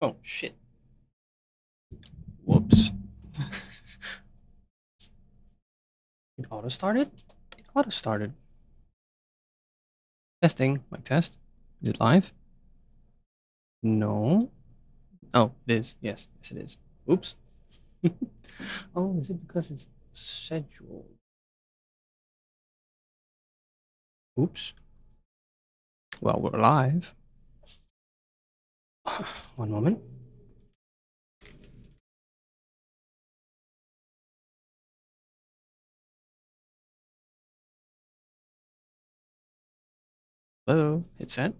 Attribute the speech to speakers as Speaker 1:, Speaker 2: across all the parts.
Speaker 1: Oh, shit. Whoops. It auto-started? It auto-started. Testing. Mic test. Is it live? No. Oh, it is. Yes. Yes, it is. Oops. Oh, is it because it's scheduled? Oops. Well, we're live. One moment. Hello, hit set.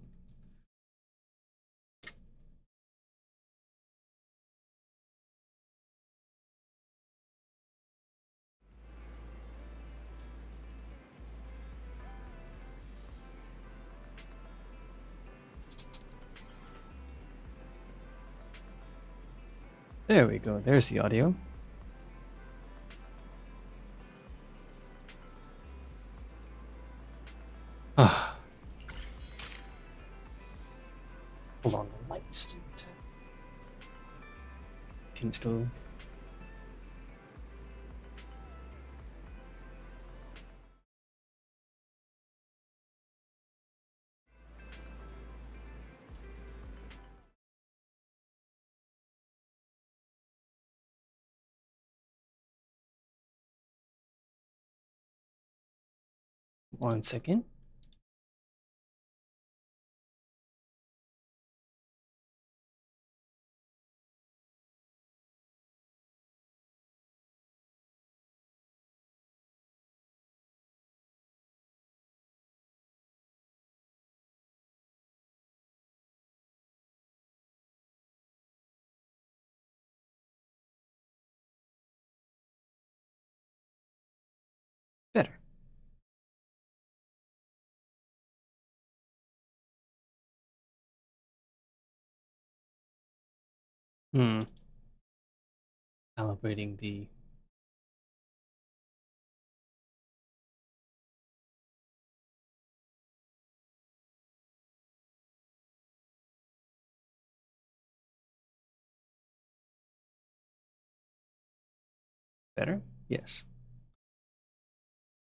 Speaker 1: There we go. There's the audio. Ah. Hold on, the lights. Can still. One second. Better. Calibrating the. Better? Yes.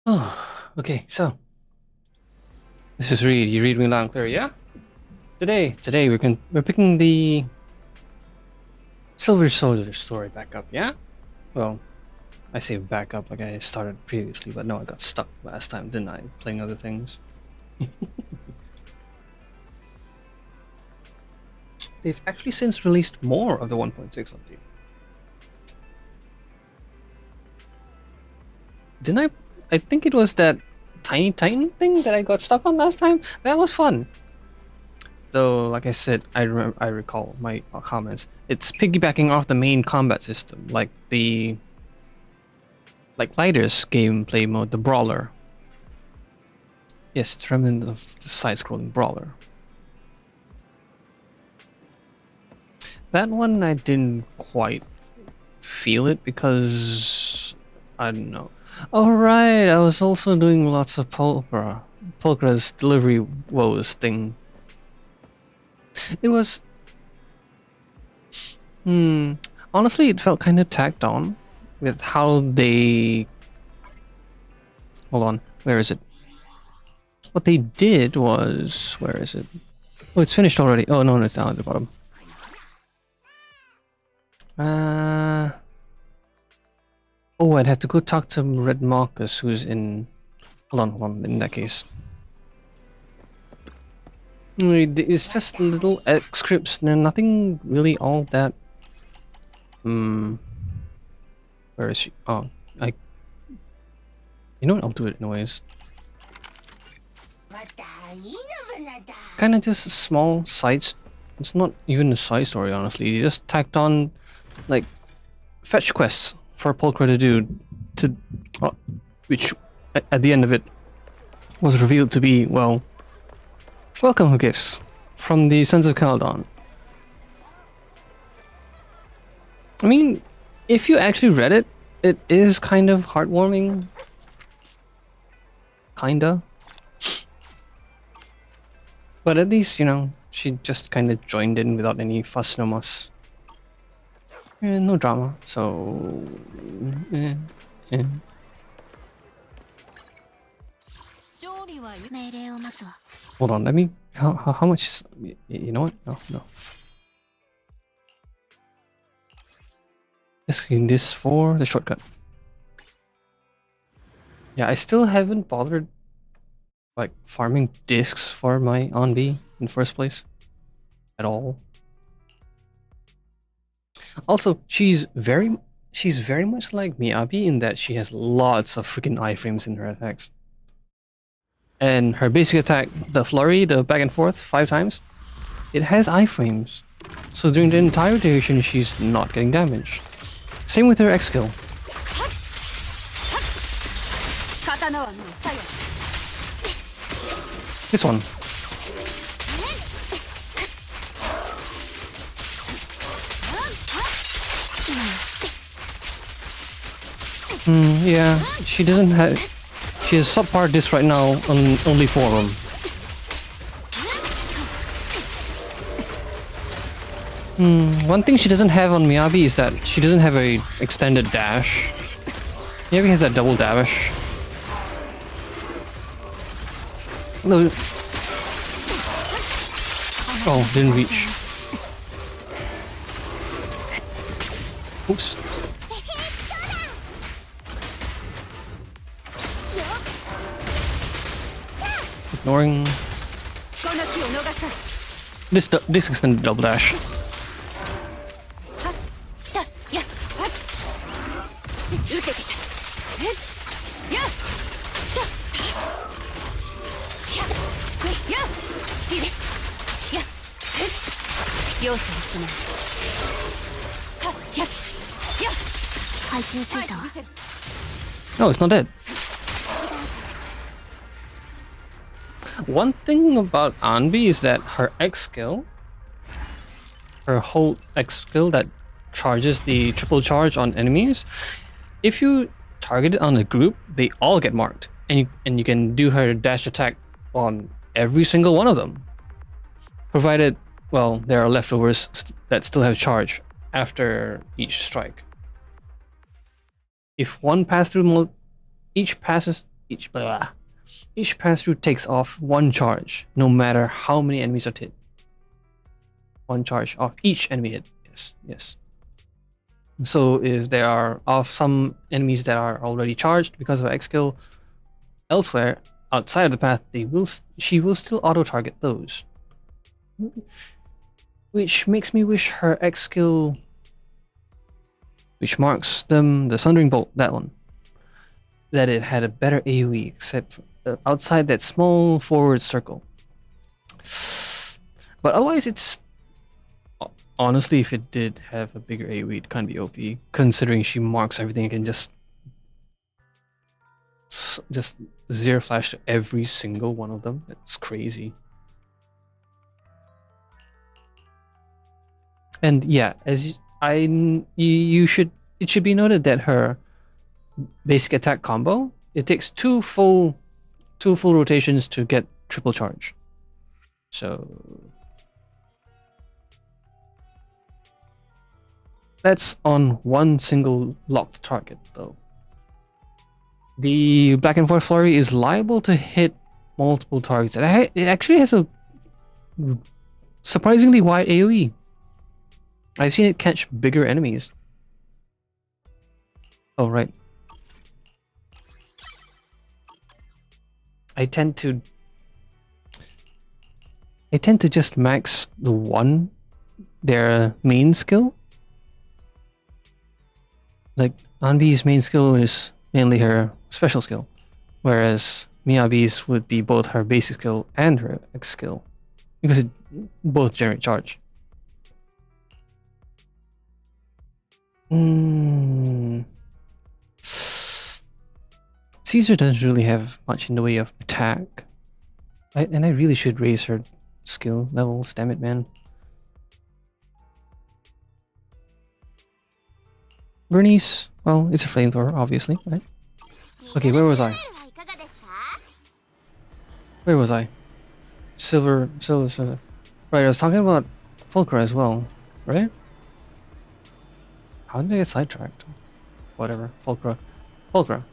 Speaker 1: Oh, okay, so. This is Reed. You read me loud and clear, yeah? Today we're picking the Silver Soldier story back up, yeah? Well, I say back up like I started previously, but no, I got stuck last time, didn't I? Playing other things. They've actually since released more of the 1.6 update. Didn't I? I think it was that Tiny Titan thing that I got stuck on last time. That was fun. Though, like I said, I recall my comments. It's piggybacking off the main combat system, like Lighter's gameplay mode, the Brawler. Yes, it's remnant of the side-scrolling Brawler. That one I didn't quite feel it because I don't know. Oh right, I was also doing lots of Pulchra's delivery woes thing. It was honestly it felt kind of tacked on with how they hold on, where is it? What they did was, where is it? Oh, it's finished already. Oh no, it's down at the bottom. Oh, I'd have to go talk to Red Marcus, who's in. Hold on. In that case, it's just little X scripts. Nothing really all that. Where is she? Oh, you know what? I'll do it anyways. Kind of just small sides. It's not even a side story, honestly. You just tacked on, like, fetch quests for Pulchra to do, which at the end of it was revealed to be, well, welcome gifts from the Sons of Caledon. I mean, if you actually read it, it is kind of heartwarming. Kinda. But at least, you know, She just kind of joined in without any fuss, no muss. No drama, so... eh. Hold on, let me... How much is... You know what? No. This for the shortcut. Yeah, I still haven't bothered like farming discs for my Onb in first place at all. Also, she's very much like Miyabi in that she has lots of freaking iframes in her attacks. And her basic attack, the flurry, the back and forth 5 times, it has iframes. So during the entire duration, she's not getting damaged. Same with her X skill. This one. Yeah, she doesn't have... She has subpar disc right now on only 4 of them. One thing she doesn't have on Miyabi is that she doesn't have a extended dash. Miyabi has that double dash. No. Oh, didn't reach. Oops. Ignoring this extended double dash. No, it's not dead. One thing about Onb is that her X skill, her whole X skill that charges the triple charge on enemies, if you target it on a group, they all get marked, and you can do her dash attack on every single one of them, provided, well, there are leftovers that still have charge after each strike. If one pass through, each pass through takes off 1 charge, no matter how many enemies are hit. 1 charge off each enemy hit. Yes. So if there are some enemies that are already charged because of X skill elsewhere outside of the path, she will still auto target those. Which makes me wish her X skill, which marks them, the Sundering Bolt, that one, that it had a better AoE, except outside that small forward circle. But otherwise, it's... Honestly, if it did have a bigger AoE, it can't be OP, considering she marks everything and can just zero flash to every single one of them. That's crazy. And yeah, it should be noted that her basic attack combo, it takes two full rotations to get triple charge. So that's on one single locked target though. The back and forth flurry is liable to hit multiple targets. And it actually has a surprisingly wide AoE. I've seen it catch bigger enemies. Oh, right. I tend to just max their main skill. Like, Anbi's main skill is mainly her special skill, whereas Miyabi's would be both her basic skill and her X skill, because it both generate charge. Caesar doesn't really have much in the way of attack. And I really should raise her skill levels, damn it, man. Bernice, well, it's a flamethrower, obviously, right? Okay, where was I? Where was I? Silver. Right, I was talking about Fulcra as well, right? How did I get sidetracked? Whatever, Fulcra. Fulcra.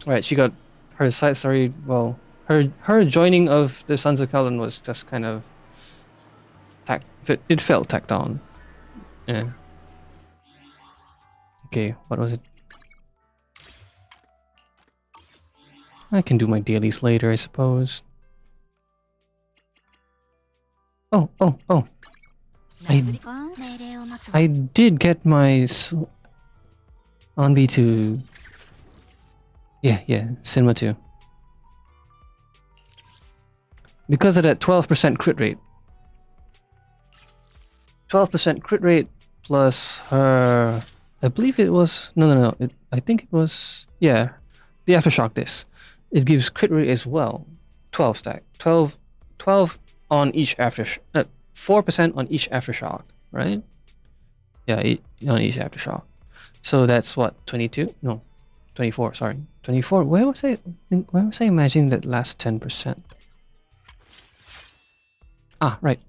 Speaker 1: Right, she got her side story. Well, her joining of the Sons of Kalen was just kind of it felt tacked on. Yeah. Okay, what was it? I can do my dailies later, I suppose. Oh. I did get my on B2. Yeah, Cinema 2. Because of that 12% crit rate. 12% crit rate plus her... I believe it was... No. I think it was... Yeah, the Aftershock disc. It gives crit rate as well. 12 stack. 12 on each 4% on each Aftershock, right? Yeah, on each Aftershock. So that's what, 22? No, 24, sorry. 24. Where was I imagining that last 10%? Ah, right.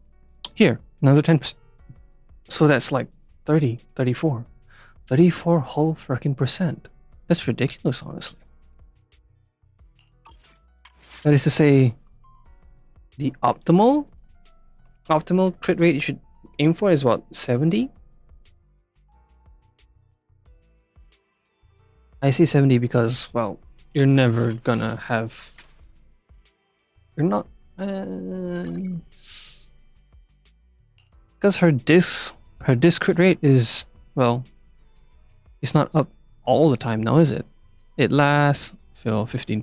Speaker 1: Here, another 10%. So that's like 30, 34. 34 whole freaking percent. That's ridiculous, honestly. That is to say, the optimal crit rate you should aim for is what, 70? I say 70 because, well, you're never gonna have... You're not... Because her disc crit rate is, well, it's not up all the time now, is it? It lasts, 15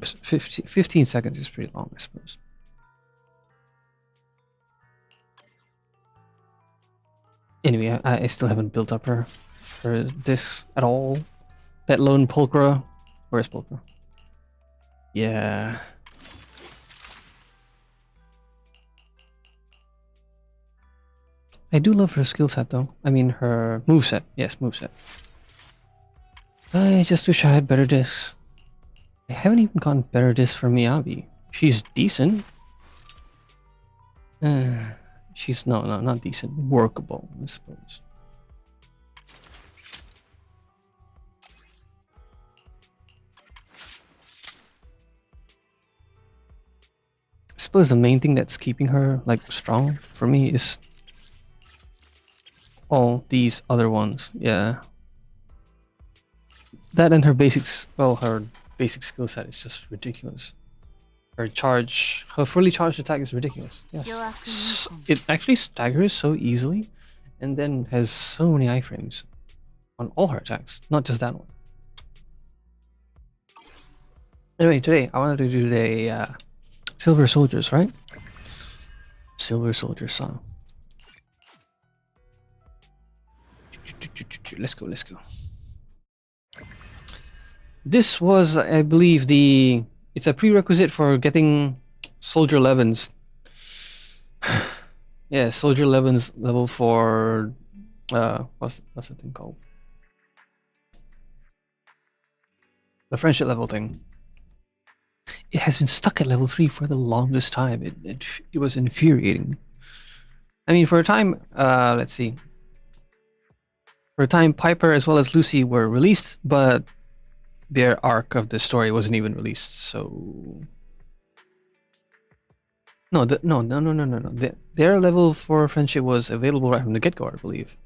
Speaker 1: seconds is pretty long, I suppose. Anyway, I still haven't built up her disc at all. That lone Pulchra. Where's Pulchra? Yeah. I do love her skill set though. I mean her moveset. Yes, moveset. I just wish I had better discs. I haven't even gotten better discs for Miyabi. She's decent. She's not decent. Workable, I suppose. I suppose the main thing that's keeping her like strong for me is all these other ones. Yeah. That and her basics, well, her basic skill set is just ridiculous. Her fully charged attack is ridiculous. Yes. It actually staggers so easily and then has so many iframes on all her attacks, not just that one. Anyway, today I wanted to do the Silver Soldiers, right? Silver Soldier song. Let's go. This was, I believe, it's a prerequisite for getting Soldier 11s. Yeah, Soldier 11's level 4. What's the thing called? The friendship level thing. It has been stuck at level 3 for the longest time. It was infuriating. I mean, for a time, let's see. For a time, Piper as well as Lucy were released, but their arc of the story wasn't even released, so... No. Their level 4 friendship was available right from the get-go, I believe.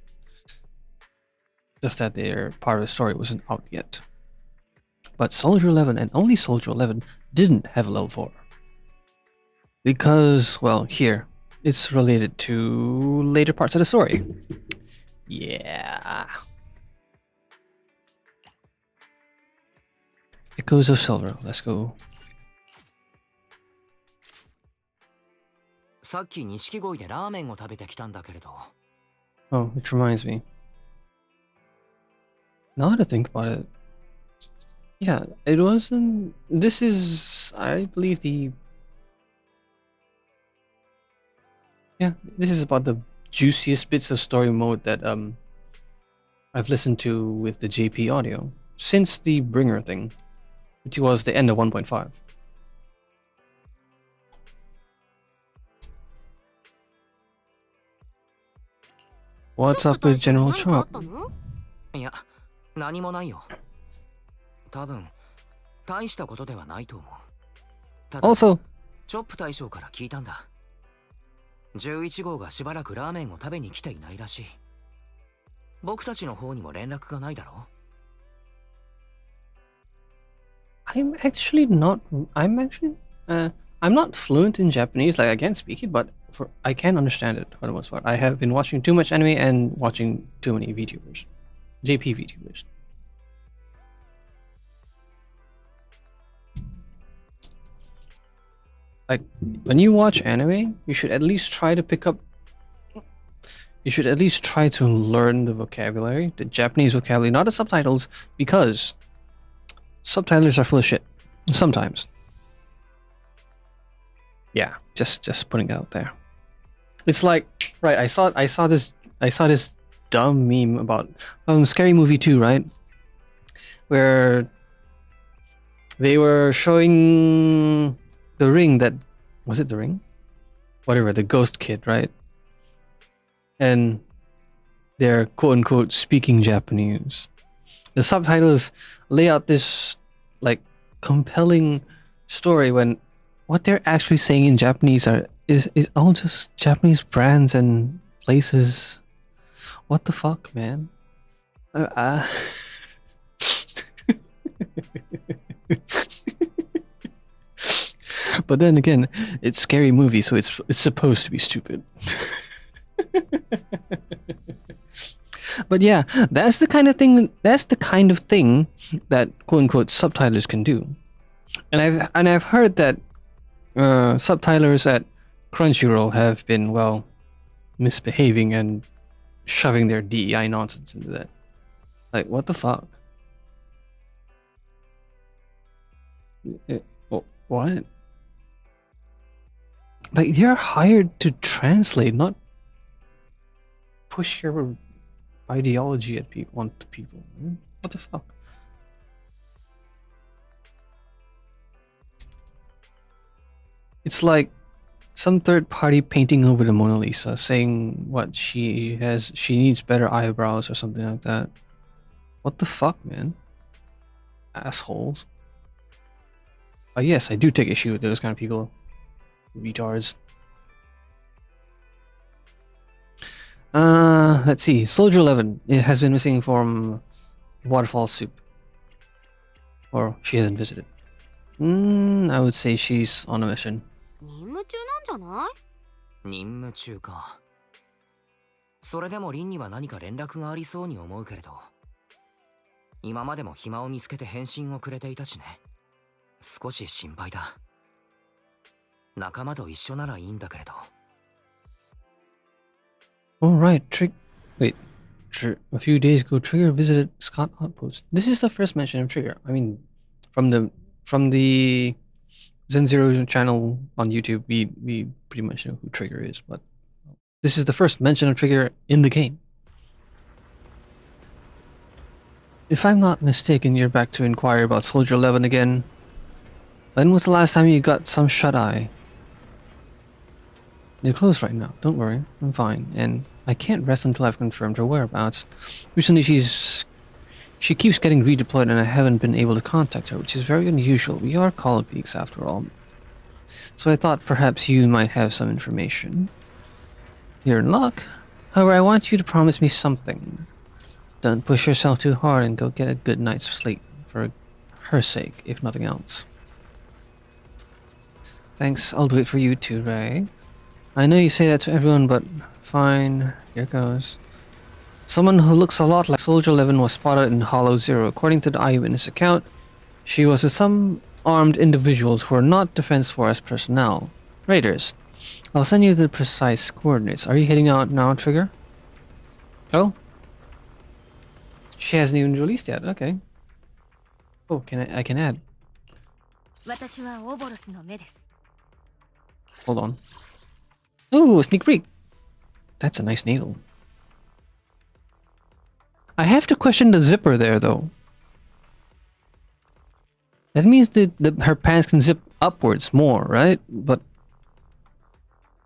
Speaker 1: Just that their part of the story wasn't out yet. But Soldier 11, and only Soldier 11, didn't have a level 4. Because, well, here, it's related to later parts of the story. Yeah. Echoes of Silver, let's go. Oh, which reminds me. Now to think about it. Yeah, it wasn't... This is, I believe, Yeah, this is about the juiciest bits of story mode that I've listened to with the JP audio since the Bringer thing, which was the end of 1.5. What's up with General Chop?
Speaker 2: いや、何もないよ。多分、大したことではないと思う。ただ、
Speaker 1: Also,
Speaker 2: チョップ大将から聞いたんだ。11号がしばらくラーメンを食べに来ていないらしい。僕たちの方にも連絡がないだろう。
Speaker 1: I'm actually not. I'm not fluent in Japanese. Like I can't speak it, but I can understand it for the most part. I have been watching too much anime and watching too many VTubers, JP VTubers. Like when you watch anime, you should at least try to pick up. You should at least try to learn the vocabulary, the Japanese vocabulary, not the subtitles, because subtitles are full of shit. Sometimes. Yeah, just putting it out there. It's like, right, I saw this dumb meme about Scary Movie 2, right? Where they were showing the ring that, was it the ring? Whatever, the ghost kid, right? And they're quote unquote speaking Japanese. The subtitles lay out this like compelling story when what they're actually saying in Japanese is all just Japanese brands and places. What the fuck, man? But then again, it's a scary movie, so it's supposed to be stupid. But yeah, that's the kind of thing. That's the kind of thing that quote unquote subtitlers can do. And I've heard that subtitlers at Crunchyroll have been, well, misbehaving and shoving their DEI nonsense into that. Like, what the fuck? What? Like, you're hired to translate, not push your ideology at people onto people. What the fuck? It's like some third party painting over the Mona Lisa, saying what she needs better eyebrows or something like that. What the fuck, man? Assholes. Yes, I do take issue with those kind of people. Retards. Let's see. Soldier 11 has been missing from Waterfall Soup. Or she hasn't visited. I would say she's on a mission.
Speaker 3: 任務中なんじゃない？
Speaker 2: 任務中か。それでもリンには何か連絡がありそうに思うけれど。今までも暇を見つけて返信をくれていたしね。少し心配だ。仲間と一緒ならいいんだけれど。
Speaker 1: Alright, Wait. A few days ago, Trigger visited Scott Outpost. This is the first mention of Trigger. I mean, from the Zen Zero channel on YouTube, we pretty much know who Trigger is, but this is the first mention of Trigger in the game. If I'm not mistaken, you're back to inquire about Soldier 11 again. When was the last time you got some shut-eye? They're closed right now. Don't worry, I'm fine, and I can't rest until I've confirmed her whereabouts. Recently, she keeps getting redeployed, and I haven't been able to contact her, which is very unusual. We are colleagues, after all. So I thought perhaps you might have some information. You're in luck. However, I want you to promise me something. Don't push yourself too hard and go get a good night's sleep, for her sake, if nothing else. Thanks, I'll do it for you too, Ray. I know you say that to everyone, but fine, here goes. Someone who looks a lot like Soldier 11 was spotted in Hollow Zero. According to the eyewitness account, she was with some armed individuals who are not Defense Force personnel. Raiders. I'll send you the precise coordinates. Are you heading out now, Trigger? Oh? She hasn't even released yet, okay. Oh, I can add.
Speaker 3: 私はオーボロスの目です。
Speaker 1: Hold on. Ooh, a sneak peek. That's a nice navel. I have to question the zipper there, though. That means that her pants can zip upwards more, right? But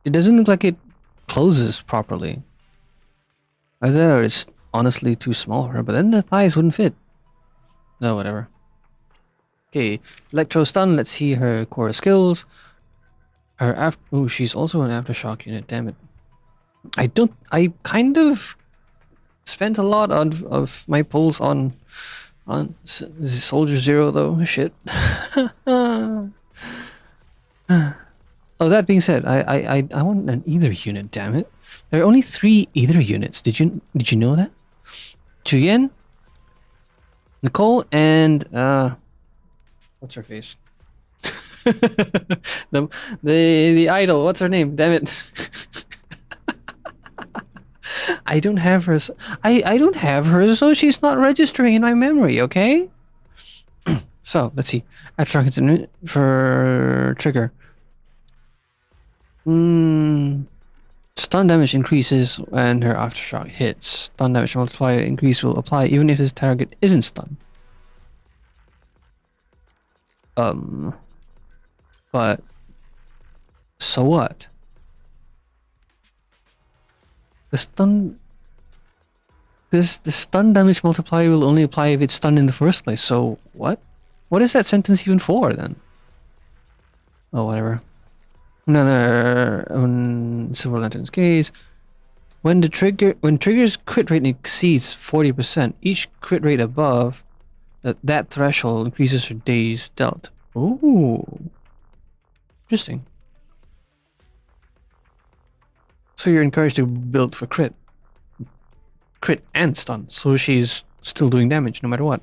Speaker 1: it doesn't look like it closes properly. Either it's honestly too small for her, but then the thighs wouldn't fit. No, whatever. Okay, Electro Stun, let's see her core skills. Her after. Oh, she's also an aftershock unit, damn it. I kind of spent a lot of my pulls on Soldier Zero though. Shit. Oh, that being said, I want an either unit, damn it. There are only 3 either units. Did you know that? Juyen, Nicole, and what's her face? the idol, what's her name? Damn it. I don't have her. I don't have her, so she's not registering in my memory. Okay. So let's see. Aftershock hits for trigger. Stun damage increases when her aftershock hits. Stun damage multiplier increase will apply even if this target isn't stunned. But so what? The stun damage multiplier will only apply if it's stunned in the first place. So what? What is that sentence even for then? Oh, whatever. Another Silver Lantern's case. When trigger's crit rate exceeds 40%, each crit rate above that threshold increases her days dealt. Ooh. Interesting. So you're encouraged to build for crit and stun, so she's still doing damage no matter what.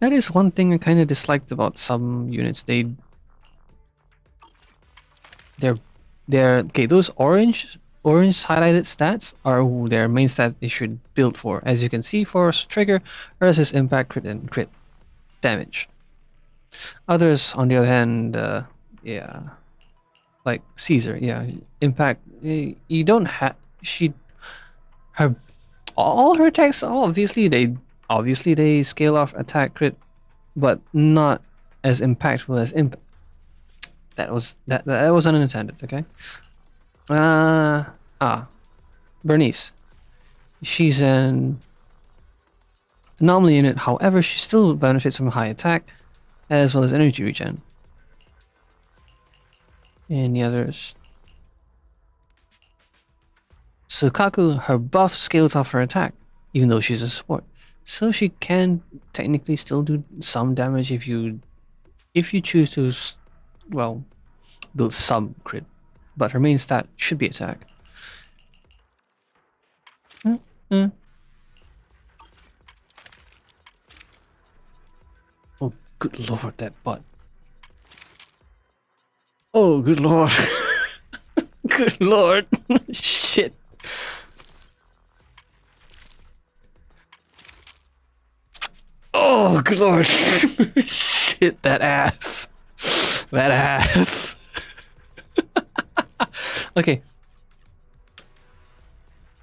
Speaker 1: That is one thing I kind of disliked about some units. They're okay. Those orange highlighted stats are their main stats they should build for. As you can see, for trigger versus impact, crit, and crit damage. Others, on the other hand, yeah, like Caesar, yeah, impact. You don't have all her attacks. Obviously they scale off attack crit, but not as impactful as impact. That was unintended. Okay. Bernice. She's an anomaly unit. However, she still benefits from high attack as well as energy regen. Any others? Sukaku, her buff scales off her attack, even though she's a support. So she can technically still do some damage if you choose to, well, build some crit. But her main stat should be attack. Oh, good lord, that butt. Oh, good lord. Good lord. Shit. Oh, good lord. Shit, that ass. That ass. Okay.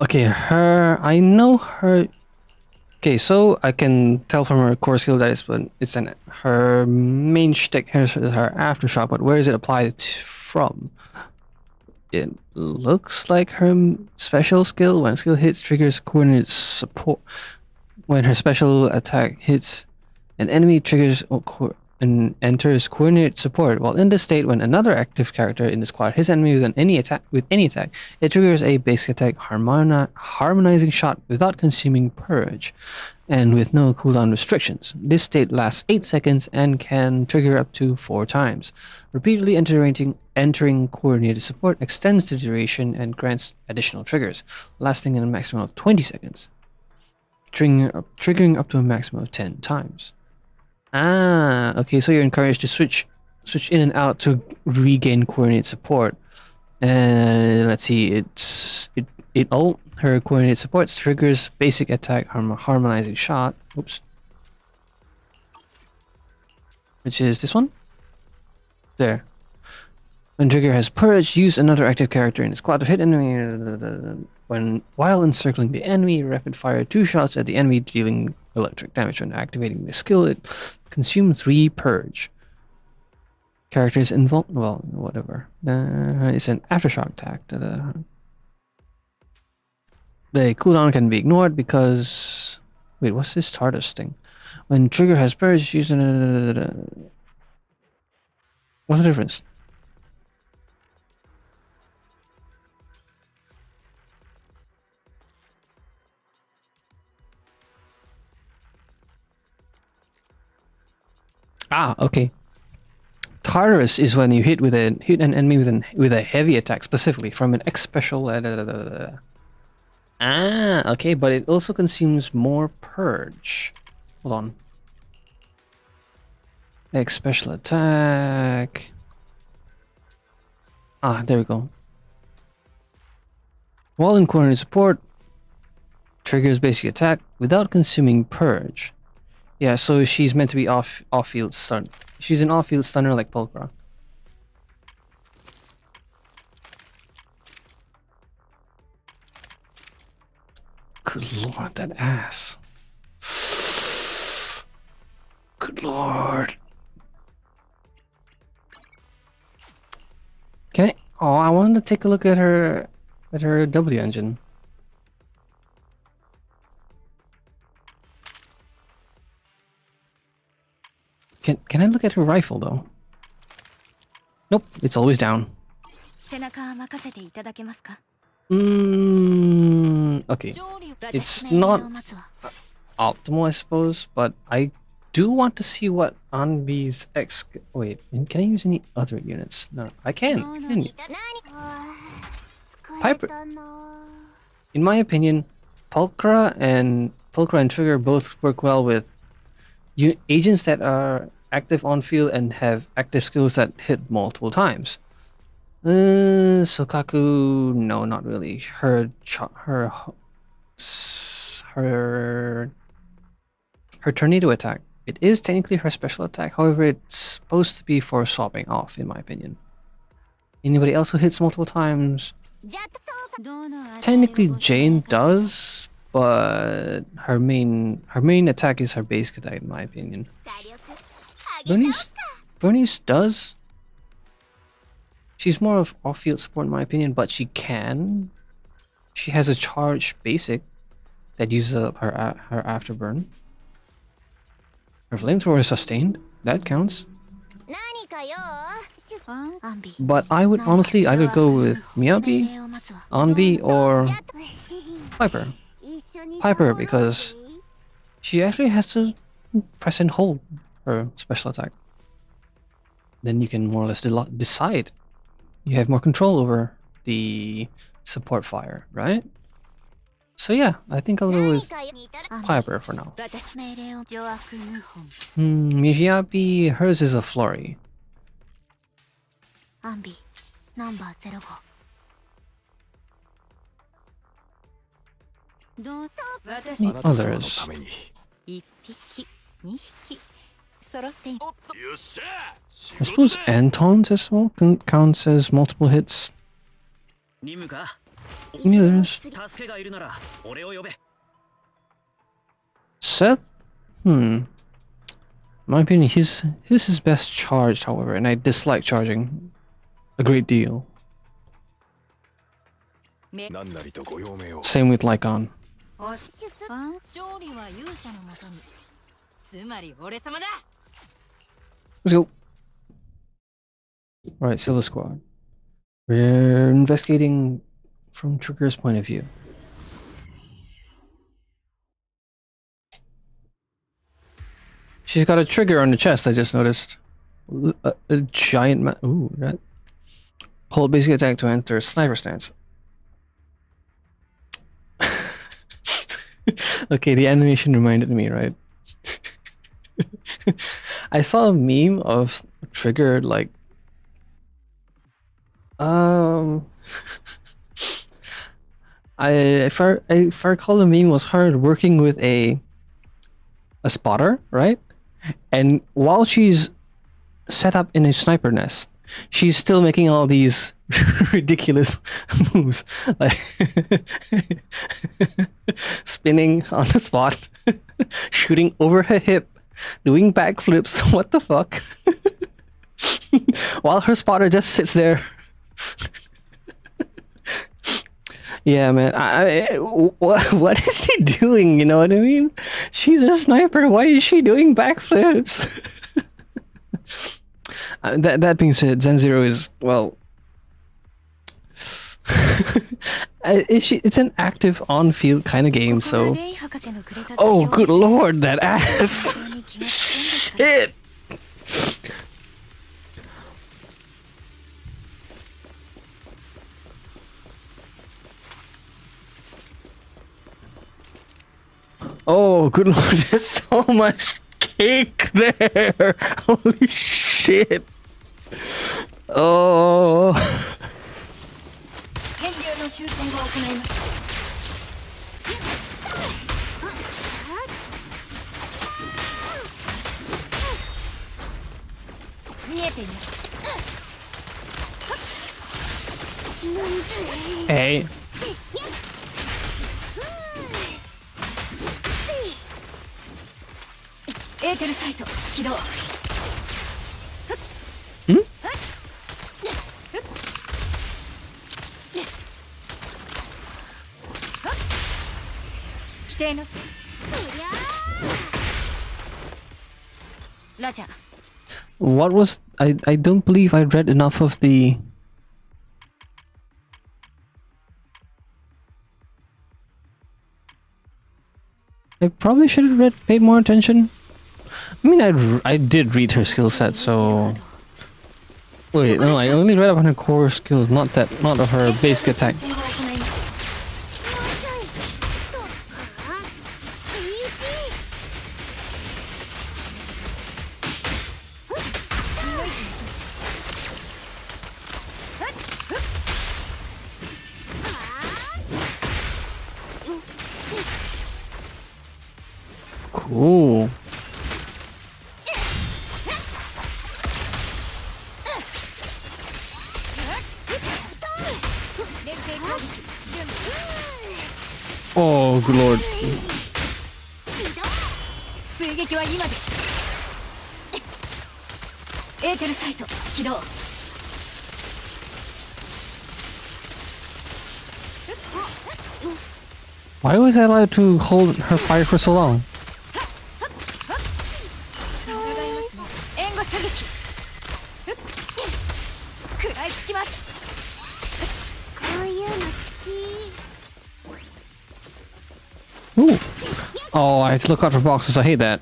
Speaker 1: Okay, I know her. Okay, so I can tell from her core skill that her main shtick is her aftershock, but where is it applied from? It looks like her special skill. When skill hits, triggers coordinate support. When her special attack hits an enemy, triggers and enters coordinate support. While in this state, when another active character in the squad hits enemy with any attack, it triggers a basic attack harmonizing shot without consuming purge, and with no cooldown restrictions. This state lasts 8 seconds and can trigger up to 4 times. Repeatedly entering coordinated support extends the duration and grants additional triggers, lasting in a maximum of 20 seconds, triggering up to a maximum of 10 times. Okay, so you're encouraged to switch in and out to regain coordinate support. And let's see, her coordinate support triggers basic attack harmonizing shot. Oops. Which is this one? There. When trigger has purge, use another active character in the squad to hit enemy. While encircling the enemy, rapid fire 2 shots at the enemy, dealing electric damage. When activating the skill, it consumes 3 purge. Characters involved. Well, whatever. It's an aftershock attack. The cooldown can be ignored because... Wait, what's this TARDIS thing? When trigger has purged, using... What's the difference? Ah, okay. TARDIS is when you hit an enemy with a heavy attack, specifically from an X special. Ah, okay, but it also consumes more purge. Hold on. X special attack. Ah, there we go. While in coordinate support, triggers basic attack without consuming purge. Yeah, so she's meant to be off-field stun. She's an off-field stunner like Pulchra. Good lord, that ass. Good lord. Can I? Oh, I wanted to take a look at her W engine. Can I look at her rifle though? Nope, it's always down. Okay. It's not optimal, I suppose, but I do want to see what Anbi's X... Wait, can I use any other units? No, I can. Piper... In my opinion, Pulchra and Trigger both work well with agents that are active on field and have active skills that hit multiple times. Sokaku, no, not really. Her tornado attack. It is technically her special attack. However, it's supposed to be for swapping off, in my opinion. Anybody else who hits multiple times? Technically, Jane does, but her main attack is her basic attack, in my opinion. Bernice does. She's more of off-field support, in my opinion, but she has a charge basic that uses up her afterburn. Her flamethrower is sustained. That counts. But I would honestly either go with Miyabi, Anbi, or Piper. Piper, because she actually has to press and hold her special attack. Then you can more or less decide. You have more control over the support fire, right? So yeah, I think I'll go with Piper for now. Miyabi, hers is a flurry. Any others? I suppose Anton's as well counts as multiple hits. Any others? Seth? In my opinion, his is best charged, however, and I dislike charging a great deal. Same with Lycon. Let's go. Alright, Silver Squad. We're investigating from Trigger's point of view. She's got a trigger on the chest, I just noticed. A giant ooh, that. Hold basic attack to enter sniper stance. Okay, the animation reminded me, right? I saw a meme of Trigger like if I recall, the meme was her working with a spotter, right? And while she's set up in a sniper nest, she's still making all these ridiculous moves, like spinning on the spot, shooting over her hip, doing backflips. What the fuck? While her spotter just sits there. Yeah, man. What is she doing? You know what I mean? She's a sniper. Why is she doing backflips? That being said, Zen Zero is, well, it's an active on-field kind of game. So, oh good lord, that ass! Shit. Oh, good lord, there's so much cake there! Holy shit! Oh. Hey. Hmm? What was I don't believe I read enough of the I probably should have paid more attention. I mean, I did read her skill set, so wait, no, I only read up on her core skills, not of her basic attack. Cool. Oh, good lord. Why was I allowed to hold her fire for so long? Ooh. Oh, I have to look out for boxes. I hate that.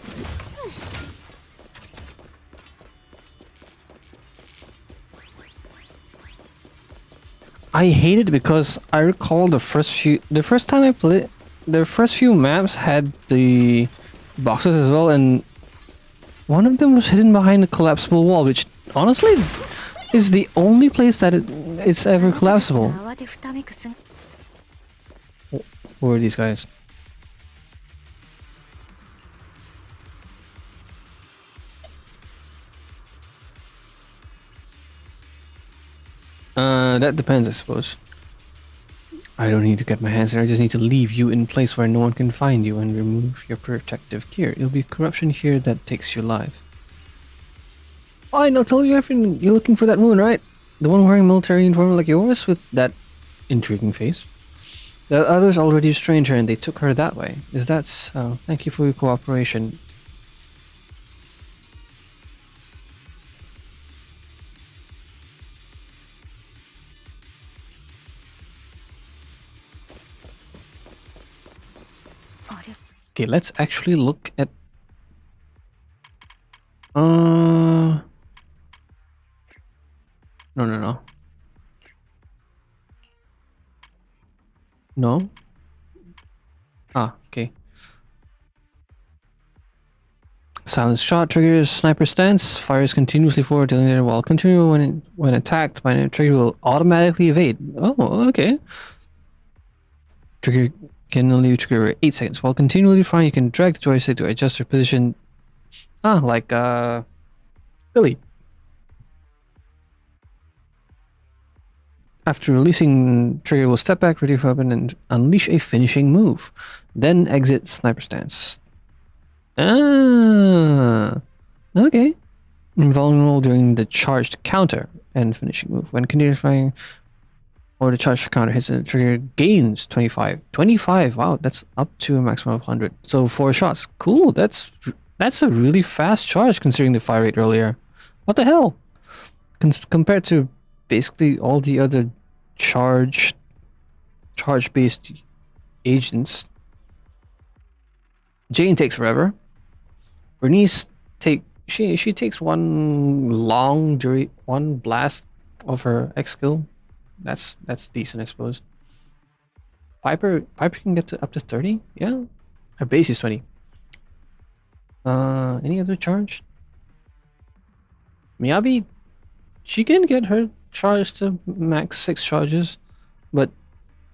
Speaker 1: I hate it because I recall the first time I played, the first few maps had the boxes as well, and one of them was hidden behind a collapsible wall, which honestly is the only place that it's ever collapsible. Who are these guys? That depends, I suppose. I don't need to get my hands there, I just need to leave you in place where no one can find you and remove your protective gear. It'll be corruption here that takes you alive. Fine, I'll tell you everything. You're looking for that woman, right? The one wearing military uniform like yours with that intriguing face? The others already restrained her and they took her that way. Is that so? Thank you for your cooperation. Okay, let's actually look at... No. No? Ah, okay. Silence shot triggers sniper stance, fires continuously forward till later while continuing when attacked by an trigger will automatically evade. Oh, okay. Trigger can only be triggered for 8 seconds. While continually firing, you can drag the joystick to adjust your position. Ah, like Billy. After releasing, trigger will step back, ready for weapon, and unleash a finishing move. Then exit sniper stance. Ah, okay. Invulnerable during the charged counter and finishing move. When continuous firing, or the charge counter hits a trigger gains 25. 25, wow, that's up to a maximum of 100. So 4 shots, cool. That's a really fast charge considering the fire rate earlier. What the hell? Compared to basically all the other charge-based agents. Jane takes forever. Bernice she takes one blast of her X skill. That's decent, I suppose. Piper can get to up to 30. Yeah, her base is 20. Any other charge? Miyabi, she can get her charge to max 6 charges, but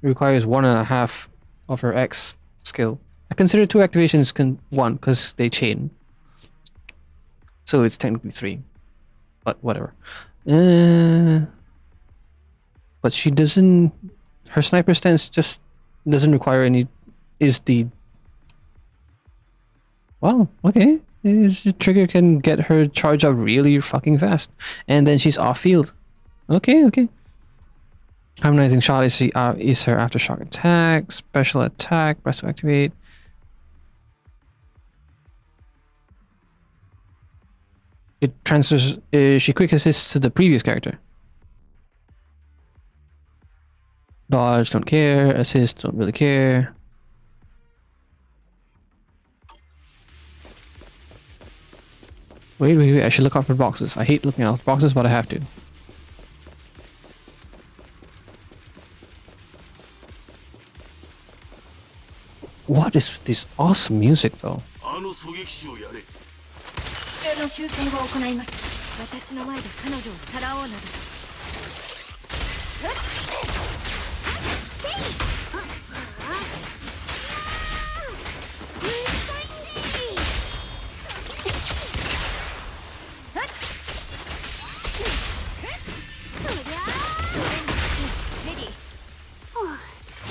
Speaker 1: requires 1.5 of her X skill. I consider 2 activations one because they chain. So it's technically 3. But whatever. But she doesn't... Her sniper stance just doesn't require any... Wow, okay. The trigger can get her charge up really fucking fast. And then she's off field. Okay. Harmonizing shot is her aftershock attack. Special attack. Press to activate. It transfers... she quick assists to the previous character. Dodge, don't care. Assist, don't really care. Wait. I should look out for boxes. I hate looking out for boxes, but I have to. What is this awesome music, though?
Speaker 3: の修正を行います。私の前で彼女をさらおうなど。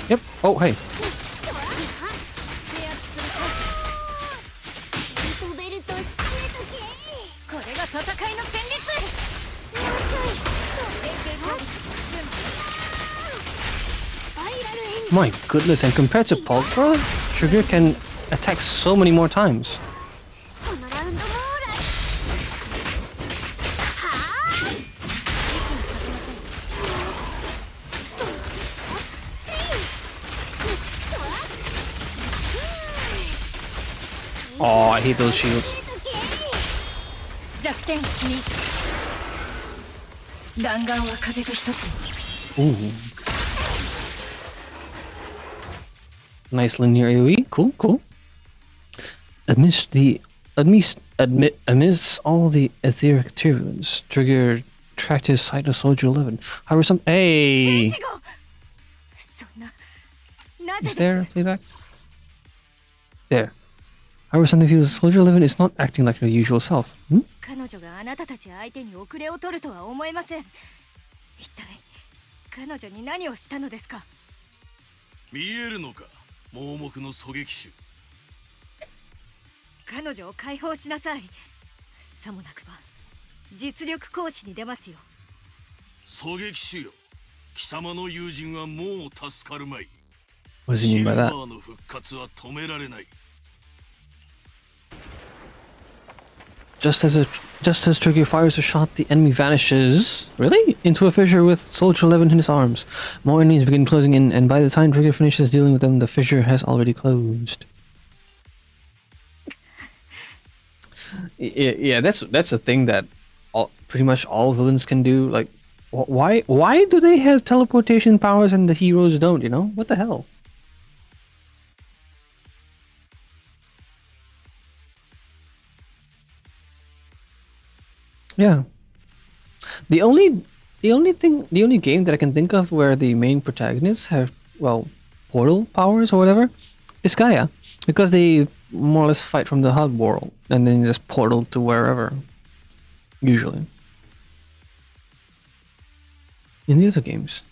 Speaker 1: Yep. Oh, hey. My goodness, and compared to Pulver, Trigger can attack so many more times. Oh, I hate those shields. Ooh. Nice linear AoE. Cool. Amidst all the etheric turbulence, Trigger tracked his sight of Soldier 11. However, Hey! Is there a playback? There. However, something feels Soldier 11 is not acting like her usual self. Hmm? What does he mean by that? Just as Trigger fires a shot, the enemy vanishes. Really? Into a fissure with Soldier 11 in his arms. More enemies begin closing in, and by the time Trigger finishes dealing with them, the fissure has already closed. Yeah, that's a thing that pretty much all villains can do. Like, why do they have teleportation powers and the heroes don't? You know, what the hell? Yeah. The only game that I can think of where the main protagonists have, well, portal powers or whatever is Gaia, because they more or less fight from the hub world and then just portal to wherever. Usually. In the other games.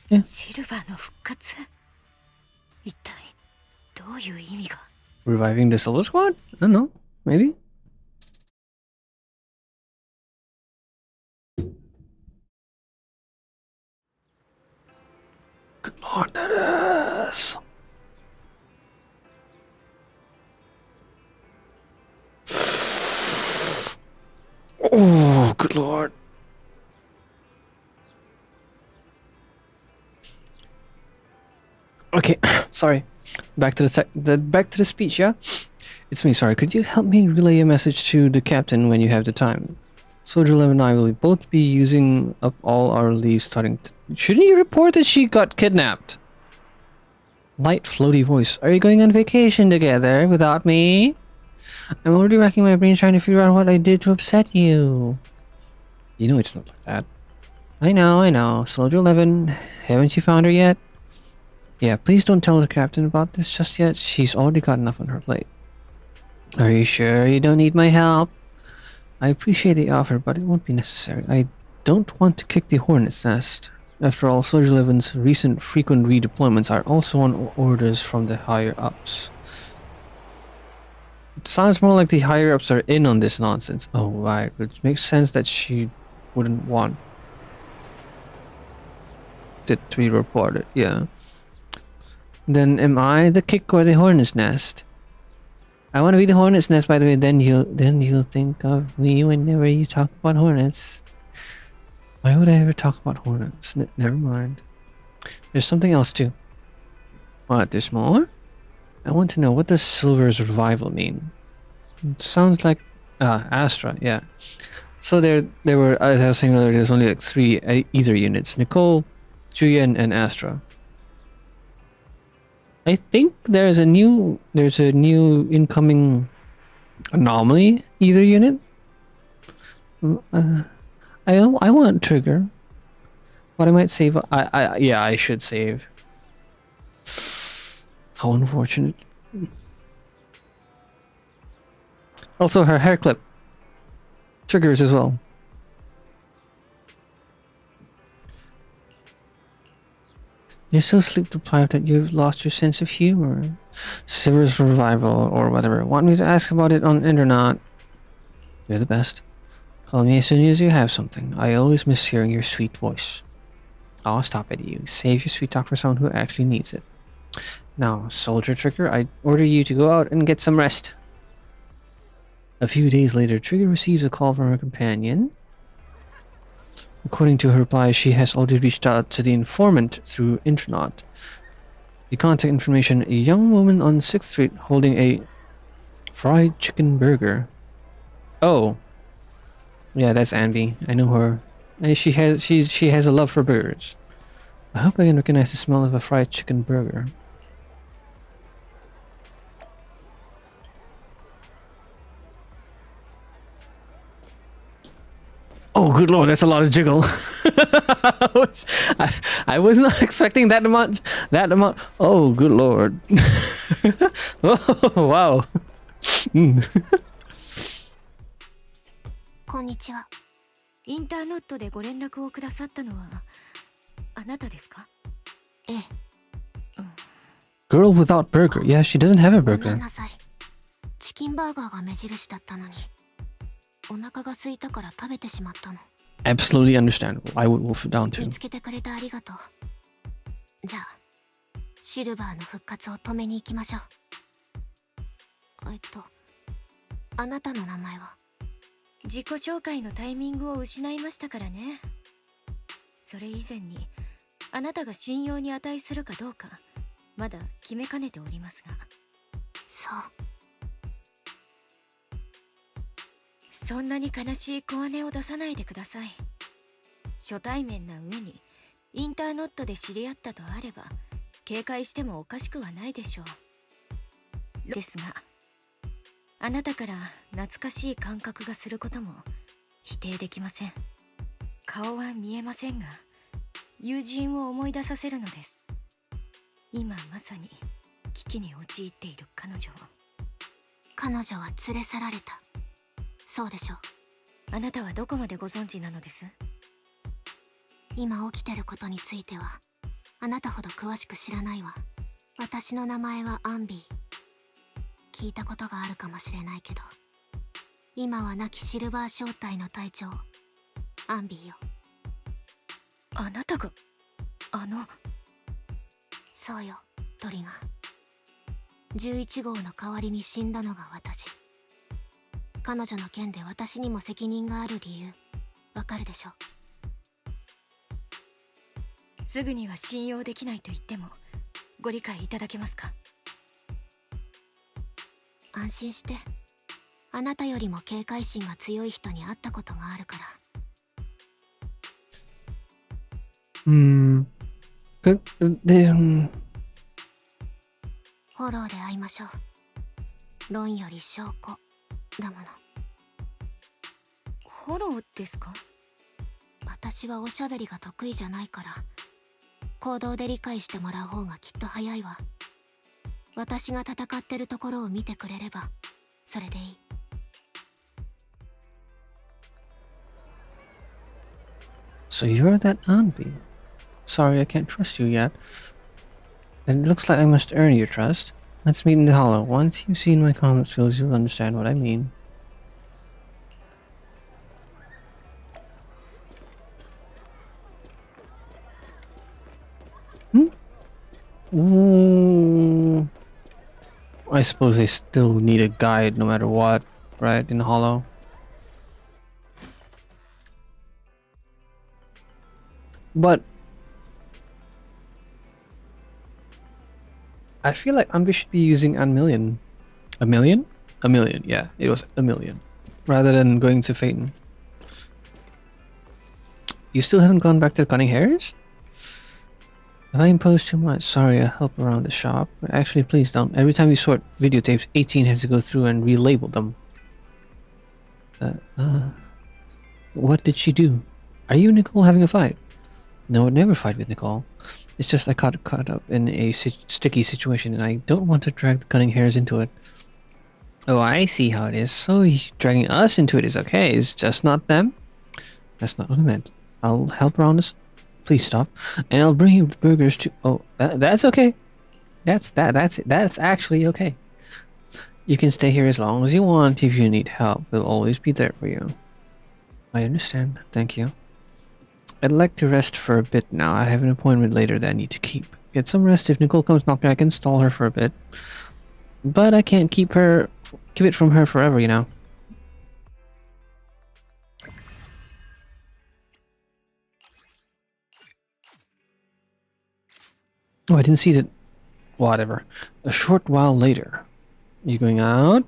Speaker 1: Yeah. Reviving the Silver Squad? I don't know. Maybe? lord, that is. Oh, good lord. Okay, sorry. Back to the speech, yeah? It's me, sorry. Could you help me relay a message to the captain when you have the time? Soldier 11 and I will both be using up all our leave starting. Shouldn't you report that she got kidnapped? Light, floaty voice. Are you going on vacation together without me? I'm already racking my brains trying to figure out what I did to upset you. You know it's not like that. I know. Soldier 11, haven't you found her yet? Yeah, please don't tell the captain about this just yet. She's already got enough on her plate. Are you sure you don't need my help? I appreciate the offer, but it won't be necessary. I don't want to kick the hornet's nest. After all, Soldier 11's recent frequent redeployments are also on orders from the higher-ups. It sounds more like the higher-ups are in on this nonsense. Oh, right. Which makes sense that she wouldn't want it to be reported. Yeah. Then am I the kick or the hornet's nest? I want to be the hornet's nest, by the way. Then you'll think of me whenever you talk about hornets. Why would I ever talk about hornets? Never mind. There's something else too. What? There's more? I want to know, what does Silver's revival mean? It sounds like Astra. Yeah. So there were, as I was saying earlier, there's only like 3 ether units: Nicole, Julian, and Astra. I think there's a new incoming anomaly ether unit. I want Trigger, but I might save. Yeah, I should save. How unfortunate. Also, her hair clip triggers as well. You're so sleep deprived that you've lost your sense of humor. Silver's revival or whatever. Want me to ask about it on internet? You're the best. Call me as soon as you have something. I always miss hearing your sweet voice. Oh, stop it, you. Save your sweet talk for someone who actually needs it. Now, Soldier Trigger, I order you to go out and get some rest. A few days later, Trigger receives a call from her companion. According to her reply, she has already reached out to the informant through Intranet. The contact information: a young woman on 6th Street holding a fried chicken burger. Oh. Yeah, that's Ambi. I know her. And she has a love for burgers. I hope I can recognize the smell of a fried chicken burger. Oh, good lord, that's a lot of jiggle. I was not expecting that amount. Oh, good lord. Oh, wow.
Speaker 3: こんにちは。インターネットでご連絡をくださったのはあなたですか？ええ。
Speaker 1: Girl without burger. Yeah, she doesn't have a burger.
Speaker 3: ごめんなさい。チキンバーガーが目印だったのに。お腹が空いたから食べてしまったの。
Speaker 1: Absolutely understandable. I would wolf it down too.
Speaker 3: 見つけてくれてありがとう。じゃあ、シルバーの復活を止めに行きましょう。あなたの名前は？自己紹介のタイミングを失いましたからね。それ以前に、あなたが信用に値するかどうか、まだ決めかねておりますが。そう。そんなに悲しい小姉を出さないでください。初対面な上にインターネットで知り合ったとあれば警戒してもおかしくはないでしょう。ですが、あなたから懐かしい感覚がすることも否定できません。顔は見えませんが、友人を思い出させるのです。今まさに危機に陥っている彼女を。彼女は連れ去られた。そうでしょう。あなたはどこまでご存知なのです？今起きてることについてはあなたほど詳しく知らないわ。私の名前はアンビー。聞いたことがあるかもしれないけど、今は亡きシルバー小隊の隊長アンビーよ。あなたがそうよ、トリガー。11号の代わりに死んだのが私。彼女の件で私にも責任がある理由、わかるでしょ。すぐには信用できないと言ってもご理解いただけますか。安心して。あなたよりも警戒心が強い人に会ったことがあるから。
Speaker 1: で、
Speaker 3: フォローで会いましょう。論より証拠だもの。フォローですか？私はおしゃべりが得意じゃないから、行動で理解してもらう方がきっと早いわ。私が戦ってるところを見てくれればそれでいい。
Speaker 1: So you're that Anbi. Sorry, I can't trust you yet. Then it looks like I must earn your trust. Let's meet in the hollow. Once you've seen my comments fields, you'll understand what I mean. I suppose they still need a guide no matter what, right? In the hollow. But I feel like Ambi should be using a million. A million? A million, yeah. It was a million. Rather than going to Phaeton. You still haven't gone back to the Cunning Hares? If I impose too much, sorry, I'll help around the shop. Actually, please don't. Every time you sort videotapes, 18 has to go through and relabel them. What did she do? Are you and Nicole having a fight? No, I'd never fight with Nicole. It's just I got caught up in a sticky situation and I don't want to drag the Cunning Hares into it. Oh, I see how it is. So dragging us into it is okay. It's just not them? That's not what I meant. I'll help around this. Please stop. And I'll bring you the burgers to... Oh, that's okay. That's actually okay. You can stay here as long as you want. If you need help, we'll always be there for you. I understand. Thank you. I'd like to rest for a bit now. I have an appointment later that I need to keep. Get some rest. If Nicole comes knocking, I can stall her for a bit. But I can't keep it from her forever, you know. Oh, I didn't see that. Whatever. A short while later. You going out?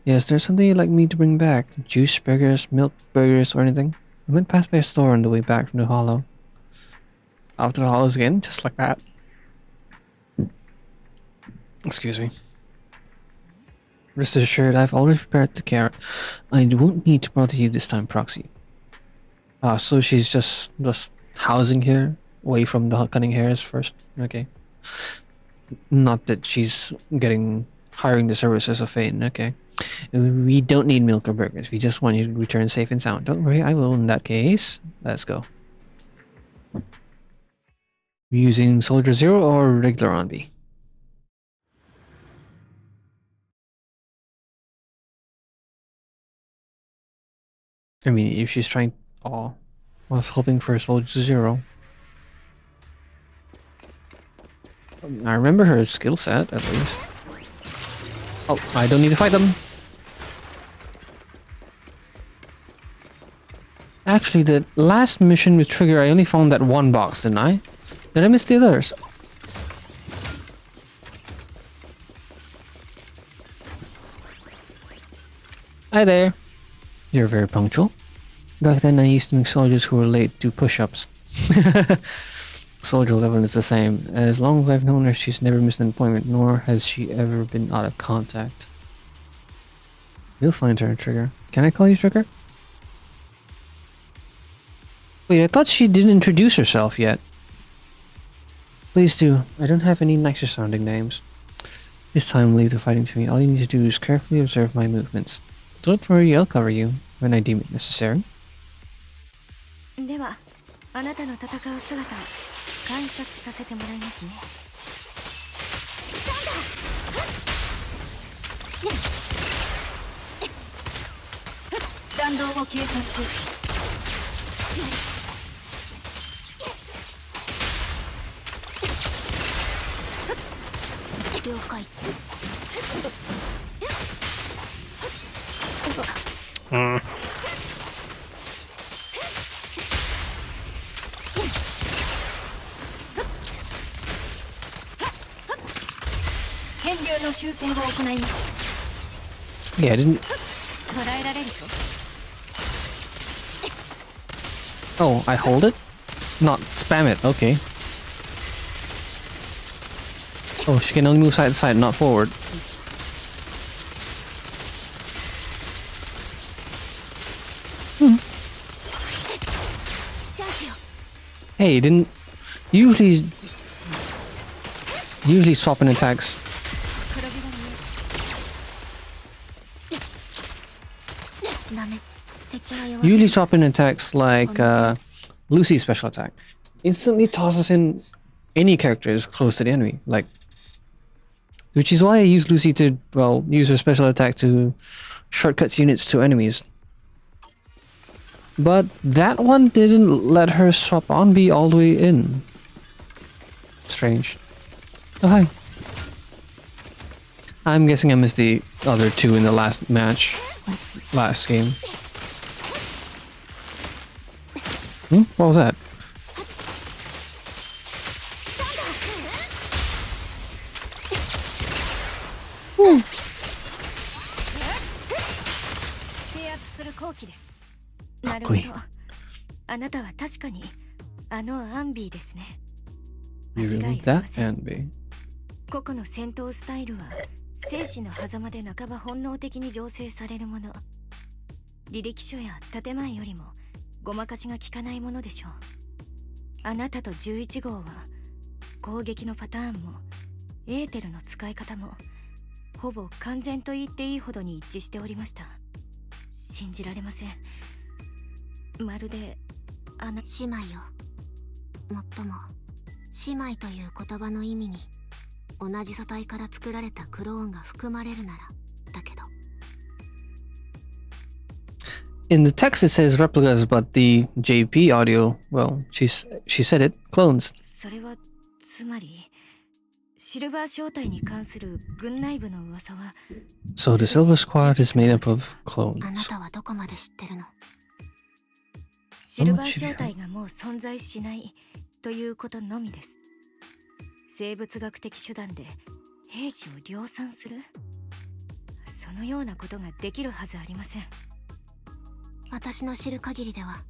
Speaker 1: Yes, there's something you'd like me to bring back. Juice burgers, milk burgers, or anything? I went past by a store on the way back from the hollow. After the hollows again, just like that. Excuse me. Rest assured, I've already prepared the carrot. I won't need to bother you this time, Proxy. Ah, so she's just housing here, away from the Cunning Hares first. Okay. Not that she's hiring the services of Phaeton. Okay. We don't need milk or burgers. We just want you to return safe and sound. Don't worry, I will in that case. Let's go. Using Soldier Zero or regular Anbi? I mean, if she's trying... Oh, I was hoping for Soldier Zero. I remember her skill set, at least. Oh, I don't need to fight them. Actually, the last mission with Trigger, I only found that one box, didn't I? Did I miss the others? Hi there. You're very punctual. Back then, I used to make soldiers who were late do push-ups. Soldier level is the same. As long as I've known her, she's never missed an appointment, nor has she ever been out of contact. We'll find her, Trigger. Can I call you Trigger? Wait, I thought she didn't introduce herself yet. Please do. I don't have any nicer sounding names. This time, leave the fighting to me. All you need to do is carefully observe my movements. Don't worry, I'll cover you when I deem it necessary.
Speaker 3: では、あなたの戦う姿を観察させてもらいますね。弾道を計算中。了解。変流の修正を行います。
Speaker 1: Yeah, I didn't.
Speaker 3: 捉えられると。
Speaker 1: Oh, I hold it? Not spam it, okay. Oh, she can only move side to side, not forward. Hey, didn't usually swapping attacks. Usually swapping attacks like Lucy's special attack instantly tosses in any characters close to the enemy, like, which is why I use Lucy to, well, use her special attack to shortcuts units to enemies. But that one didn't let her swap on B all the way in. Strange. Oh, hi. I'm guessing I missed the other two in the last match. Last game. What was that? You really that and be.
Speaker 3: 個々の戦闘スタイルは生死の狭間で半ば本能的に醸成されるもの。履歴書や建前よりもごまかしが効かないものでしょう。あなたと11号は攻撃のパターンもエーテルの使い方もほぼ完全と言っていいほどに一致しておりました。信じられません。まるで
Speaker 4: 姉妹よ。もっとも姉妹という言葉の意味に同じ素体から作られたクローンが含まれるならだけど。
Speaker 1: In the text it says replicas, but the JP audio, well, she said it, clones.
Speaker 3: それはつまりシルバー正体に関する軍内部の噂は。
Speaker 1: So the Silver Squad is made up of clones.
Speaker 4: あなたはどこまで知ってるの？
Speaker 3: シルバー正体がもう存在しないということのみです。生物学的手段で兵士を量産する、そのようなことができるはずありません。
Speaker 4: 私の知る限りでは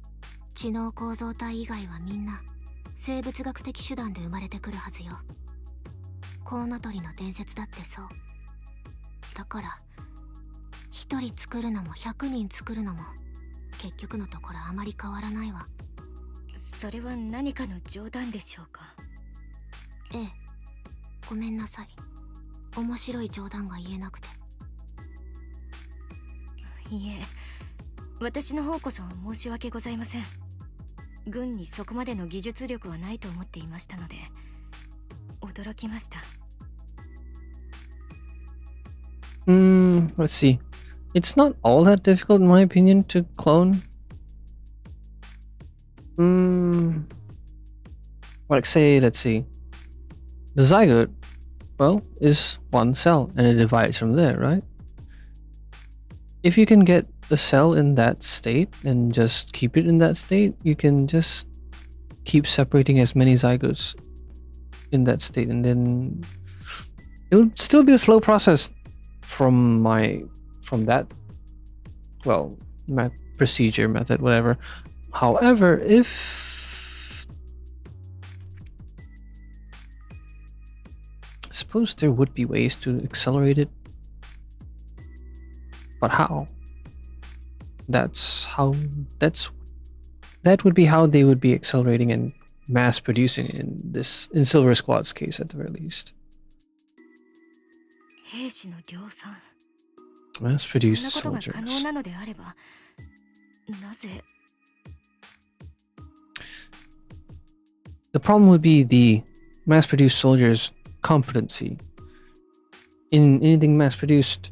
Speaker 4: 知能構造体以外はみんな生物学的手段で生まれてくるはずよ。コウノトリの伝説だってそう。だから1人作るのも100人作るのも結局のところあまり変わらないわ。
Speaker 3: それは何かの冗談でしょうか？
Speaker 4: ええ、ごめんなさい。面白い冗談が言えなくて。
Speaker 3: いえ、私の方こそ申し訳ございません。軍にそこまでの技術力はないと思っていましたので驚きました。
Speaker 1: Let's see. It's not all that difficult in my opinion to clone. Like say, let's see. The zygote, well, is one cell and it divides from there, right? If you can get the cell in that state and just keep it in that state, you can just keep separating as many zygotes in that state, and then it'll still be a slow process from that, well, procedure, method, whatever. However, if I suppose there would be ways to accelerate it, but how? That would be how they would be accelerating and mass producing in Silver Squad's case at the very least. Mass produced soldiers. The problem would be the mass produced soldiers' competency. In anything mass produced,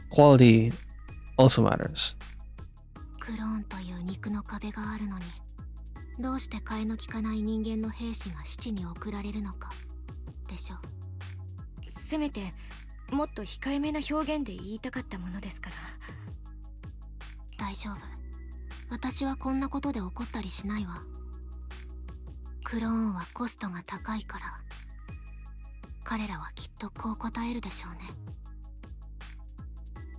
Speaker 1: quality also matters.
Speaker 4: クローンという肉の壁があるのに、どうして替えの利かない人間の兵士が死地に送られるのかでしょう。
Speaker 3: せめてもっと控えめな表現で言いたかったものですから。
Speaker 4: 大丈夫。私はこんなことで怒ったりしないわ。クローンはコストが高いから。彼らはきっとこう答えるでしょうね。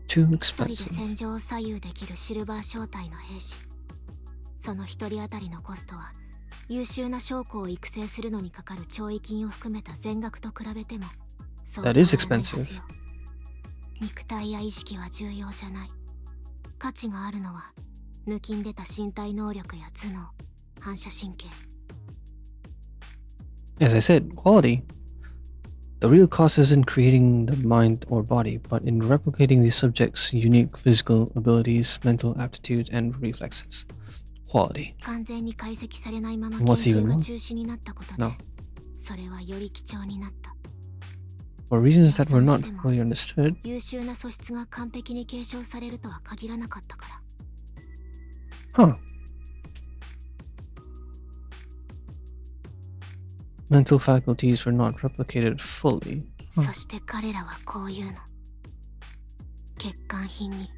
Speaker 1: Too
Speaker 4: 一人で
Speaker 1: expensive.
Speaker 4: 戦場を左右できるシルバー小隊の兵士。その一人当たりのコストは優秀な将校を育成するのにかかる調位金を含めた全額と比べてもそう
Speaker 1: That is
Speaker 4: 変わらないはずよ。
Speaker 1: expensive.
Speaker 4: 肉体や意識は重要じゃない。価値があるのは抜きん出た身体能力や頭脳、反射神経。
Speaker 1: As I said, quality. The real cost isn't creating the mind or body, but in replicating the subject's unique physical abilities, mental aptitude, and reflexes. Quality.
Speaker 4: 完全に解析されないまま研
Speaker 1: What's
Speaker 4: 究
Speaker 1: even
Speaker 4: が
Speaker 1: wrong?
Speaker 4: 中止になったことで
Speaker 1: No.
Speaker 4: それはより貴重になった。
Speaker 1: For reasons that were not fully understood,
Speaker 4: 優秀な素質が完璧に継承されるとは限らなかったから。
Speaker 1: huh. Mental faculties were not replicated fully.
Speaker 4: そして彼らはこう言うの。欠陥品に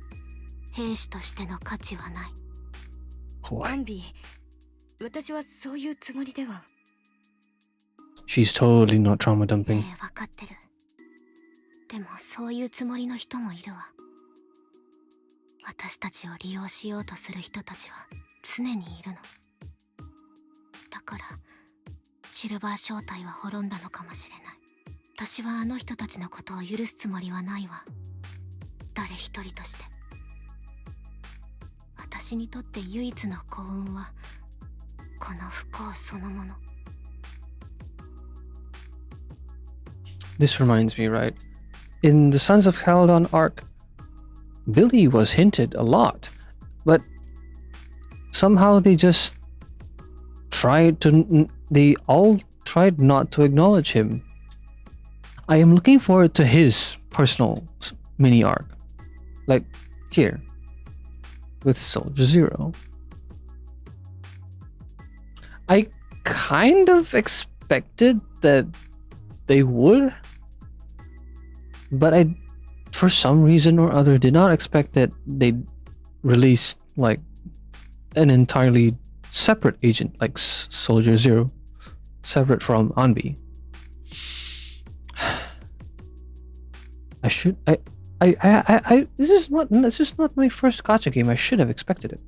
Speaker 4: 兵士としての価値はない。
Speaker 3: ア
Speaker 1: Boy.
Speaker 3: ンビー、私はそういうつもりでは。
Speaker 1: She's totally not trauma dumping.
Speaker 4: わかってる。でもそういうつもりの人もいるわ。私たちを利用しようとする人たちは常にいるの。だからシルバー正体は滅んだのかもしれない。私はあの人たちのことを許すつもりはないわ。誰一人として。私にとって唯一の幸運はこの不幸そのもの。
Speaker 1: This reminds me, right? In the Sons of Caledon arc, Billy was hinted a lot, but somehow they all tried not to acknowledge him. I am looking forward to his personal mini arc, like here, with Soldier Zero. I kind of expected that they would, but I, for some reason or other, did not expect that they'd release like an entirely separate agent like Soldier Zero, separate from Anbi. This is not my first gacha game. I should have expected it.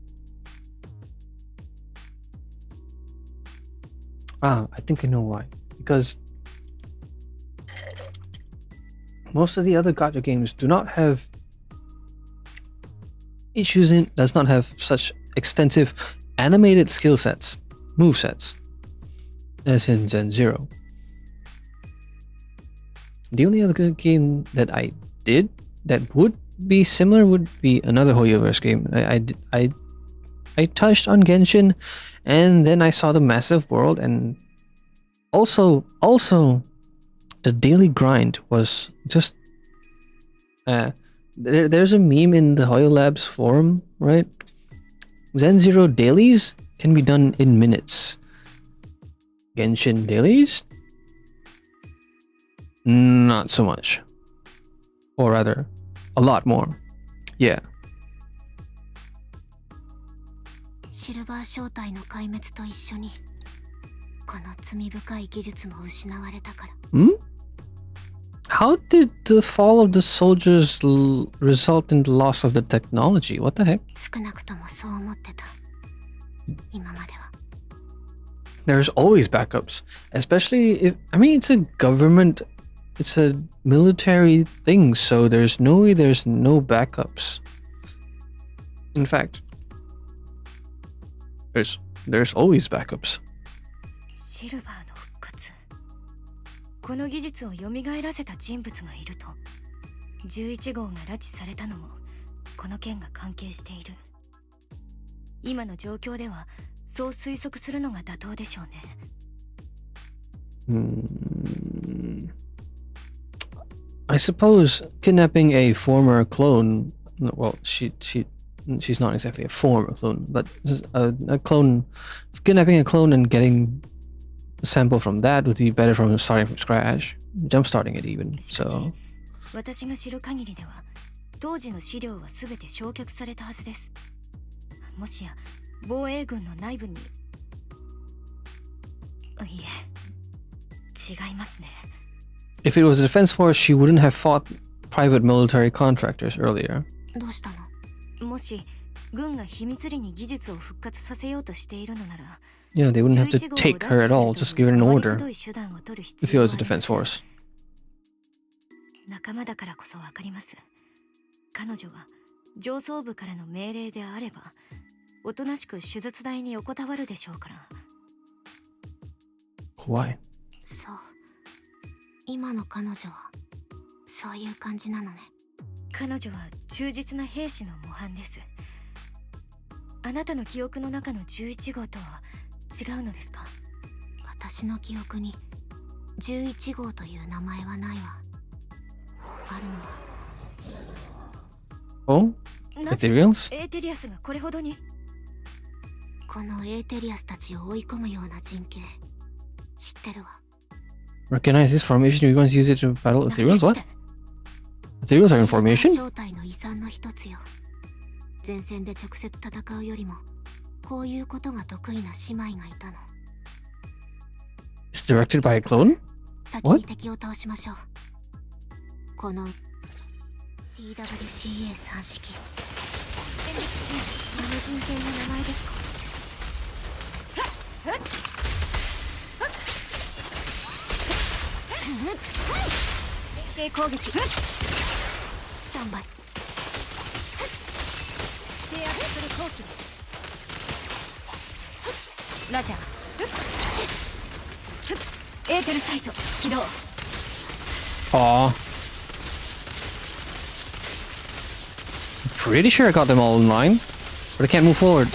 Speaker 1: I think I know why. Because most of the other gacha games do not have does not have such extensive animated skill sets, move sets, as in Gen Zero. The only other good game that I did that would be similar would be another Hoyoverse game. I touched on Genshin, and then I saw the massive world, and also the daily grind was just there's a meme in the Hoyo Labs forum, right? Zen Zero dailies can be done in minutes. Genshin dailies? Not so much. Or rather, a lot more. Yeah.
Speaker 4: シルバー正体の壊滅と一緒にこの罪深い技術も失われたから。
Speaker 1: How did the fall of the soldiers result in the loss of the technology? What the heck?
Speaker 4: 少なくともそう思ってた。今までは。
Speaker 1: There's always backups, especially if it's a government, it's a military thing, so there's no way there's no backups. In fact, there's always backups.
Speaker 3: シルバーの復活。この技術を蘇らせた人物がいると。11号が拉致されたのもこの件が関係している。今の状況ではそう推測するのが妥当でしょうね。
Speaker 1: I suppose kidnapping a former clone. Well, she's not exactly a former clone, but a clone. Kidnapping a clone and getting sample from that would be better from starting from scratch, jump starting it even.
Speaker 3: しかし
Speaker 1: So
Speaker 3: 私が知る限りでは当時の資料は全て焼却されたはずです。もしや防衛軍の内部に、いえ、違いますね。
Speaker 1: if it was a defense force, she wouldn't have fought private military contractors earlier.
Speaker 4: どうしたの？
Speaker 3: もし軍が秘密裏に技術を復活させようとしているのなら、
Speaker 1: Yeah, they wouldn't have to take her at all, just give her an order if it was a defense force.
Speaker 3: 仲間だからこそわかります。彼女は上層部からの命令であれば、おとなしく手術台に横たわるでしょうから。
Speaker 1: Why?
Speaker 4: そう。今の彼女はそういう感じなのね。
Speaker 3: 彼女は忠実な兵士の模範です。あなたの記憶の中の11号とは違うのですか？
Speaker 4: 私の記憶に11号という名前はないわ。あるのは
Speaker 1: Oh? Ethereals?
Speaker 3: エーテリアスがこれほどに。
Speaker 4: このエーテリアスたちを追い込むような陣形知ってるわ。
Speaker 1: Recognize this formation, you're going to use it to battle Ethereals? What? Ethereals are in formation?
Speaker 4: 正体の遺産の一つよ。前線で直接戦うよりもこういうことが得意な姉妹がいたの。
Speaker 1: It's directed by a clone?
Speaker 4: 先に敵を倒しましょう。この TWCA3 式。
Speaker 3: 戦術シーン、あの陣形の名前ですか？連携攻撃。
Speaker 4: スタンバイ。
Speaker 3: 制圧する攻撃です。ラジャー。エーテルサイト起動。
Speaker 1: Aw. Pretty sure I got them all in line, but I can't move forward.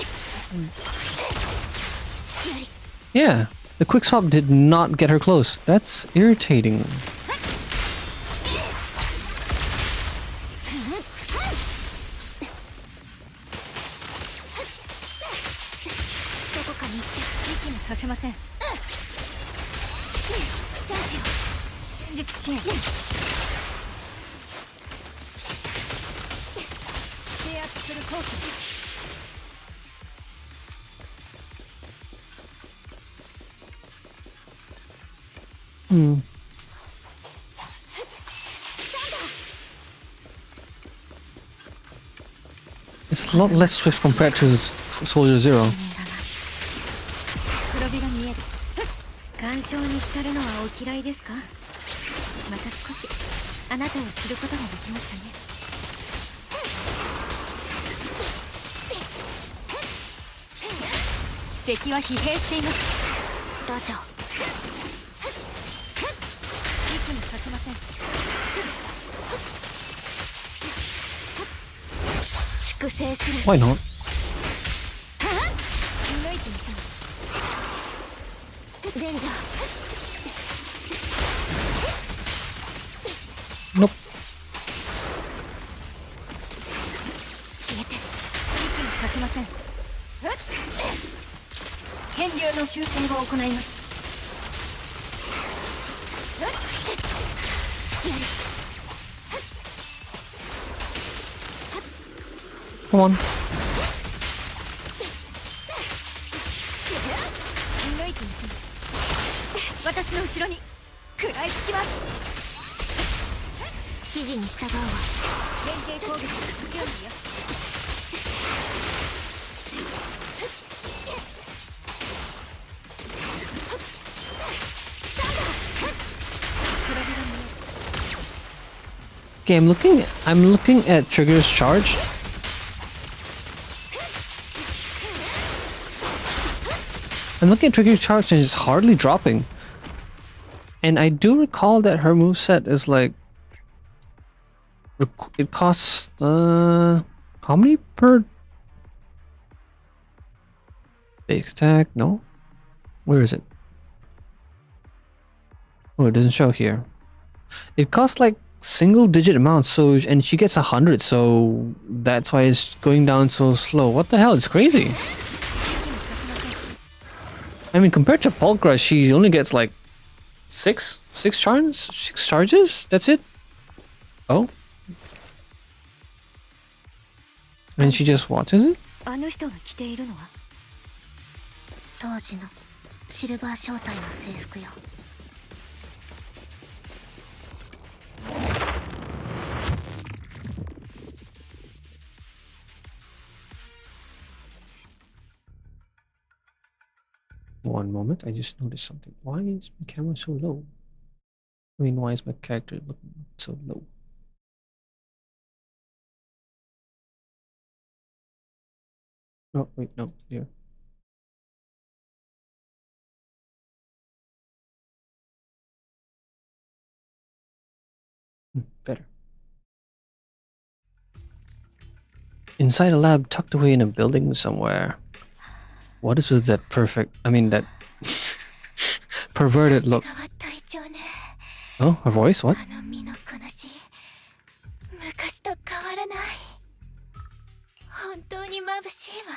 Speaker 1: Yeah, the quick swap did not get her close. That's irritating. It's a lot less swift compared to Soldier Zero.
Speaker 3: 黒火が見える。干渉に浸るのはお嫌いですか？また少しあなたを知ることができましたね。敵は疲弊しています。
Speaker 4: ラジャー。
Speaker 3: 息もさせません。
Speaker 4: 粛清する。
Speaker 1: Why not?
Speaker 3: 見抜いてみせます。
Speaker 4: レンジャー。
Speaker 1: Nope.
Speaker 4: 消えて。
Speaker 3: 息もさせません。変流の修正を行います。
Speaker 1: Come on.
Speaker 3: 見抜いてみせます。私の後ろに食らいつきます。
Speaker 4: 指示に従うわ。
Speaker 3: 連携攻撃準備よし。
Speaker 1: Okay, I'm looking at triggers charged. I'm looking at triggers charged and it's hardly dropping. And I do recall that her moveset is like it costs how many per base attack? No? Where is it? Oh, it doesn't show here. It costs like single digit amounts, so and she gets 100, so that's why it's going down so slow. What the hell? It's crazy. I mean, compared to Pulchra, she only gets like six charges. That's it. Oh, and she just watches it.
Speaker 3: あの人が着ているのは
Speaker 4: 当時のシルバー正体の制服よ。
Speaker 1: One moment, I just noticed something. Why is my camera so low? I mean, why is my character looking so low? Oh, wait, no, here. Better. Inside a lab tucked away in a building somewhere. What is with that that perverted look? Oh, her voice? What?
Speaker 4: 昔と変わらない。本当に眩しいわ。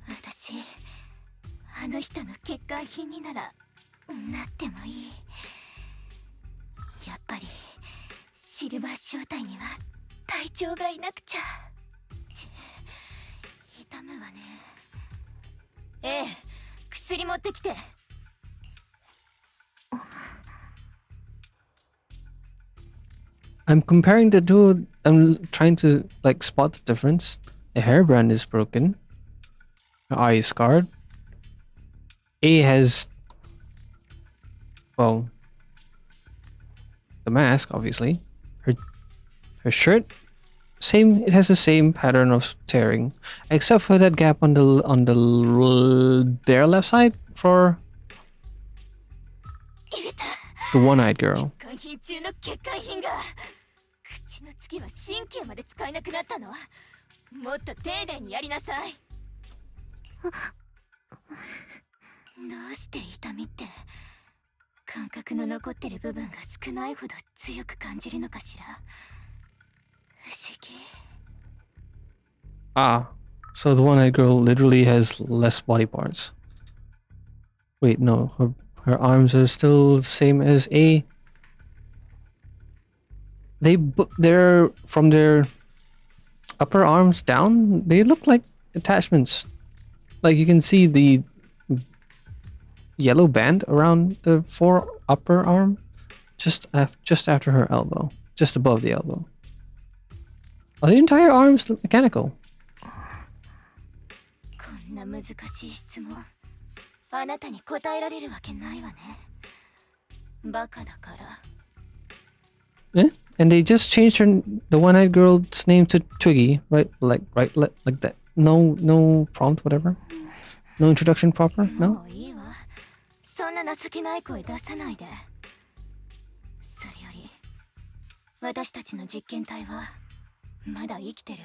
Speaker 4: 私、あの人の欠陥品にならなってもいい。やっぱりシルバー正体には隊長がいなくちゃ。痛むわね。ええ、薬持ってきて。
Speaker 1: I'm comparing the two. I'm trying to like spot the difference. The hairband is broken. Her eye is scarred. A has, well, the mask obviously. Her shirt, same. It has the same pattern of tearing, except for that gap on their left side for the one-eyed girl.
Speaker 4: 口の次は神経まで使えなくなったの。もっと丁寧にやりなさい。どうして痛みって感覚の残ってる部分が少ないほど強く感じるのかしら。不思議。
Speaker 1: Ah, so the one-eyed girl literally has less body parts. Wait, no, her arms are still the same as A. They're from their upper arms down. They look like attachments. Like you can see the yellow band around the upper arm, just after her elbow, just above the elbow. Are the entire arms mechanical?
Speaker 4: こんな難しい質問、あなたに答えられるわけないわね。バカだから。
Speaker 1: Eh? And they just changed the one-eyed girl's name to Twiggy, right? Like that. No prompt, whatever. No introduction proper. No.
Speaker 4: もういいわ。そんな情けない声出さないで。それより、私たちの実験体はまだ生きてる。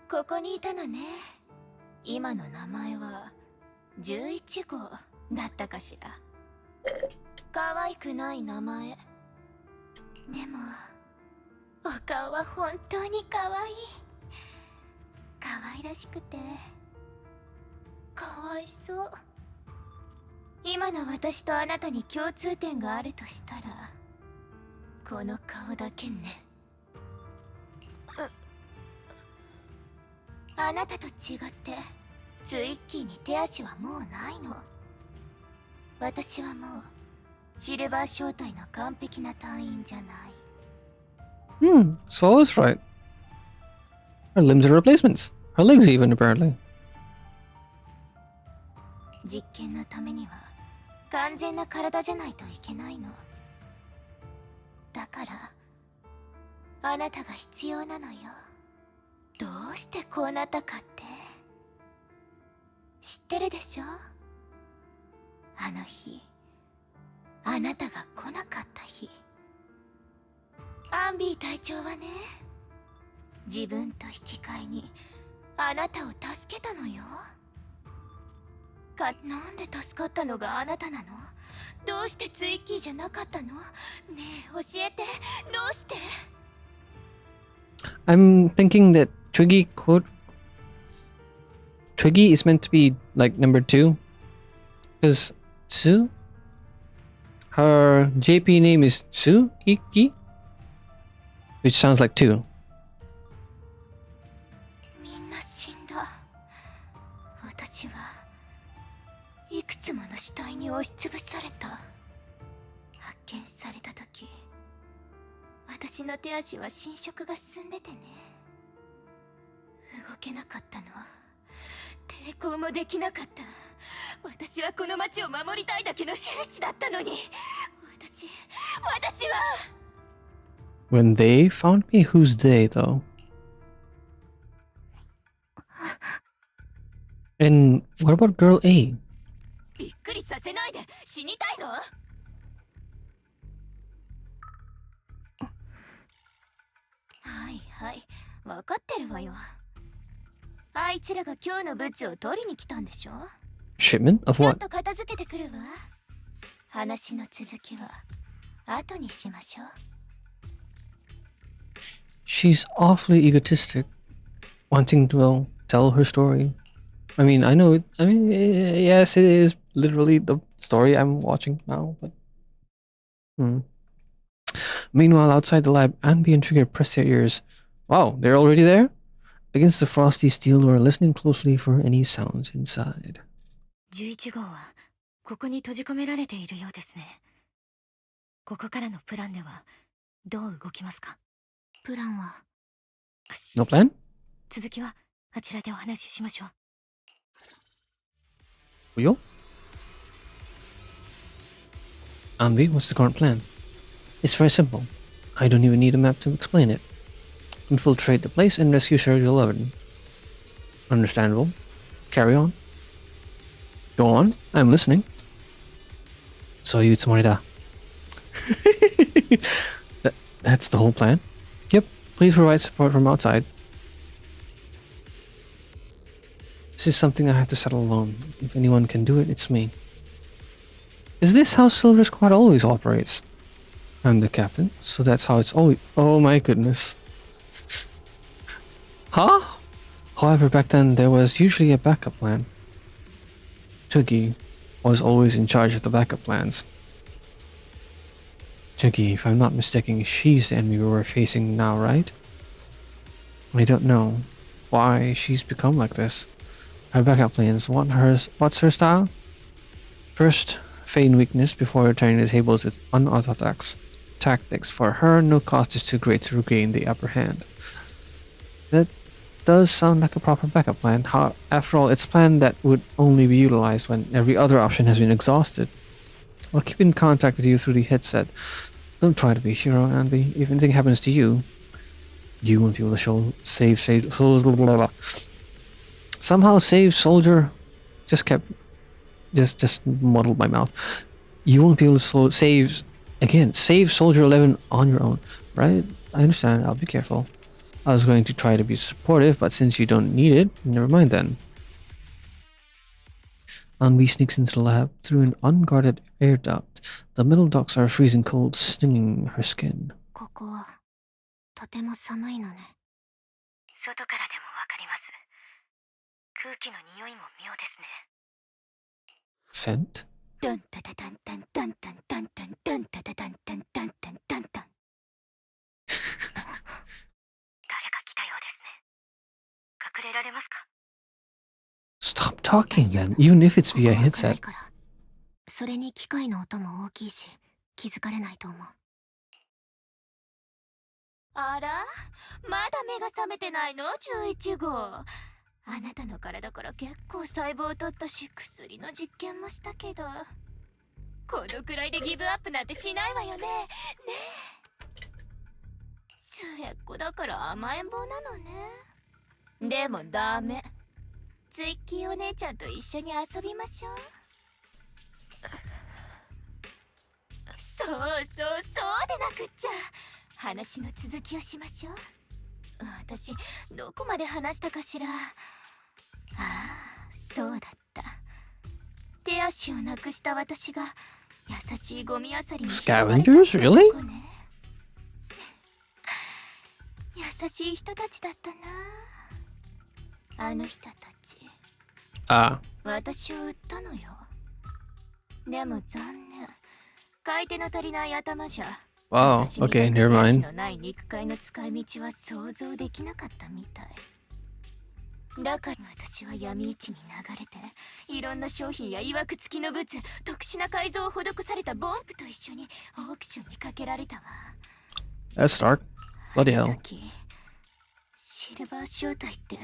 Speaker 4: ここにいたのね。今の名前は11号だったかしら。可愛くない名前。でもお顔は本当に可愛い。可愛らしくてかわいそう。今の私とあなたに共通点があるとしたらこの顔だけね。あなたと違ってツイッキーに手足はもうないの。私はもうシルバー正体の完璧な隊員じゃない。
Speaker 1: So I was right. Her limbs are replacements. Her legs even, apparently.
Speaker 4: 実験のためには完全な体じゃないといけないの。だからあなたが必要なのよ。どうしてこうなったかって知ってるでしょ。あの日あなたが来なかった日、アンビー隊長はね、自分と引き換えにあなたを助けたのよ。なんで助かったのがあなたなの？どうしてツイッキーじゃなかったの？ねえ教えて、どうして？
Speaker 1: I'm thinking that Twiggy is meant to be like number 2. Because Tsu? Her JP name is Tsuiki? Which sounds like 2.
Speaker 3: みんな死んだ。私はいくつもの死体に押しつぶされた。発見された時、私の手足は浸食が進んでてね。動けなかったの。抵抗もできなかった。私はこの町を守りたいだけの兵士だったのに。私は。
Speaker 1: When they found me, who's they though? And what about girl A?
Speaker 3: びっくりさせないで。死にたいの？はいはい、分かってるわよ。あいつらが今日のブツを取りに来たんでしょ？
Speaker 1: Shipment of
Speaker 3: ちょっ
Speaker 1: what?
Speaker 3: と片付けてくるわ。話の続きは後にしましょう。
Speaker 1: She's awfully egotistic, wanting to tell her story. I mean, I know it. I mean, yes, it is literally the story I'm watching now, but. Meanwhile, outside the lab, Anby and Trigger press their ears. Wow, they're already there? Against the frosty steel door, listening closely for any sounds inside.
Speaker 3: 11号はここに閉じ込められているようですね。ここからのプランではどう動きますか？
Speaker 4: プランは
Speaker 1: No plan?
Speaker 3: 続きはあちらでお話ししましょう。
Speaker 1: Yo? Anby, what's the current plan? It's very simple. I don't even need a map to explain it. Infiltrate the place and rescue Sherry 11. Understandable. Carry on. Go on, I'm listening. So you Tsumonida. That's the whole plan? Yep, please provide support from outside. This is something I have to settle alone. If anyone can do it, it's me. Is this how Silver Squad always operates? I'm the captain, so that's how it's always... Oh my goodness. Huh? However, back then there was usually a backup plan. Twiggy was always in charge of the backup plans. Twiggy, if I'm not mistaken, she's the enemy we're facing now, right? I don't know why she's become like this. Her backup plans, what's her style? First, feign weakness before returning the tables with unorthodox tactics. For her, no cost is too great to regain the upper hand. That does sound like a proper backup plan. After all, it's a plan that would only be utilized when every other option has been exhausted. I'll keep in contact with you through the headset. Don't try to be a hero, Anby. If anything happens to you, you won't be able to save souls. Somehow save soldier just muddled my mouth. You won't be able to save soldier 11 on your own, right? I understand. I'll be careful. I was going to try to be supportive, but since you don't need it, never mind then. Anby sneaks into the lab through an unguarded air duct. The metal ducts are freezing cold, stinging her skin.
Speaker 4: ここはとても寒いのね。
Speaker 3: 外からでもわかります。空気の匂いも妙ですね。
Speaker 1: Scent?
Speaker 3: ダンタタタンタンタンタンタンタンタンタタタンタンタンタンタンタン。誰か来たようですね。隠れられますか？
Speaker 1: Stop talking then, even if it's via headset.
Speaker 4: それに機械の音も大きいし、気づかれないと思う。
Speaker 3: あら、まだ目が覚めてないの11号。あなたの体から結構細胞を取ったし、薬の実験もしたけど、このくらいでギブアップなんてしないわよね。ねえ。末っ子だから甘えん坊なのね。でもダメ。ツイッキーお姉ちゃんと一緒に遊びましょう。そうでなくっちゃ。話の続きをしましょう。私どこまで話したかしら。ああ、そうだった。手足をなくした私が優しいゴミ漁りに拾われた
Speaker 1: Scavengers? Really?
Speaker 3: 男ね。優しい人たちだったな。あの人たち
Speaker 1: Ah.
Speaker 3: 私を売ったのよ。でも残念、買い手の足りない頭じゃ
Speaker 1: Wow.
Speaker 3: 私みた
Speaker 1: Okay,
Speaker 3: く
Speaker 1: never
Speaker 3: 手足
Speaker 1: mind.
Speaker 3: のない肉塊の使い道は想像できなかったみたい。だから私は闇市に流れて、いろんな商品や曰く付きの物、特殊な改造を施されたボンプと一緒にオークションにかけられたわ。
Speaker 1: That's dark. Bloody
Speaker 3: あの
Speaker 1: hell.
Speaker 3: 時シルバー正体って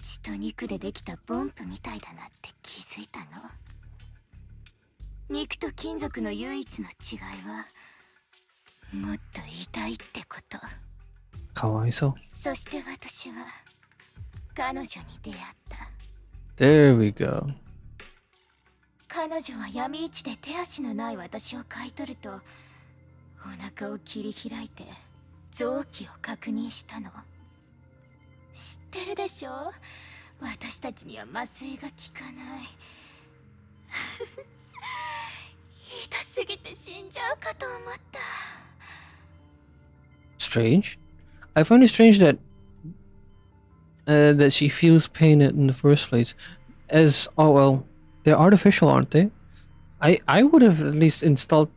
Speaker 3: 血と肉でできたボンプみたいだなって気づいたの。肉と金属の唯一の違いはもっと痛いってこと。
Speaker 1: Kawaiso.
Speaker 3: そして私は彼女に出会った。
Speaker 1: There we go.
Speaker 3: 彼女は闇市で手足のない私を買い取ると、お腹を切り開いて臓器を確認したの。知ってるでしょ、私たちには麻酔が効かない。痛すぎて死んじゃうかと思った。
Speaker 1: Strange. I find it strange that that she feels pain in the first place. As oh well, they're artificial, aren't they? I would have at least installed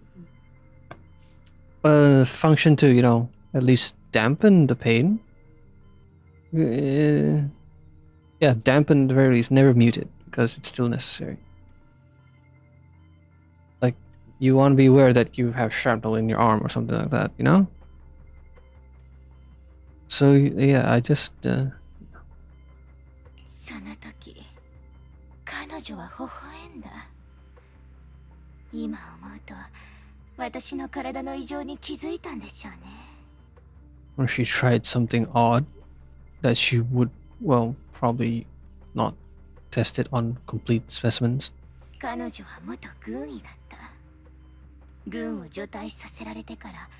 Speaker 1: a function to, you know, at least dampen the pain. Yeah, dampen at the very least. Never mute it because it's still necessary. Like you want to be aware that you have shrapnel in your arm or something like that, you know? So yeah, I just
Speaker 3: その時彼女は微笑んだ。今思うと私の体の異常に気づいたんでしょうね。
Speaker 1: or she tried something odd that she would, well, probably not test it on complete specimens.
Speaker 3: 彼女は元軍医だった。軍を除隊させられてから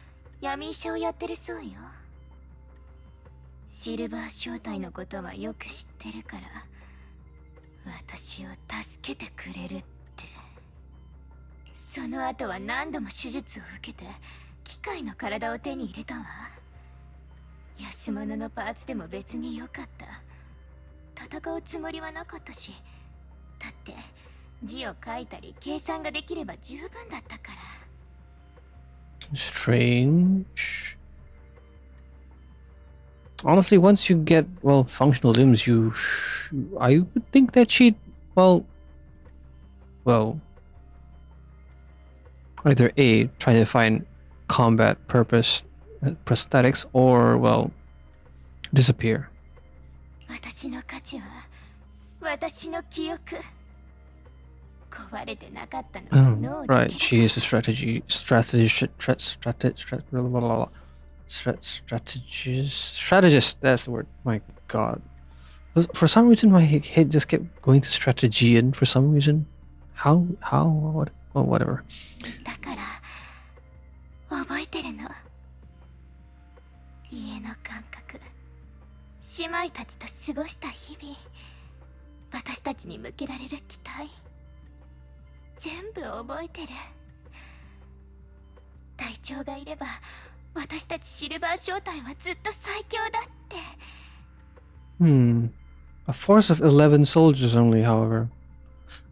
Speaker 3: 闇医者をやってるそうよ。シルバー正体のことはよく知ってるから私を助けてくれるって。その後は何度も手術を受けて機械の体を手に入れたわ。安物のパーツでも別によかった。戦うつもりはなかったし、だって字を書いたり計算ができれば十分だったから。
Speaker 1: Strange. Honestly, once you get, well, functional limbs, I would think that she'd, well, either A, try to find combat purpose prosthetics, or, well, disappear.
Speaker 3: 私の価値は私の記憶。壊れてなかったのは脳だけだ。
Speaker 1: Right, she is a strategist. That's the word. My God, for some reason my head just kept going to strategian. For some reason, how, what? Well, whatever.
Speaker 3: だから覚えてるの。家の感覚、姉妹たちと過ごした日々、私たちに向けられる期待、全部覚えてる。隊長がいれば私たちシルバー正体はずっと最強だって。
Speaker 1: A force of 11 soldiers only, however.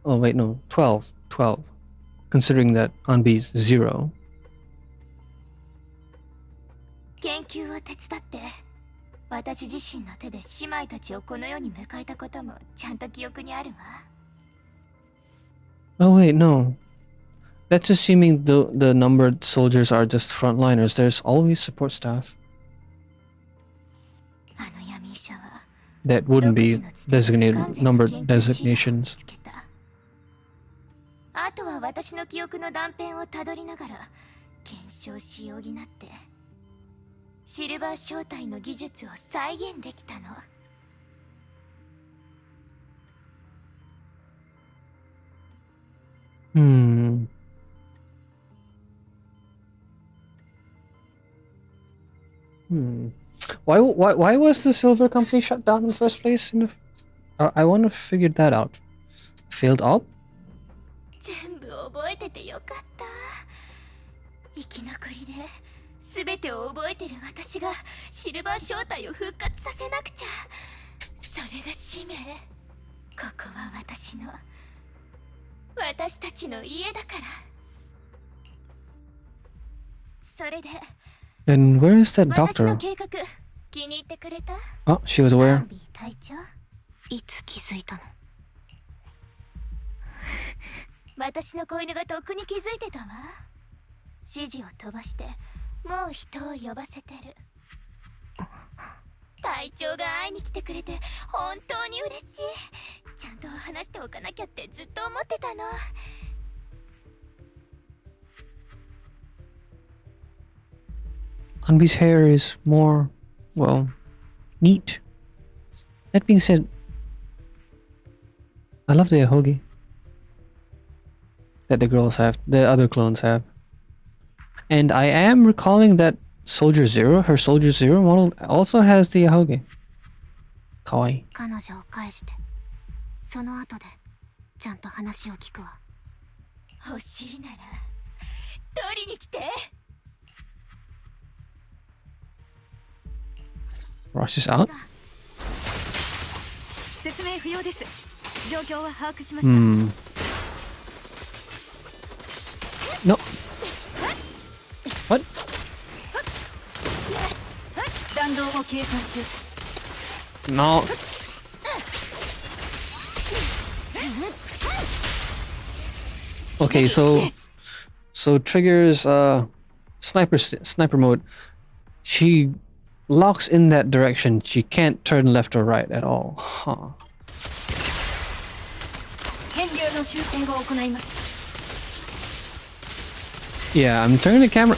Speaker 1: Oh wait, no, 12. Considering that on B's 0.
Speaker 3: 研究を手伝って私自身の手で姉妹たちをこの世に迎えたこともちゃんと記憶にあるわ。
Speaker 1: Oh wait, no. That's assuming the numbered soldiers are just frontliners. There's always support staff.
Speaker 3: あの闇医者は
Speaker 1: That wouldn't be designated numbered designations.
Speaker 3: あとは私の記憶の断片をたどりながら検証しようになってシルバー正体の技術を再現できたの。
Speaker 1: Why was the silver company shut down in the first place? I want to figure that out. Failed op?
Speaker 3: 全部覚えててよかった。生き残りで全てを覚えてる私がシルバー正体を復活させなくちゃ。それが使命。ここは私たちの家だから。それで
Speaker 1: And where is that
Speaker 3: 私の
Speaker 1: doctor?
Speaker 3: 計画気に入ってくれた？
Speaker 1: Oh, she was
Speaker 3: ア
Speaker 1: aware.
Speaker 3: ンビー隊長、
Speaker 4: いつ気づいたの？
Speaker 3: 私の子犬がとっくに気づいてたわ。指示を飛ばしてもう人を呼ばせてる。隊長が会いに来てくれて本当に嬉しい。ちゃんと話しておかなきゃってずっと思ってたの。
Speaker 1: Anbi's hair is more, well, neat. That being said, I love the ahogi that the other clones have. And I am recalling that Soldier Zero, her Soldier Zero model also has the ahogi. Kawaii.
Speaker 4: 彼女を返して、その後でちゃんと話を聞くわ。
Speaker 3: 欲しいなら取りに来て。
Speaker 1: Rush is out.
Speaker 3: 説明不要です。状況は把握しました。
Speaker 1: No. What?
Speaker 3: 弾道を計算中。
Speaker 1: No. Okay, so triggers sniper mode. She locks in that direction. She can't turn left or right at all. Huh.
Speaker 3: 変流の修正を行います。
Speaker 1: Yeah, I'm turning the camera.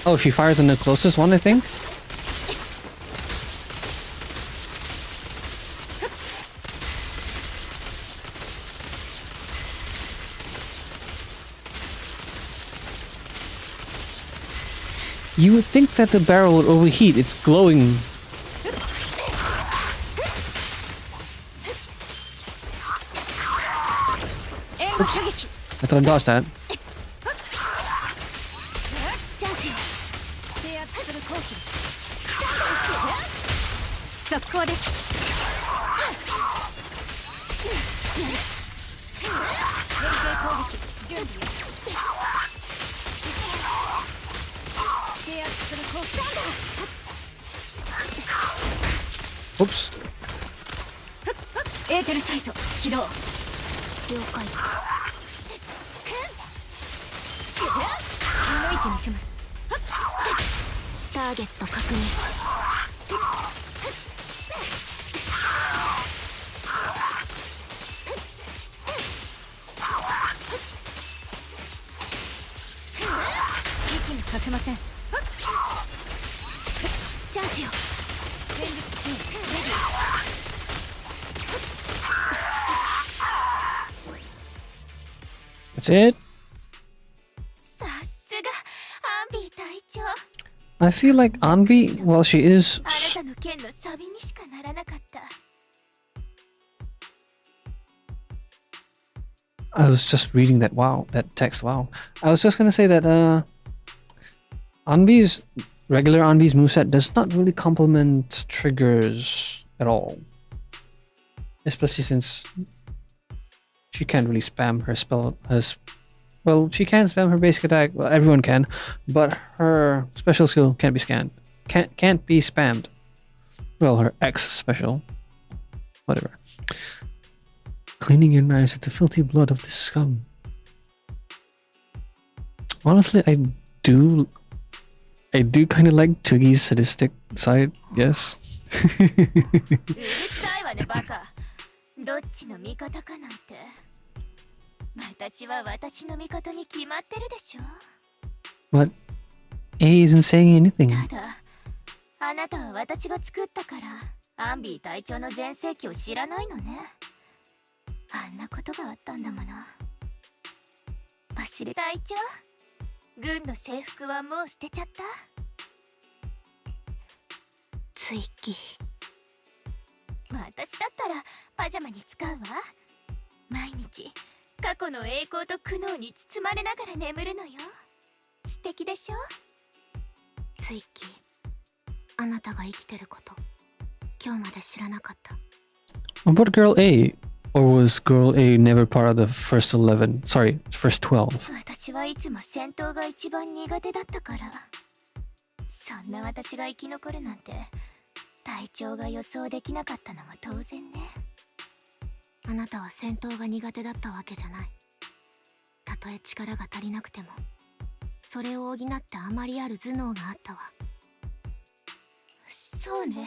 Speaker 1: Oh, she fires on the closest one, I think. You would think that the barrel would overheat. It's glowing. Oops. I thought I dodged that.
Speaker 3: チャンスよ。制圧する後期。速攻です。連携攻撃準備です。制圧する後期。
Speaker 1: Oops.
Speaker 3: エーテルサイト起動。了解。動いてみせます。
Speaker 4: ターゲット確認。
Speaker 3: 息にさせません。チャンスよ。戦術シーンレディー。
Speaker 1: That's it.
Speaker 3: さすがアンビー隊長。
Speaker 1: I feel like Anbi, well, she is.
Speaker 3: あなたの剣のサビにしかならなかった。
Speaker 1: I was just reading that. Wow, that text. Wow. I was just gonna say that regular Anbi's moveset does not really complement triggers at all. Especially since she can't really spam her spell. Well, she can spam her basic attack. Well, everyone can, but her special skill can't be scanned. Can't be spammed. Well, her X special. Whatever. Cleaning your knives with the filthy blood of this scum. Honestly, I do kind of like Chugi's sadistic side. Yes.
Speaker 3: うるさいわねバカ。どっちの味方かなんて。私は私の味方に決まってるでしょ。
Speaker 1: But A isn't saying anything.
Speaker 3: ただあなたは私が作ったからアンビー隊長の全盛期を知らないのね。あんなことがあったんだもの。忘れ隊長、軍の制服はもう捨てちゃった？
Speaker 4: 追記。
Speaker 3: 私だったらパジャマに使うわ。毎日過去の栄光と苦悩に包まれながら眠るのよ。素敵でしょ？
Speaker 4: 追記。あなたが生きてること、今日まで知らなかった。
Speaker 1: About Girl A? Or was Girl A never part of the first 11? Sorry, first 12.
Speaker 3: 私はいつも戦闘が一番苦手だったから。そんな私が生き残るなんて、体調が予想できなかったのも当然ね。
Speaker 4: あなたは戦闘が苦手だったわけじゃない。たとえ力が足りなくても、それを補ってあまりある頭脳があったわ。
Speaker 3: そうね。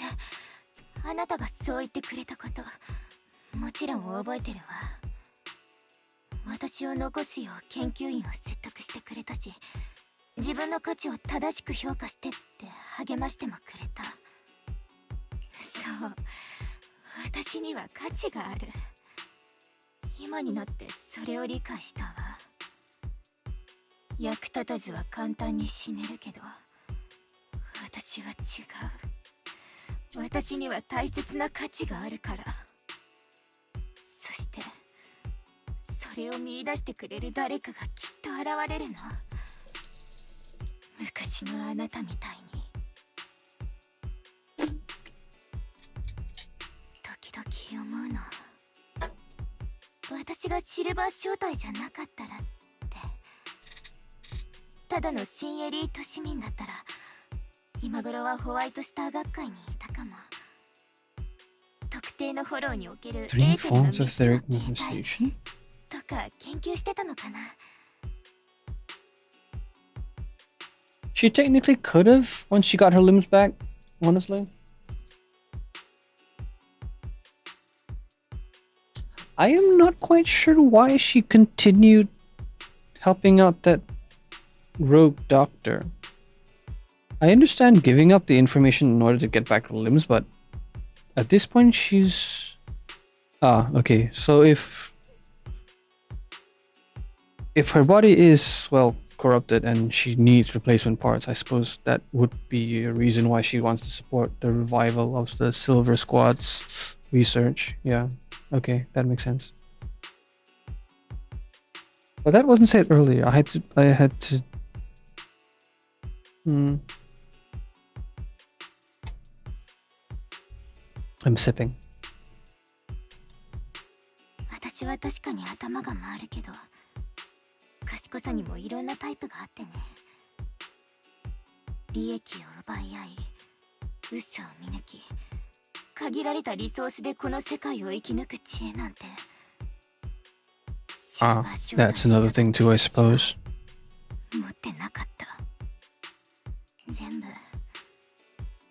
Speaker 3: あなたがそう言ってくれたこと、もちろん覚えてるわ。私を残すよう研究員を説得してくれたし、自分の価値を正しく評価してって励ましてもくれた。そう、私には価値がある。今になってそれを理解したわ。役立たずは簡単に死ねるけど、私は違う。私には大切な価値があるから。そしてそれを見出してくれる誰かがきっと現れるの。昔のあなたみたいに。時々思うの。私がシルバー招待じゃなかったらって。ただの新エリート市民だったら、今頃はホワイトスター学会にいたかも。特定のフォローにおけるエーテルの
Speaker 1: Three forms
Speaker 3: 3
Speaker 1: of
Speaker 3: つの
Speaker 1: etheric
Speaker 3: 形態
Speaker 1: manifestation?
Speaker 3: とか研究してたのかな。
Speaker 1: She technically could have once she got her limbs back, honestly. I am not quite sure why she continued helping out that rogue doctor. I understand giving up the information in order to get back her limbs, but at this point she's... Ah, okay, so if her body is, well, corrupted and she needs replacement parts, I suppose that would be a reason why she wants to support the revival of the Silver Squad's research. Yeah, okay, that makes sense. But that wasn't said earlier. I had to I'm sipping.
Speaker 3: 私は確かに頭が回るけど、賢さにもいろんなタイプがあってね。利益を奪い合い、嘘を見抜き、限られたリソースでこの世界を生き抜く知恵なんて。
Speaker 1: Ah, that's another thing too, I suppose.
Speaker 3: 持ってなかった。全部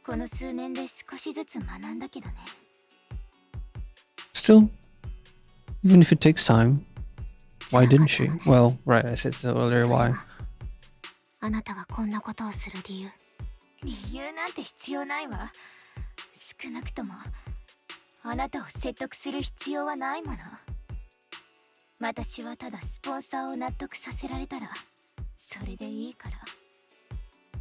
Speaker 3: この数年で少しずつ学んだけどね。
Speaker 1: Still, even if it takes time, why didn't she? Well, right, I said so earlier, why?
Speaker 4: あなたがこんなことをする理由。
Speaker 3: 理由なんて必要ないわ。少なくともあなたを説得する必要はないもの。私はただスポンサーを納得させられたらそれでいいから。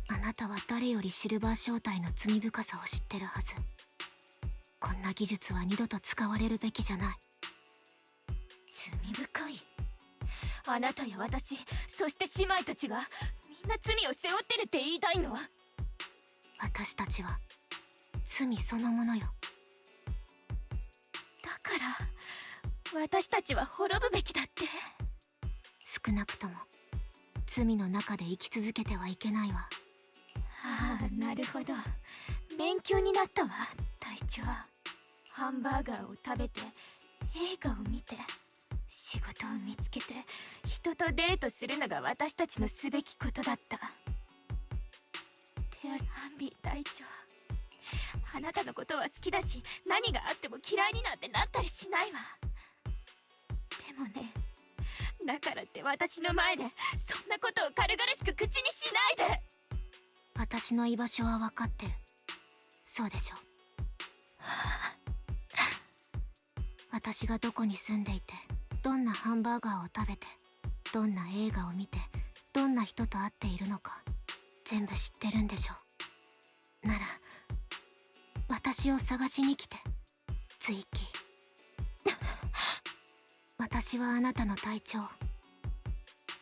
Speaker 4: あなたは誰よりシルバー正体の罪深さを知ってるはず。こんな技術は二度と使われるべきじゃない。
Speaker 3: 罪深い。あなたや私、そして姉妹たちがみんな罪を背負ってるって言いたいの？
Speaker 4: 私たちは罪そのものよ。
Speaker 3: だから私たちは滅ぶべきだって。
Speaker 4: 少なくとも罪の中で生き続けてはいけないわ。
Speaker 3: ああ、なるほど。勉強になったわ、隊長。ハンバーガーを食べて、映画を見て、仕事を見つけて、人とデートするのが私たちのすべきことだった。で、アンビー隊長、あなたのことは好きだし、何があっても嫌いになんてなったりしないわ。でもね、だからって私の前でそんなことを軽々しく口にしないで。
Speaker 4: 私の居場所は分かってる。そうでしょ。私がどこに住んでいて、どんなハンバーガーを食べて、どんな映画を見て、どんな人と会っているのか全部知ってるんでしょ。なら私を探しに来て、追記。私はあなたの隊長。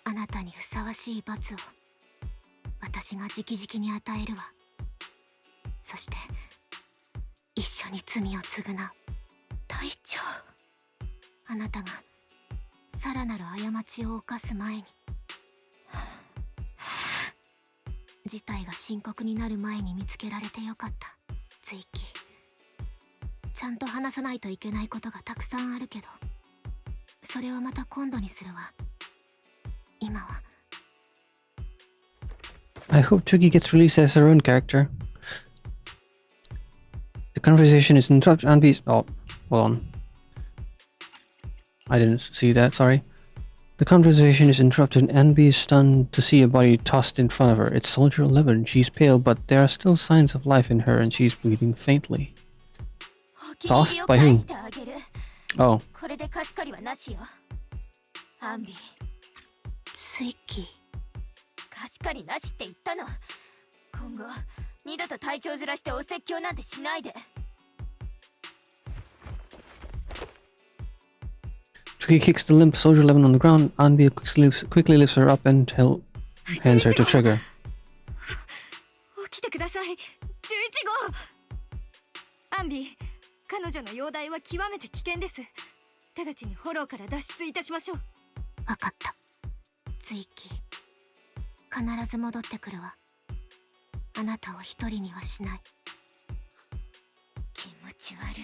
Speaker 4: あなたにふさわしい罰を私が直々に与えるわ。そして一緒に罪を償う。
Speaker 3: 隊長。
Speaker 4: あなたがさらなる過ちを犯す前に、事態が深刻になる前に見つけられてよかった。ツイッキー、ちゃんと話さないといけないことがたくさんあるけど、それはまた今度にするわ。今は。
Speaker 1: I hope Twiggy gets released as her own character. The conversation is interrupted and be... Oh, hold on. I didn't see that, sorry. The conversation is interrupted and be stunned to see a body tossed in front of her. It's Soldier 11. She's pale, but there are still signs of life in her and she's breathing faintly. Tossed by who? Oh.
Speaker 3: これで貸し借りはなしよ。アンビ。
Speaker 4: ツイッキー、
Speaker 3: 貸し借りなしって言ったの。今後二度と体調ずらしてお説教なんてしないで。
Speaker 1: Twiggy kicks the limp Soldier 11 on the ground. Anbi quickly lifts her up and hands her to Trigger.
Speaker 3: 起きてください。11号。アンビ、彼女の容体は極めて危険です。直ちにフォローから脱出いたしましょう。
Speaker 4: わかった。ツイッキー、必ず戻ってくるわ。あなたを一人にはしない。
Speaker 3: 気持ち悪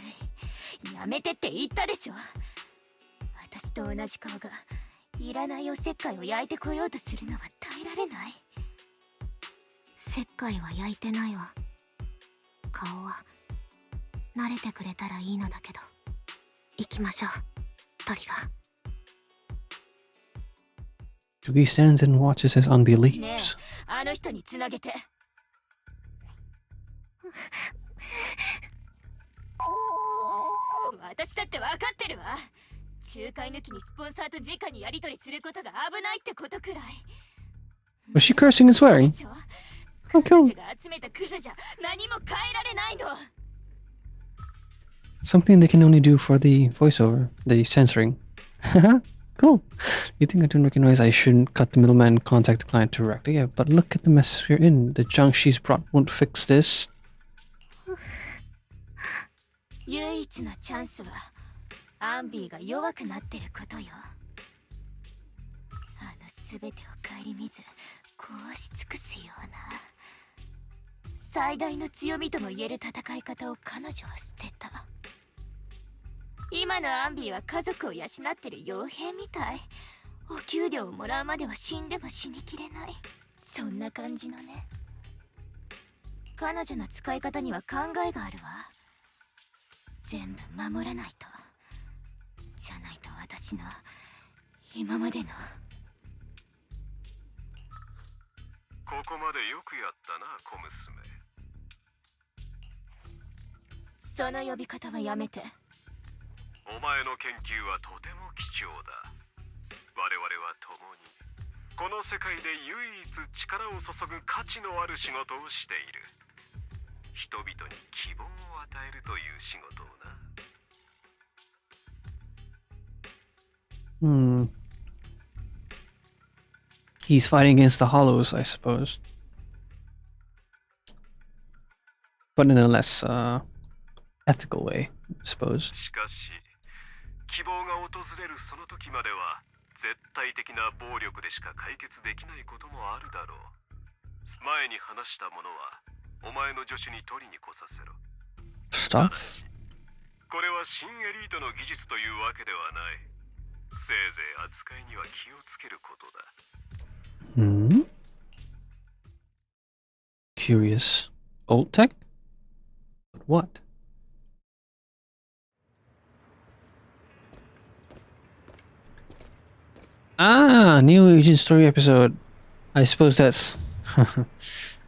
Speaker 3: い。やめてって言ったでしょ。私と同じ顔がいらないおせっかいを焼いてこようとするのは耐えられない。
Speaker 4: 石灰は焼いてないわ。顔は慣れてくれたらいいのだけど。行きましょう、トリガー。
Speaker 1: Twiggy stands and watches as Anbi
Speaker 3: ねえ、
Speaker 1: leaves.
Speaker 3: あの人につなげて。私だって分かってるわ。仲介抜きにスポンサーと直にやり取りすることが危ないってことくらい。
Speaker 1: Was she cursing and swearing?
Speaker 3: 彼女が集めたクズじゃ何も変えられないの。
Speaker 1: Something they can only do for the voiceover, the censoring. Cool. You think I don't recognize I shouldn't cut the middleman and contact the client directly? Yeah, but look at the mess we're in. The junk she's brought won't fix this.
Speaker 3: 唯一のチャンスはアンビーが弱くなってることよ。あの全てを顧みず壊し尽くすような最大の強みとも言える戦い方を彼女は捨てた。今のアンビーは家族を養ってる傭兵みたい。お給料をもらうまでは死んでも死にきれない。そんな感じのね。彼女の使い方には考えがあるわ。全部守らないと。じゃないと私の今までの。
Speaker 5: ここまでよくやったな、小娘。
Speaker 3: その呼び方はやめて。
Speaker 5: お前の研究はとても貴重だ。我々は共にこの世界で唯一力を注ぐ価値のある仕事をしている。人々に希望を与えるという仕事をな。
Speaker 1: He's fighting against the Hollows, I suppose. But in a less, ethical way, I suppose.
Speaker 5: しかし、希望が訪れるその時までは絶対的な暴力でしか解決できないこともあるだろう。前に話したものはお前の助手に取りに来させろ。
Speaker 1: Stuff?
Speaker 5: これは新エリートの技術というわけではない。せいぜい扱いには気をつけることだ。
Speaker 1: Curious. Old tech? But what? Ah, new Agent Story episode. I suppose that's...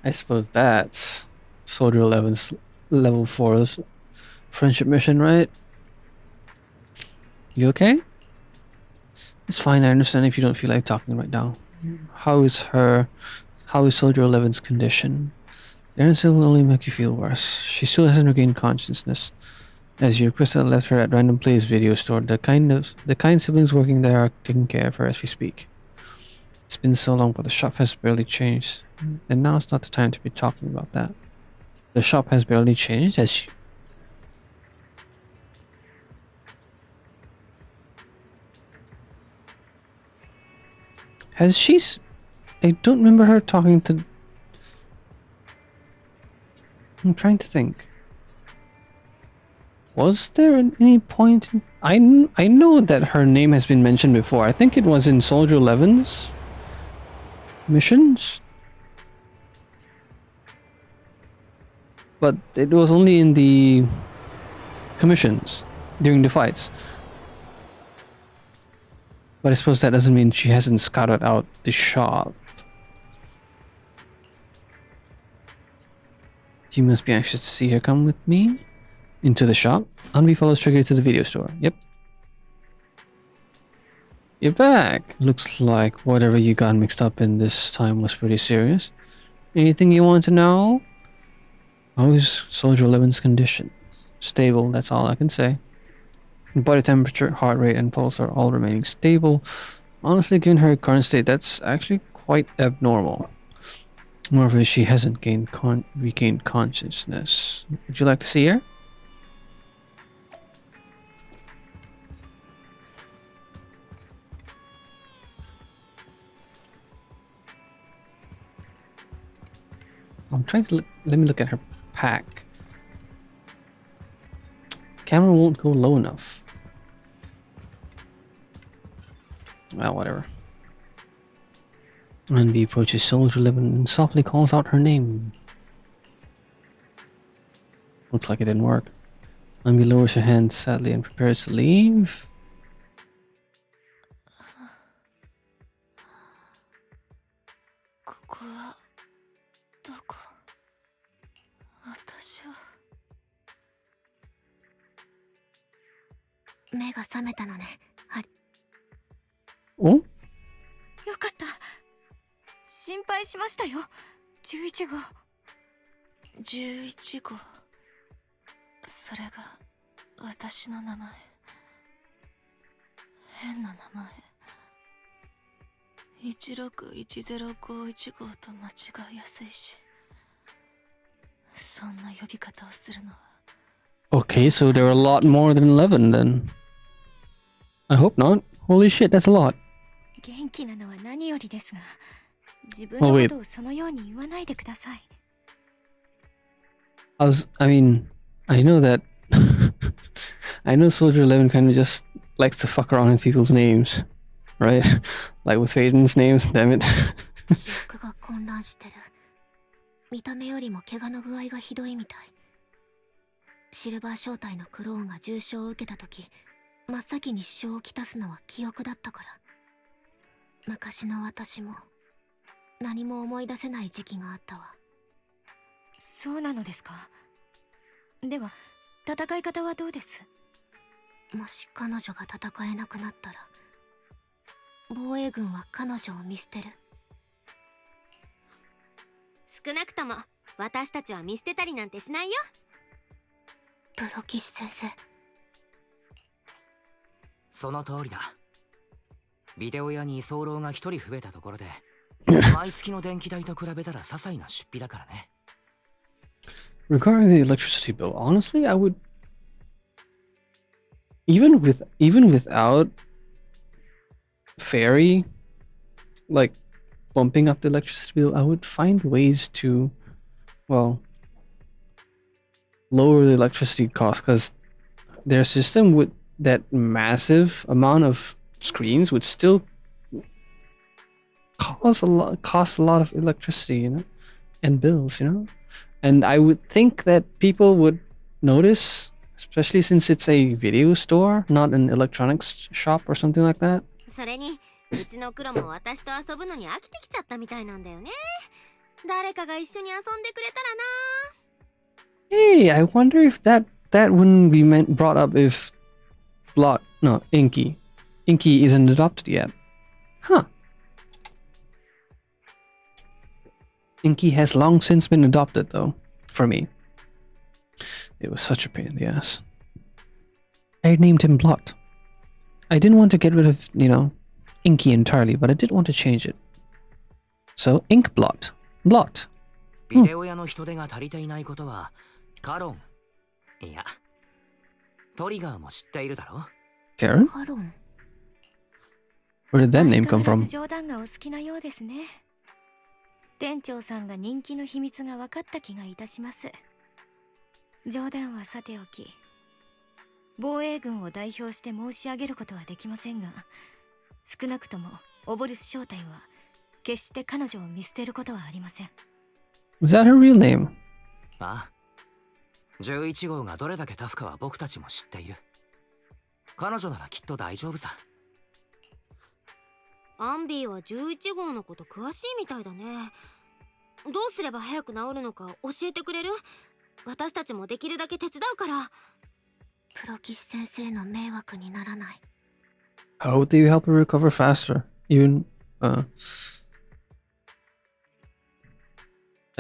Speaker 1: I suppose that's Soldier 11's level 4's friendship mission, right? You okay? It's fine, I understand if you don't feel like talking right now. How is Soldier 11's condition? The answer will only make you feel worse. She still hasn't regained consciousness. As your crystal left her at Random Plays video store, the kind siblings working there are taking care of her as we speak. It's been so long, but the shop has barely changed. And now it's not the time to be talking about that. The shop has barely changed, has she? Has she? I don't remember her talking to... I'm trying to think. Was there any point... I know that her name has been mentioned before. I think it was in Soldier 11's missions. But it was only in the commissions during the fights. But I suppose that doesn't mean she hasn't scouted out the shop. You must be anxious to see her. Come with me into the shop. Anvi follows Trigger to the video store. Yep. You're back. Looks like whatever you got mixed up in this time was pretty serious. Anything you want to know? How is Soldier 11's condition? Stable, that's all I can say. Body temperature, heart rate, and pulse are all remaining stable. Honestly, given her current state, that's actually quite abnormal. Moreover, she hasn't regained consciousness. Would you like to see her? I'm trying to look, let me look at her pack. Camera won't go low enough. Well, whatever. Anvi approaches Soldier 11 and softly calls out her name. Looks like it didn't work. Anvi lowers her hand sadly and prepares to leave. Oh?
Speaker 3: よかった。心配しましたよ。11号。11号。それが私の名前。変な名前。161051号と間違いやすいし。そんな呼び方をするのは。
Speaker 1: Okay, so there are a lot more than 11 then. I hope not. Holy shit, that's a lot.
Speaker 3: 元気なのは何よりですが、自分のことをそのように言わないでください。
Speaker 1: I mean, I know that I know Soldier 11 kind of just likes to fuck around with people's names, right? Like with Faden's names, damn it.
Speaker 4: 記憶が混乱してる。見た目よりも怪我の具合がひどいみたい。シルバー正体のクローンが重傷を受けた時、真っ先に支障をきたすのは記憶だったから。昔の私も何も思い出せない時期があったわ。
Speaker 3: そうなのですか。では戦い方はどうです？
Speaker 4: もし彼女が戦えなくなったら、防衛軍は彼女を見捨てる。
Speaker 6: 少なくとも私たちは見捨てたりなんてしないよ。
Speaker 4: プロ騎士先生。
Speaker 2: その通りだ。ビデオ屋に居候が一人増えたところで毎月の電気代と比べたら些細な出費だからね。
Speaker 1: Regarding the electricity bill, honestly, I would even without Fairy like bumping up the electricity bill, I would find ways to, well, lower the electricity cost, because their system with that massive amount of screens would still cost a lot of electricity, you know, and bills, you know. And I would think that people would notice, especially since it's a video store, not an electronics shop or something like that.
Speaker 6: それにうちのクロも私と遊ぶのに飽きてきちゃったみたいなんだよね。誰かが一緒に遊んでくれたらな。
Speaker 1: Hey, I wonder if that wouldn't be brought up if Inky isn't adopted yet. Huh. Inky has long since been adopted, though, for me. It was such a pain in the ass. I named him Blot. I didn't want to get rid of, you know, Inky entirely, but I did want to change it. So, Inkblot. Blot.
Speaker 2: ビデオ屋の人手が足りていないことはカロン、いやトリガーも知っているだろ。
Speaker 1: Karen?
Speaker 4: カロン。
Speaker 1: Where did that name
Speaker 3: 相
Speaker 1: come
Speaker 3: 変わら
Speaker 1: from?
Speaker 3: ず冗談がお好きなようですね。店長さんが人気の秘密が分かった気がいたします。冗談はさておき、防衛軍を代表して申し上げることはできませんが、少なくともオボルス正体は決して彼女を見捨てることはありません。
Speaker 1: Was that her real name?
Speaker 2: ああ、11号がどれだけタフかは僕たちも知っている。彼女ならきっと大丈夫さ。
Speaker 6: アンビーは11号のこと詳しいみたいだね。どうすれば早く治るのか教えてくれる？私たちもできるだけ手伝うから。
Speaker 4: プロ騎士先生の迷惑にならない。
Speaker 1: How would they help her recover faster? Even, I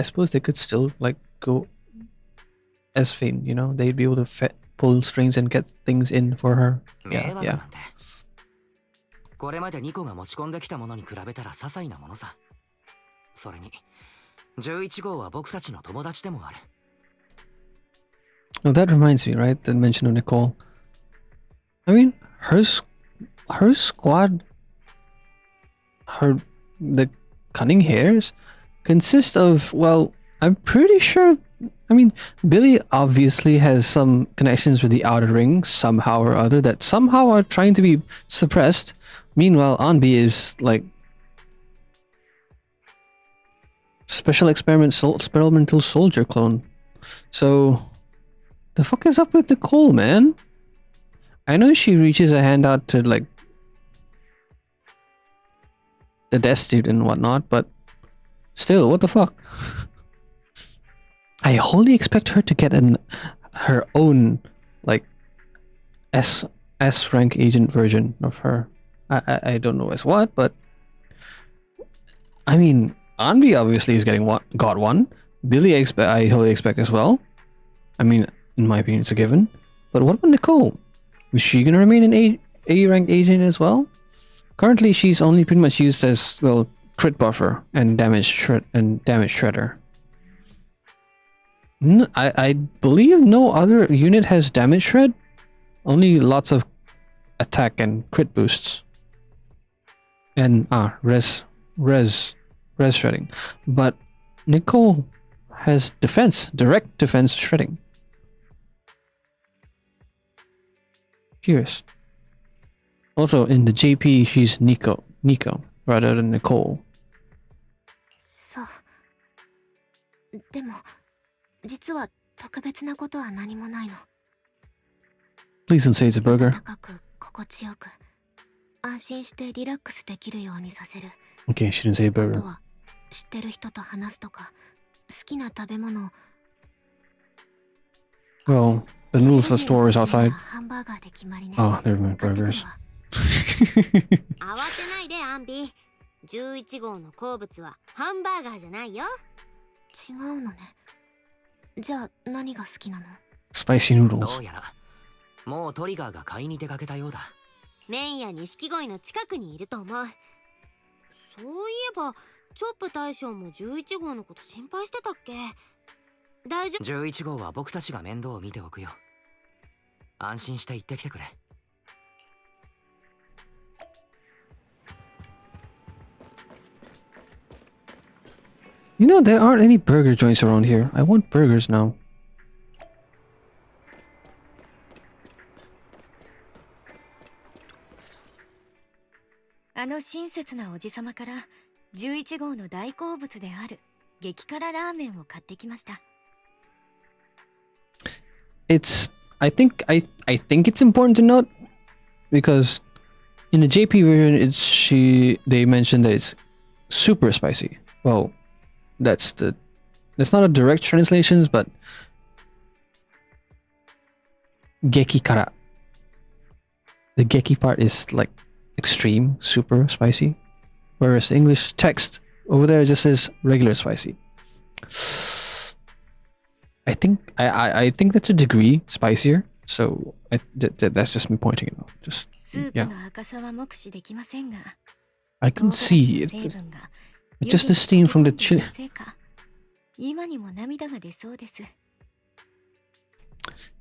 Speaker 1: suppose they could still, like, go as Fane, you know? They'd be able to pull strings and get things in for her.
Speaker 2: 迷
Speaker 1: Yeah,
Speaker 2: 惑
Speaker 1: yeah.
Speaker 2: なんてこれまで2個が持ち込んできたものに比べたら些細なものさ。それに11号は僕たちの友達でもある。
Speaker 1: Oh, that reminds me, right? The mention of Nicole. I mean, her squad, the Cunning Hares consist of, well, I'm pretty sure, I mean, Billy obviously has some connections with the Outer Ring somehow or other that somehow are trying to be suppressed. Meanwhile, Anbi is like experimental soldier clone. So the fuck is up with Nicole, man? I know she reaches a hand out to like the death dude and whatnot, but still, what the fuck? I wholly expect her to get her own like S rank agent version of her. I don't know as what, but I mean, Anvi obviously is got one. Billy I wholly expect as well. I mean, in my opinion, it's a given. But what about Nicole? Is she gonna remain an A rank agent as well? Currently, she's only pretty much used as, well, crit buffer and damage shredder. I believe no other unit has damage shred. Only lots of attack and crit boosts. And res shredding. But Nicole has direct defense shredding. Curious. Also, in the JP, she's Nico rather than Nicole.
Speaker 4: そう。でも、実は特別なことは何もないの。
Speaker 1: Please don't say it's a burger.
Speaker 4: 高く心地よく、安心してリラックスできるようにさせる。
Speaker 1: Okay, she didn't say
Speaker 4: あ
Speaker 1: burger.
Speaker 4: とは知ってる人と話すとか、好きな食べ物を。
Speaker 1: Well, the noodles store is outside.
Speaker 4: ハンバーガーで決まりね。
Speaker 1: Oh, never mind
Speaker 4: 買ってくる
Speaker 1: burgers.
Speaker 4: わ。
Speaker 6: 慌てないでアンビー。11号の好物はハンバーガーじゃないよ。
Speaker 4: 違うのね。じゃあ何が好きなの？
Speaker 1: Spicy
Speaker 2: ど
Speaker 1: noodles.
Speaker 2: うやらもうトリガーが買いに出かけたようだ。
Speaker 6: メインや錦鯉の近くにいると思う。そういえばチョップ大将も11号のこと心配してたっけ？大丈夫。
Speaker 2: 11号は僕たちが面倒を見ておくよ。安心して行ってきてくれ。
Speaker 1: You know, there aren't any burger joints around here. I want burgers now.
Speaker 3: あの親切なおじさまから11号の大好物である激辛ラーメンを買ってきました。
Speaker 1: I think it's important to note because in the JP version they mentioned that it's super spicy. Well, that's not a direct translation, but geki kara. The geki part is like extreme, super spicy, whereas the English text over there just says regular spicy. I think that's a degree spicier, so that's just me pointing it out. Just
Speaker 3: スープ
Speaker 1: yeah,
Speaker 3: の赤さは目視できませんが、
Speaker 1: I can see it.
Speaker 3: 唐辛子の成分が
Speaker 1: Just the steam from the chili.
Speaker 3: 今にも涙が出そうです。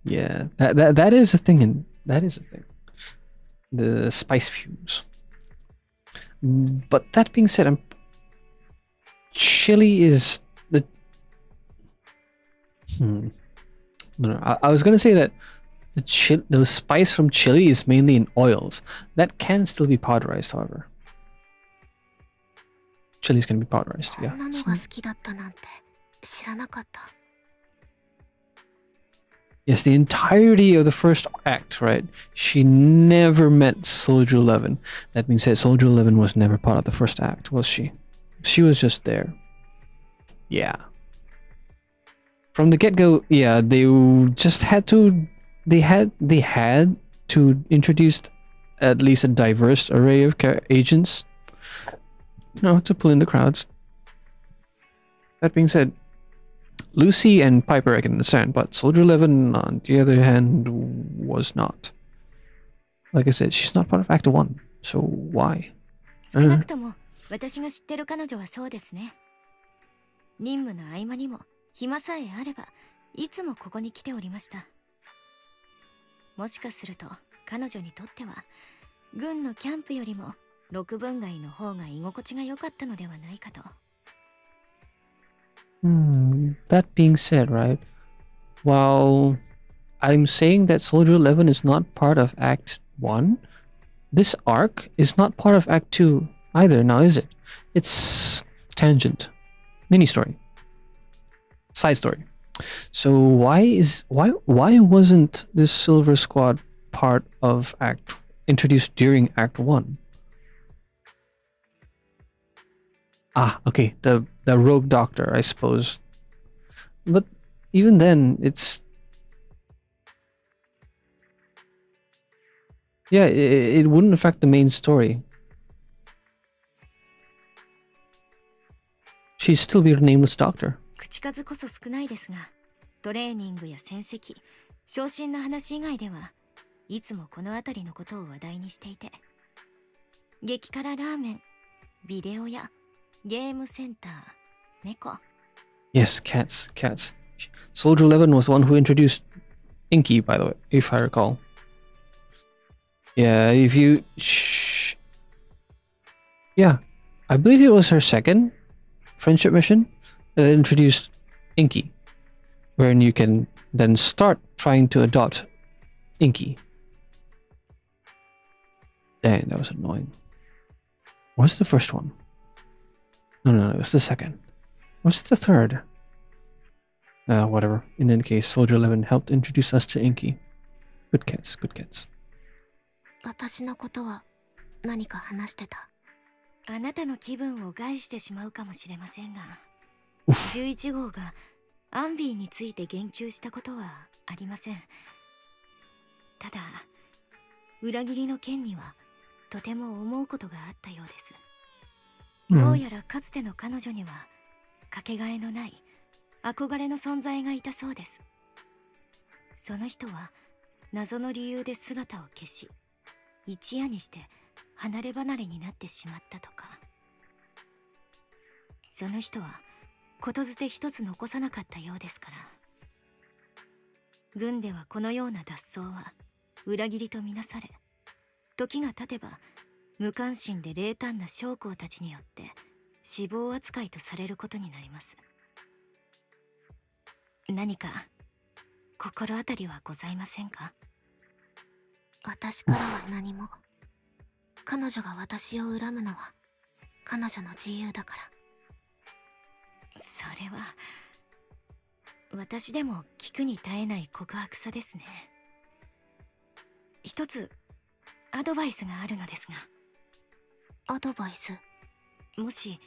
Speaker 1: Yeah, that is a thing, and that is a thing. The spice fumes. But that being said, chili is the. No, I was gonna say that the spice from chili is mainly in oils. That can still be powderized, however. Chilies can be powderized,
Speaker 4: こん
Speaker 1: yeah.
Speaker 4: なのが好きだったなんて知らなかった。
Speaker 1: Yes, the entirety of the first act, right? She never met Soldier 11. That being said, Soldier 11 was never part of the first act, was she? She was just there. Yeah. From the get-go, yeah, they just had to. They had to introduce at least a diverse array of agents, to pull in the crowds. That being said, Lucy and Piper I can understand, but Soldier 11, on the other hand, was not. Like I said, she's not part of Act 1, so why?
Speaker 3: 少なくとも私が知ってる彼女はそうですね。任務の合間にも暇さえあればいつもここに来ておりました。もしかすると彼女にとっては軍のキャンプよりも6分街の方が居心地が良かったのではないかと。
Speaker 1: That being said, right, while I'm saying that Soldier 11 is not part of Act 1, this arc is not part of Act 2 either, now is it? It's tangent. Mini story. Side story. So why wasn't this Silver Squad part of introduced during Act 1? Okay, the rogue doctor, I suppose. But even then, it's... Yeah, it wouldn't affect the main story. She'd still be a nameless doctor.
Speaker 3: 口数こそ少ないですが、トレーニングや戦績、昇進の話以外ではいつもこの辺りのことを話題にしていて、激辛ラーメン、ビデオ屋、ゲームセンター、猫。
Speaker 1: Yes, cats. Soldier 11 was the one who introduced Inky, by the way, if I recall. Yeah, if you... Yeah, I believe it was her second friendship mission that introduced Inky, wherein you can then start trying to adopt Inky. Dang, that was annoying. What's the first one? No, it was the second. What's the third? Whatever. In any case, Soldier 11 helped introduce us to Inky. Good cats.
Speaker 4: 私のことは何か話してた。
Speaker 3: あなたの気分を害してしまうかもしれませんが、11号がアンビーについて言及したことはありません。ただ、裏切りの件にはとても思うことがあったようです。どうやらかつての彼女にはかけがえのない憧れの存在がいたそうです。その人は謎の理由で姿を消し、一夜にして離れ離れになってしまったとか。その人はことづて一つ残さなかったようですから。軍ではこのような脱走は裏切りとみなされ、時が経てば無関心で冷淡な将校たちによって死亡扱いとされることになります。何か心当たりはございませんか？
Speaker 4: 私からは何も。彼女が私を恨むのは彼女の自由だから。
Speaker 3: それは私でも聞くに耐えない告白さですね。一つアドバイスがあるのですが。
Speaker 4: アドバイス？
Speaker 3: もし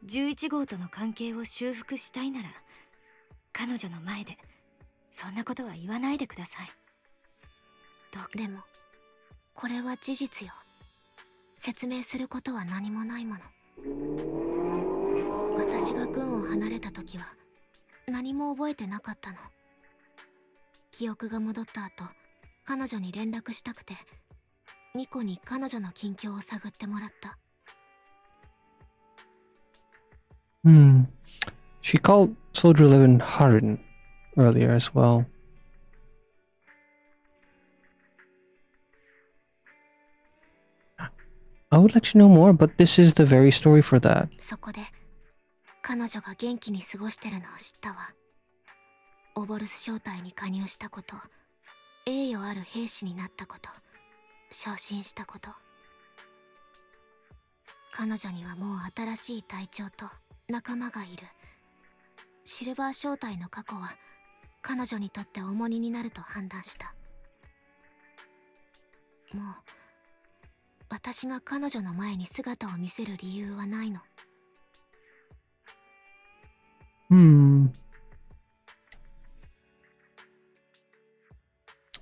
Speaker 3: 11号との関係を修復したいなら、彼女の前でそんなことは言わないでください。
Speaker 4: でもこれは事実よ。説明することは何もないもの。私が軍を離れた時は何も覚えてなかったの。記憶が戻った後、彼女に連絡したくてニコに彼女の近況を探ってもらった。
Speaker 1: She called Soldier 11 Harin earlier as well. I would let you know more, but this is the very story for that.
Speaker 4: そこで彼女が元気に過ごしてるのを知ったわ。オボルス小隊に加入したこと、栄誉ある兵士になったこと、昇進したこと。彼女にはもう新しい隊長と仲間がいる。シルバー小隊の過去は彼女にとって重荷になると判断した。もう私が彼女の前に姿を見せる理由はないの。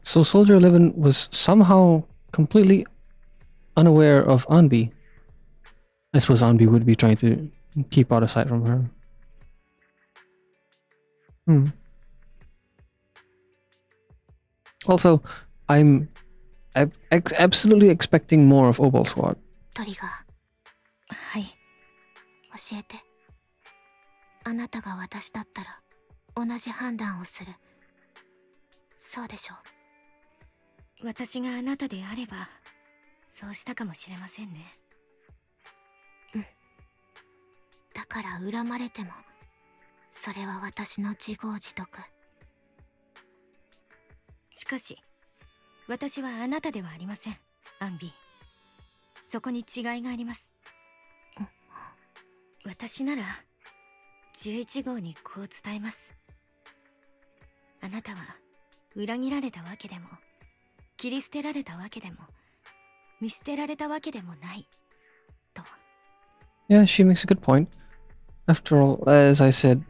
Speaker 1: So Soldier 11 was somehow completely unaware of Anbi. I suppose Anbi would be trying to keep out of sight from her. Also, I'm absolutely expecting more of Obol Squad.
Speaker 4: トリガー。
Speaker 3: はい。
Speaker 4: 教えて。あなたが私だったら同じ判断をする。そうでしょう。
Speaker 3: 私があなたであればそうしたかもしれませんね。
Speaker 4: だから恨まれてもそれは私の自業自得。
Speaker 3: しかし私はあなたではありません、アンビー。そこに違いがあります。私なら11号にこう伝えます。あなたは裏切られたわけでも切り捨てられたわけでも見捨てられたわけでもないと。
Speaker 1: Yeah, she makes a good point. After all, as I said,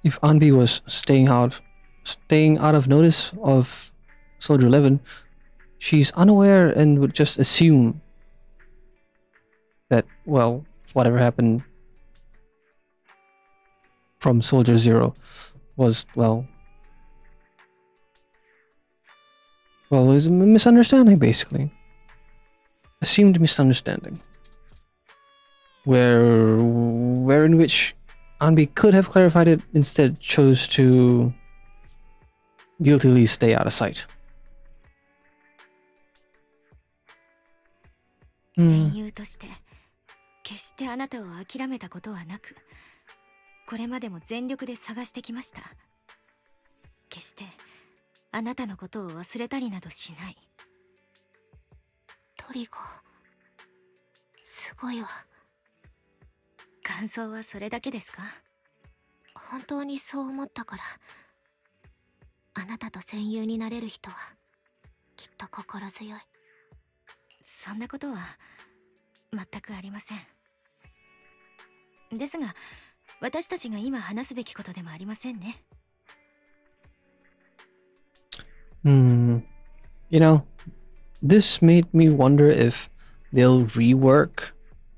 Speaker 1: if Anbi was staying out of notice of Soldier 11, she's unaware and would just assume that, well, whatever happened from Soldier 0 was, well, it was a misunderstanding, basically. Assumed misunderstanding. Where in which Anbi could have clarified it, instead chose to guiltily stay out of sight.
Speaker 3: 戦友として決してあなたを諦めたことはなく、これまでも全力で探してきました。決してあなたのことを忘れたりなどしない。
Speaker 4: トリガー、すごいわ。
Speaker 3: 感想はそれだけですか？
Speaker 4: 本当にそう思ったから。あなたと戦友になれる人はきっと心強い。
Speaker 3: そんなことは全くありません。ですが私たちが今話すべきことでもありませんね。
Speaker 1: You know, this made me wonder if they'll rework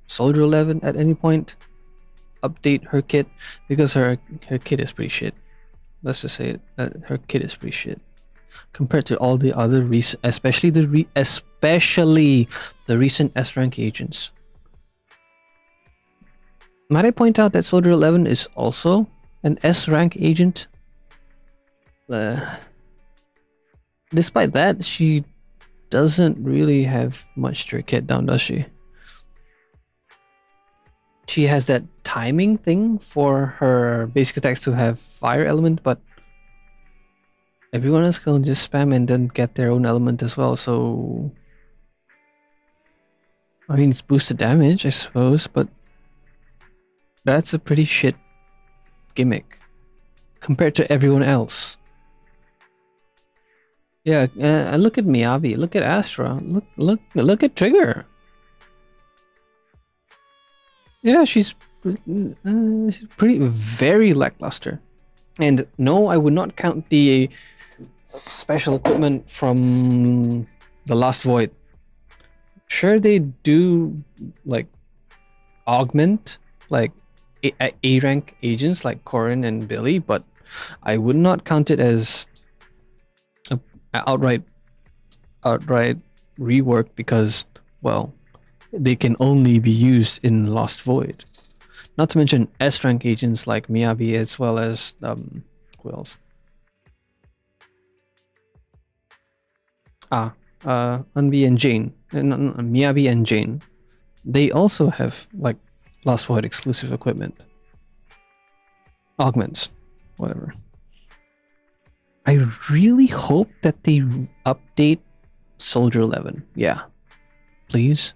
Speaker 1: Soldier 11 at any point, update her kit, because her kit is pretty shit. Let's just say it, her kit is pretty shit compared to all the other especially the recent S rank agents. Might I point out that Soldier 11 is also an S rank agent? Despite that, she doesn't really have much to her kit down, does she? She has that timing thing for her basic attacks to have fire element, but everyone else can just spam and then get their own element as well, so I mean, it's boosted damage, I suppose, but that's a pretty shit gimmick compared to everyone else. Yeah, look at Miyabi, look at Astra, look at Trigger. Yeah, she's pretty very lackluster. And no, I would not count the special equipment from the Last Void. Sure, they do like augment like A rank agents like Corin and Billy, but I would not count it as a outright rework, because, well, they can only be used in Lost Void. Not to mention S-rank agents like Miyabi as well as who else? Unbi and Jane. Miyabi and Jane. They also have like Last Void exclusive equipment. Augments. Whatever. I really hope that they update Soldier 11. Yeah. Please.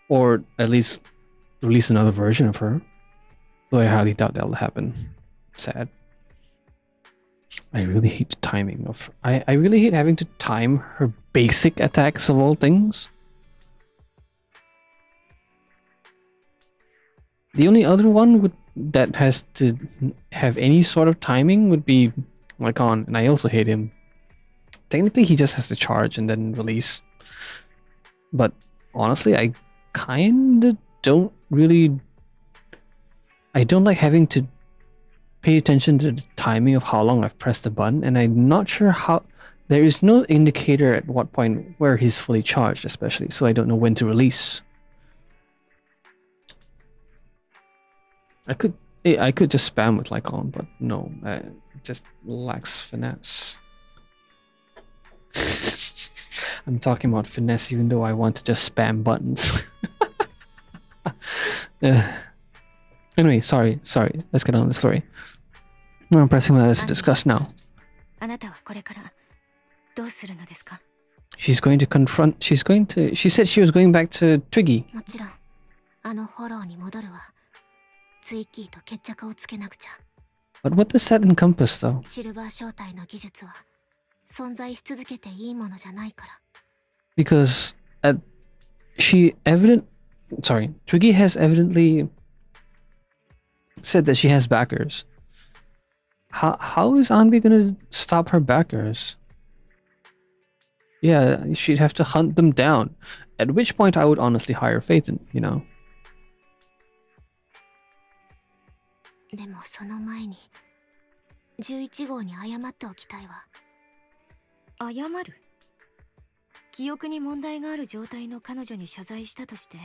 Speaker 1: Or at least release another version of her. Though I highly doubt that'll happen. Sad. I really hate the timing of... I really hate having to time her basic attacks of all things. The only other one that has to have any sort of timing would be Lycon, and I also hate him. Technically, he just has to charge and then release. But honestly, I kinda don't really... I don't like having to pay attention to the timing of how long I've pressed the button, and I'm not sure how... There is no indicator at what point where he's fully charged, especially, so I don't know when to release. I could just spam with Lycon, but no, it just lacks finesse. I'm talking about finesse even though I want to just spam buttons. Anyway, sorry. Let's get on with the story. More pressing matters to discuss now. She's going to confront... She said she was going back to Twiggy. But what does that encompass, though? Because Twiggy has evidently said that she has backers. How is Anbi gonna stop her backers? Yeah, she'd have to hunt them down. At which point I would honestly hire Faith in, you know.
Speaker 4: でもその前に11号に謝っておきたいわ。
Speaker 3: 謝る？記憶に問題がある状態の彼女に謝罪したとして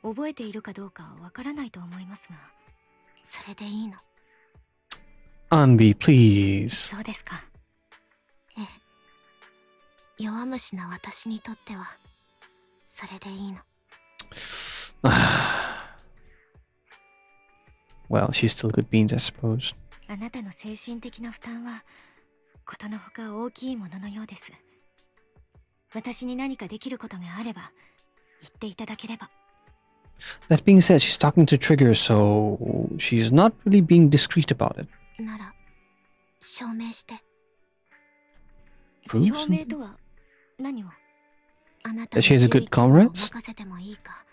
Speaker 3: 覚えているかどうかわからないと思いますが。
Speaker 4: それでいいの？
Speaker 1: Anbi, please.
Speaker 3: そうですか。
Speaker 4: ええ。弱虫な私にとってはそれでいいの。
Speaker 1: Well, she's still good beans, I suppose.
Speaker 3: あなたの精神的な負担はことのほか大きいもののようです。私に何かできることがあれば言っていただければ。
Speaker 1: That being said, she's talking to Trigger, so she's not really being discreet about it.
Speaker 4: なら証明して。
Speaker 3: 証明とは何を？
Speaker 4: あなた
Speaker 1: That she has a good comrades?
Speaker 4: 任せてもいいか。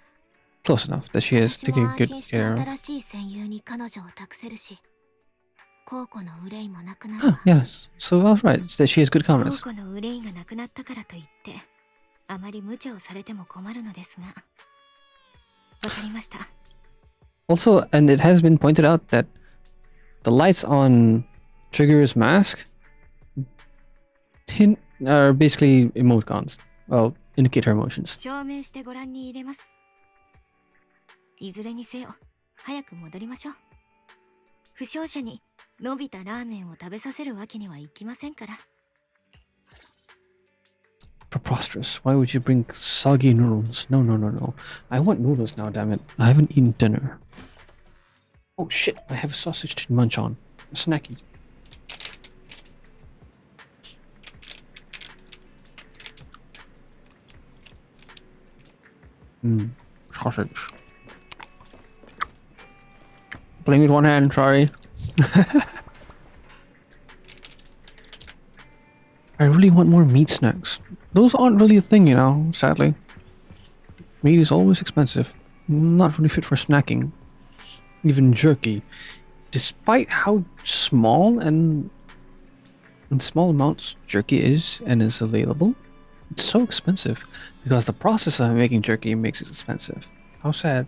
Speaker 1: Close enough. That she has taken good care of.
Speaker 4: 新しい戦友に彼女を託せるし、高校の憂いもなくなる
Speaker 1: Ah,
Speaker 4: わ。
Speaker 1: yes. So I was right. That she has good
Speaker 3: 高
Speaker 1: comrades.
Speaker 3: 校の憂いがなくなったからといってあまり無茶をされても困るのですが。わかりました。
Speaker 1: Also, and it has been pointed out that the lights on Trigger's mask are basically emoticons. Well, indicate her emotions.
Speaker 3: 証明してご覧に入れます。いずれにせよ、早く戻りましょう。負傷者に伸びたラーメンを食べさせるわけにはいきませんから。
Speaker 1: Preposterous. Why would you bring soggy noodles? No. I want noodles now, damn it. I haven't eaten dinner. Oh shit, I have a sausage to munch on. A snacky. Sausage. Playing with one hand, sorry. I really want more meat snacks. Those aren't really a thing, you know, sadly. Meat is always expensive. Not really fit for snacking. Even jerky. Despite how small and in small amounts jerky is and is available, it's so expensive. Because the process of making jerky makes it expensive. How sad.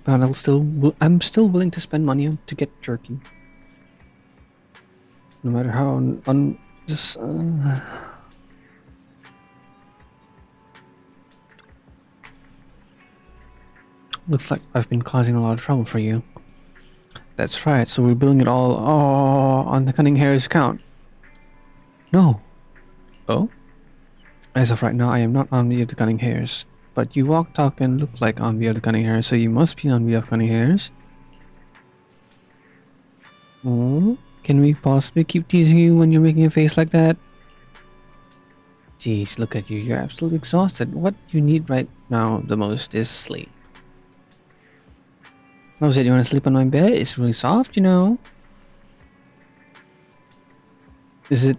Speaker 1: But I'm still willing to spend money to get jerky. No matter how Looks like I've been causing a lot of trouble for you. That's right, so we're billing it all on the Cunning Hare's account. No. Oh? As of right now, I am not Envy of the Cunning Hares. But you walk, talk, and look like Envy of the Cunning Hares, so you must be Envy of Cunning Hares. Oh, can we possibly keep teasing you when you're making a face like that? Jeez, look at you. You're absolutely exhausted. What you need right now the most is sleep. Oh, said you want to sleep on my bed? It's really soft, you know. Is it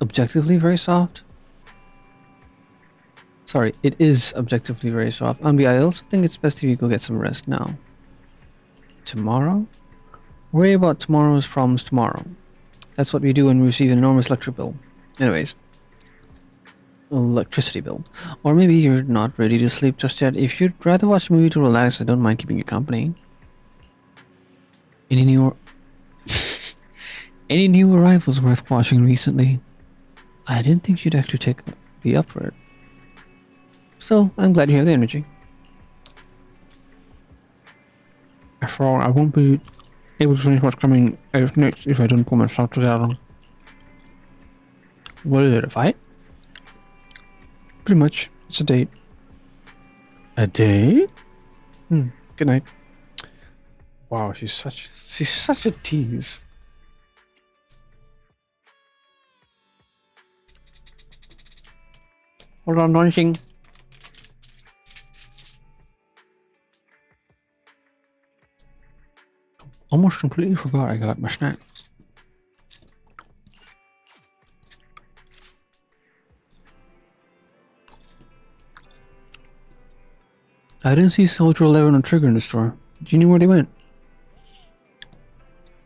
Speaker 1: objectively very soft? Sorry, it is objectively very soft. I also think it's best if you go get some rest now. Tomorrow? Worry about tomorrow's problems tomorrow. That's what we do when we receive an enormous electric bill. Anyways. Electricity bill. Or maybe you're not ready to sleep just yet. If you'd rather watch a movie to relax, I don't mind keeping you company. Any new Any new arrivals worth watching recently? I didn't think you'd actually be up for it. Still, I'm glad you have the energy. After all, I won't be able to finish what's coming next if I don't pull myself together. What is it, a fight? Pretty much. It's a date. A date? Good night. Wow, she's such a tease. Hold on, launching. Almost completely forgot I got my snack. I didn't see Soldier 11 or Trigger in the store. Do you know where they went?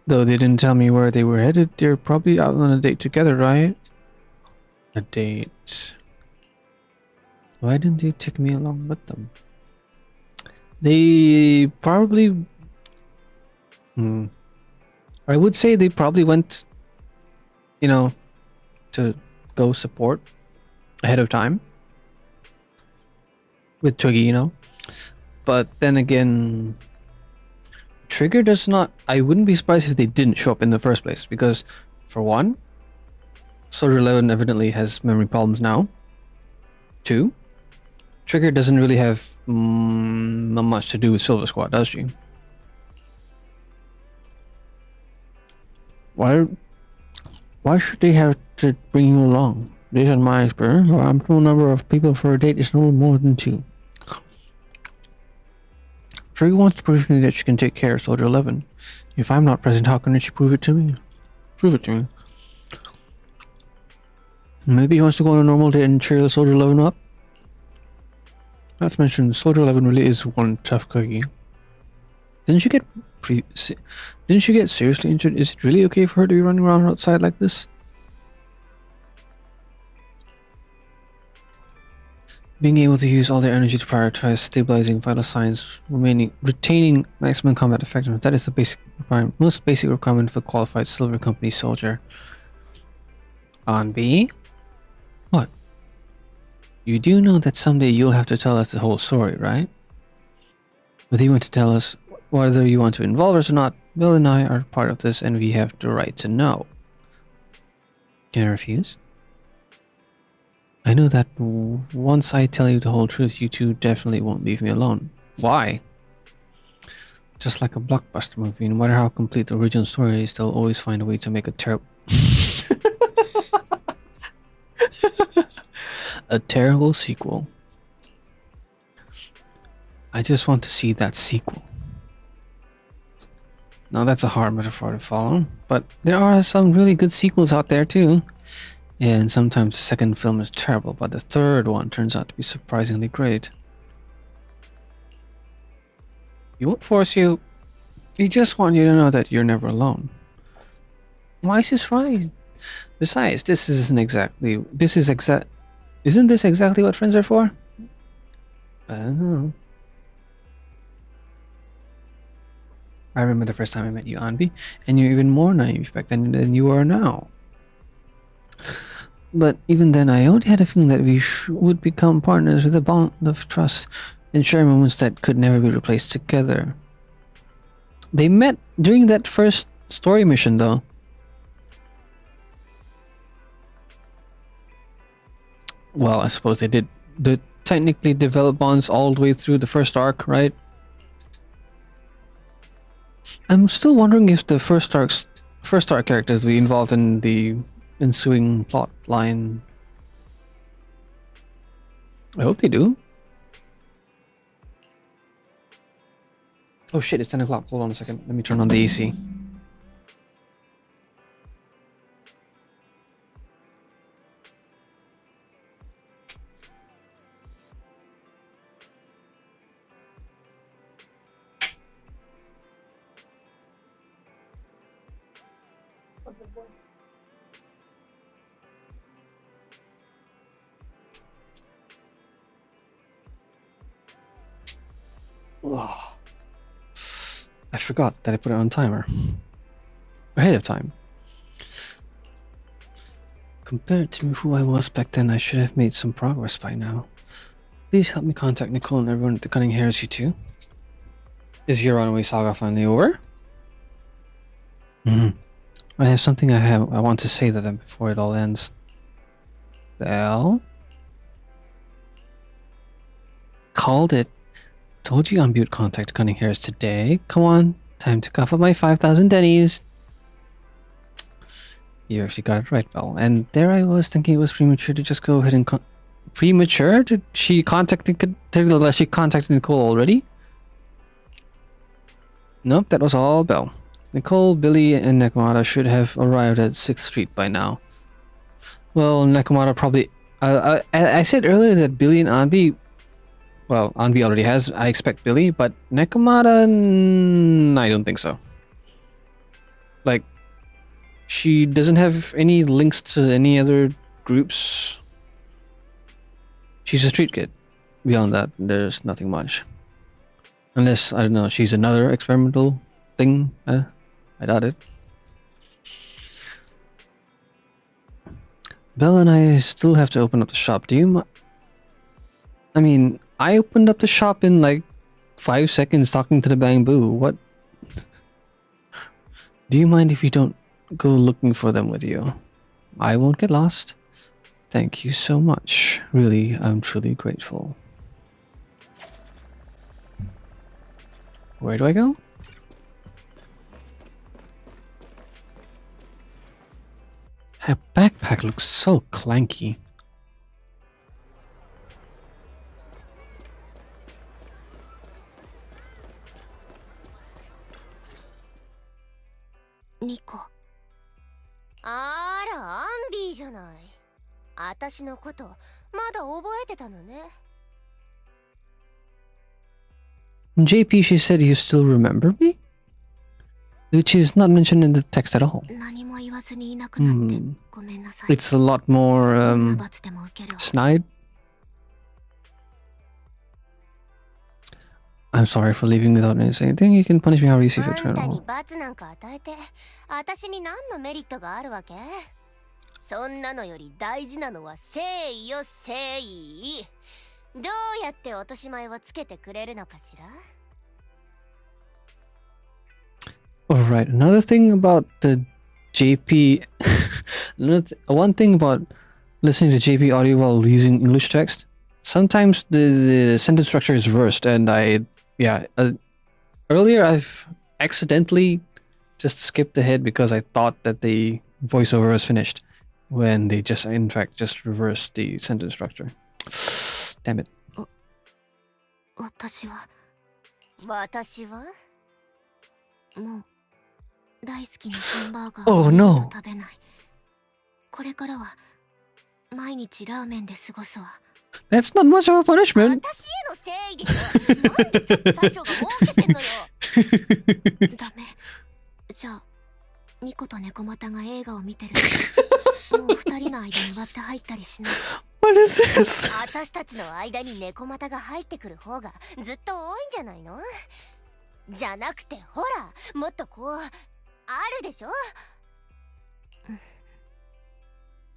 Speaker 1: Though they didn't tell me where they were headed, they're probably out on a date together, right? A date. Why didn't they take me along with them? They probably... I would say they probably went, you know, to go support ahead of time. With Twiggy, you know. But then again... Trigger does not... I wouldn't be surprised if they didn't show up in the first place. Because, for one, Soldier 11 evidently has memory problems now. 2, Trigger doesn't really have much to do with Silver Squad, does she? Why should they have to bring you along? Based on my experience, the optimal number of people for a date is no more than 2. Trigger wants to prove to me that she can take care of Soldier 11. If I'm not present, how can she prove it to me? Prove it to me. Maybe he wants to go on a normal date and cheer Soldier 11 up? Not to mention, Soldier 11 really is one tough cookie. Didn't she get seriously injured? Is it really okay for her to be running around outside like this? Being able to use all their energy to prioritize stabilizing vital signs, retaining maximum combat effectiveness. That is the most basic requirement for a qualified Silver Company soldier. On B? What? You do know that someday you'll have to tell us the whole story, right? Whether you want to tell us, whether you want to involve us or not, Bill and I are part of this and we have the right to know. Can I refuse? I know that once I tell you the whole truth, you two definitely won't leave me alone. Why? Just like a blockbuster movie, no matter how complete the original story is, they'll always find a way to make a terrible sequel. I just want to see that sequel. Now that's a hard metaphor to follow, but there are some really good sequels out there too. And sometimes the second film is terrible, but the third one turns out to be surprisingly great. He won't force you. He just wants you to know that you're never alone. Why is this right? Besides, isn't this exactly what friends are for? I don't know. I remember the first time I met you, Anbi, and you're even more naive back then than you are now. But even then, I already had a feeling that we would become partners with a bond of trust. and share moments that could never be replaced together. They met during that first story mission, though. Well, I suppose they did technically develop bonds all the way through the first arc, right? I'm still wondering if the first arc characters will be involved in the ensuing plot line. I hope they do. Oh shit, it's 10 o'clock. Hold on a second. Let me turn on the AC. Oh, I forgot that I put it on timer. Ahead of time. Compared to who I was back then, I should have made some progress by now. Please help me contact Nicole and everyone at the Cunning Heresy too. Is your runaway saga finally over? I have something I want to say to them before it all ends. Well, called it. Told you I'm butte contact Cunning Hairs today. Come on, time to cough up my 5,000 dennies. You actually got it right, Belle. And there I was thinking it was premature to just go ahead and premature? She contacted Nicole already? Nope, that was all Belle. Nicole, Billy, and Nakamata should have arrived at 6th Street by now. Well, Nakamata probably... I said earlier that Billy and Anbi... Well, Anbi already has. I expect Billy, but Nakamata... I don't think so. Like, she doesn't have any links to any other groups. She's a street kid. Beyond that, there's nothing much. Unless, I don't know, she's another experimental thing. I doubt it. Belle and I still have to open up the shop. Do you I mean, I opened up the shop in like 5 seconds talking to the bamboo. What? Do you mind if you don't go looking for them with you? I won't get lost. Thank you so much. Really, I'm truly grateful. Where do I go? Her backpack looks so clanky.
Speaker 4: Nico.
Speaker 6: あら、アンディじゃない。私のことまだ覚えてたのね。
Speaker 1: JP, she said you still remember me? Which is not mentioned in the text at all.
Speaker 4: 何も言わずにいなくなってごめんなさい。
Speaker 1: It's a lot more snide. I'm sorry for leaving without saying anything. You can punish me however you see fit.
Speaker 6: あんたに罰なんか与えて、私に何のメリットがあるわけ？そんなのより大事なのは誠意よ、誠意。どうやって落とし前をつけてくれるのかしら？
Speaker 1: Alright, another thing about the JP... one thing about listening to JP audio while using English text, sometimes the sentence structure is reversed, and earlier I've accidentally just skipped ahead because I thought that the voiceover was finished, when they just, in fact, just reversed the sentence structure. Damn it.
Speaker 4: 私はもう大好きなハンバーガーを食べない。これからは毎日ラーメンで過ごすわ。
Speaker 1: That's not much of a punishment.
Speaker 6: 私への誠意でしょ。なんでちょっと大将が儲けてんのよ。
Speaker 4: ダメ。じゃあニコとネコマタが映画を見てる。もう二人の間に割って入ったりしない。
Speaker 1: What is this?
Speaker 6: 私たちの間にネコマタが入ってくる方がずっと多いんじゃないの？じゃなくてほら、もっとこうあるでしょ。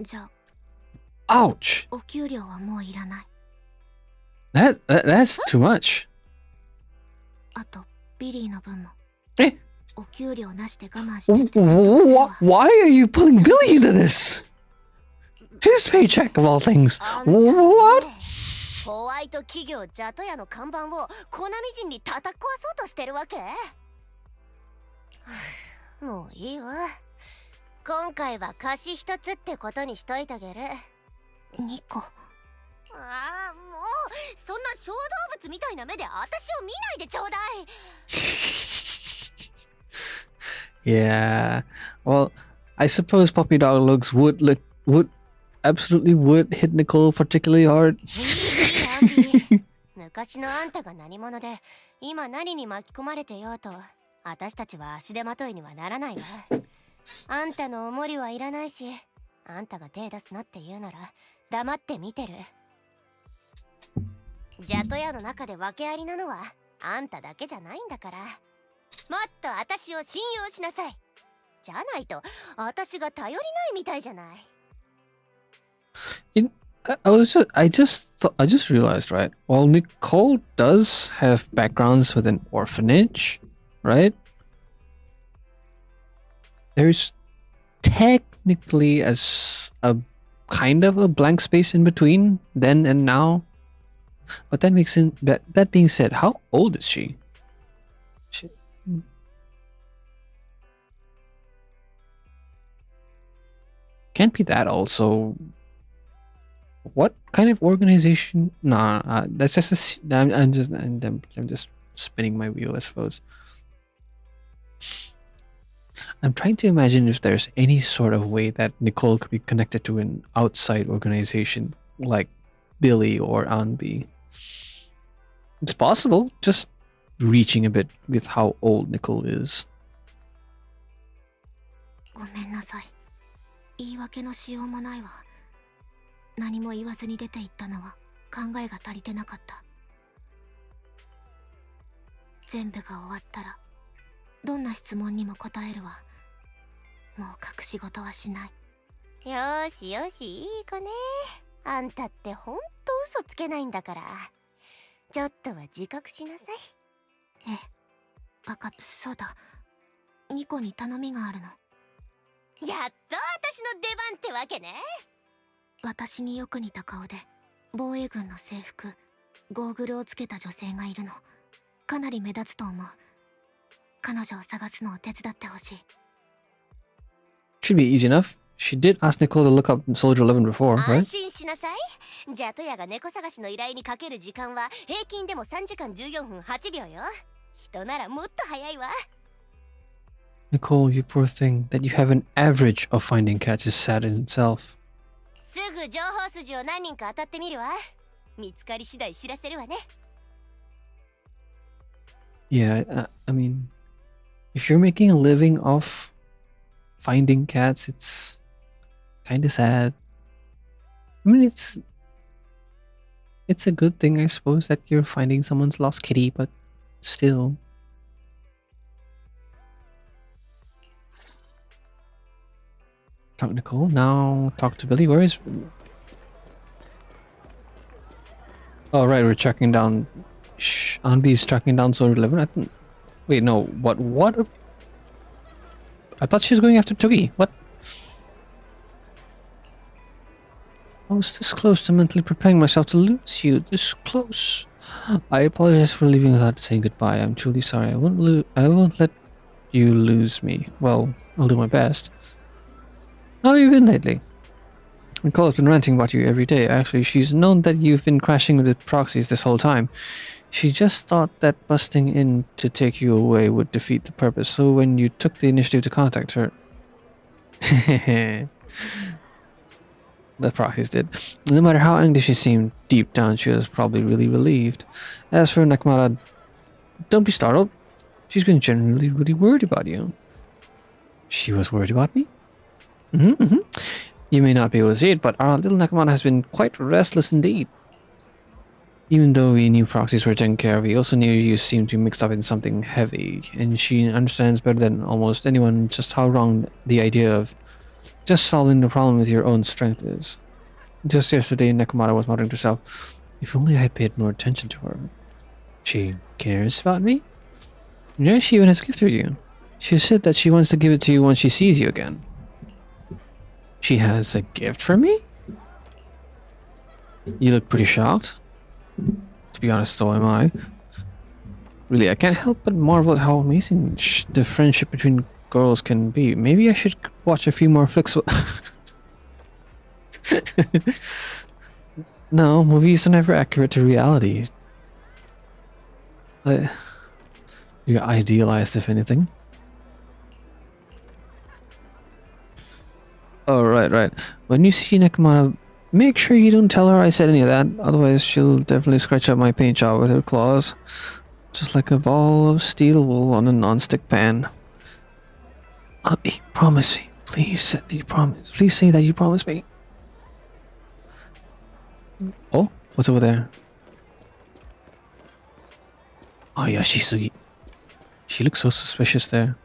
Speaker 4: じゃあ
Speaker 1: Ouch!
Speaker 4: お給料はもういらない。
Speaker 1: That's too much.
Speaker 4: あとビリーの分も
Speaker 1: Eh?
Speaker 4: お給料なしで我慢してって説得するわ
Speaker 1: Why are you pulling Billy into this? His paycheck of all things.
Speaker 6: あんたね
Speaker 1: What?
Speaker 6: ホワイト企業ジャトヤの看板をコナミ人に叩き壊そうとしてるわけもういいわ。今回は貸し一つってことにしといてあげる。
Speaker 4: ニコ
Speaker 6: ああ、もうそんな小動物みたいな目で私を見ないでちょうだい。
Speaker 1: Yeah. Well, I suppose puppy dog looks would absolutely would hit Nicole particularly hard.
Speaker 6: いいアンディ昔のあんたが何者で今何に巻き込まれてようと私たちは足手まといにはならないわ。あんたのおもりはいらないし、あんたが手出すなって言うなら黙って見てる。ジャトヤの中で訳ありなのはあんただけじゃないんだから、もっと私を信用しなさい。じゃないと私が頼りないみたいじゃない。
Speaker 1: I just realized, right? Well, Nicole does have backgrounds with an orphanage, right? There's technically a kind of a blank space in between then and now. But that being said, how old is she? Can't be that old, so what kind of organization? Nah, that's just I'm just spinning my wheel, I suppose. I'm trying to imagine if there's any sort of way that Nicole could be connected to an outside organization like Billy or Anbi. It's possible, just reaching a bit with how old Nicole is.
Speaker 4: ごめんなさい。言い訳のしようもないわ。何も言わずに出て行ったのは考えが足りてなかった。全部が終わったらどんな質問にも答えるわ。もう隠し事はしない。
Speaker 6: よーしよし、いい子ね。あんたってほんと嘘つけないんだから、ちょっとは自覚しなさい。
Speaker 4: ええ、わかっ、そうだ。ニコに頼みがあるの。
Speaker 6: やっと私の出番ってわけね。
Speaker 4: 私によく似た顔で防衛軍の制服、ゴーグルをつけた女性がいるの。かなり目立つと思う。彼女を探すのを手伝ってほしい。
Speaker 1: Should be easy enough. She did ask Nicole to look up Soldier 11 before,
Speaker 6: 安
Speaker 1: right?
Speaker 6: 心しなさい。ジャトヤが猫探しの依頼にかける時間は平均でも3時間14分8秒よ。人ならもっと早いわ。
Speaker 1: Nicole, you poor thing. That you have an average of finding cats is sad in itself.
Speaker 6: すぐ情報筋を何人か当たってみるわ。見つかり次第知らせるわね。
Speaker 1: Yeah, I mean, if you're making a living off finding cats, it's kind of sad. I mean, it's a good thing, I suppose, that you're finding someone's lost kitty, but still. Talk to Nicole, now talk to Billy. Where is... Oh, right, we're tracking down... Anbi's tracking down Soldier 11. I didn't... Wait, no, what? I thought she was going after Togi. What? I was this close to mentally preparing myself to lose you. This close. I apologize for leaving without saying goodbye. I'm truly sorry. I won't let you lose me. Well, I'll do my best. How have you been lately? Nicole's been ranting about you every day. Actually, she's known that you've been crashing with the proxies this whole time. She just thought that busting in to take you away would defeat the purpose, so when you took the initiative to contact her... The proxies did. No matter how angry she seemed, deep down she was probably really relieved. As for Nakamura, don't be startled. She's been genuinely really worried about you. She was worried about me? You may not be able to see it, but our little Nakamura has been quite restless indeed. Even though we knew proxies were taken care of, we also knew you seemed to be mixed up in something heavy, and she understands better than almost anyone just how wrong the idea of just solving the problem with your own strength is. Just yesterday, Nakamura was muttering to herself, If only I paid more attention to her. She cares about me? Yeah, she even has a gift for you. She said that she wants to give it to you when she sees you again. She has a gift for me? You look pretty shocked. To be honest, so am I. Really, I can't help but marvel at how amazing the friendship between girls can be. Maybe I should watch a few more flicks. No, movies are never accurate to reality. You're idealized, if anything. Oh, right. When you see Nakamata, make sure you don't tell her I said any of that. Otherwise, she'll definitely scratch up my paint job with her claws. Just like a ball of steel wool on a non-stick pan. Abby, promise me. Please say that you promise. Please say that you promise me. Oh, what's over there? Oh yeah, Shisugi. She looks so suspicious there.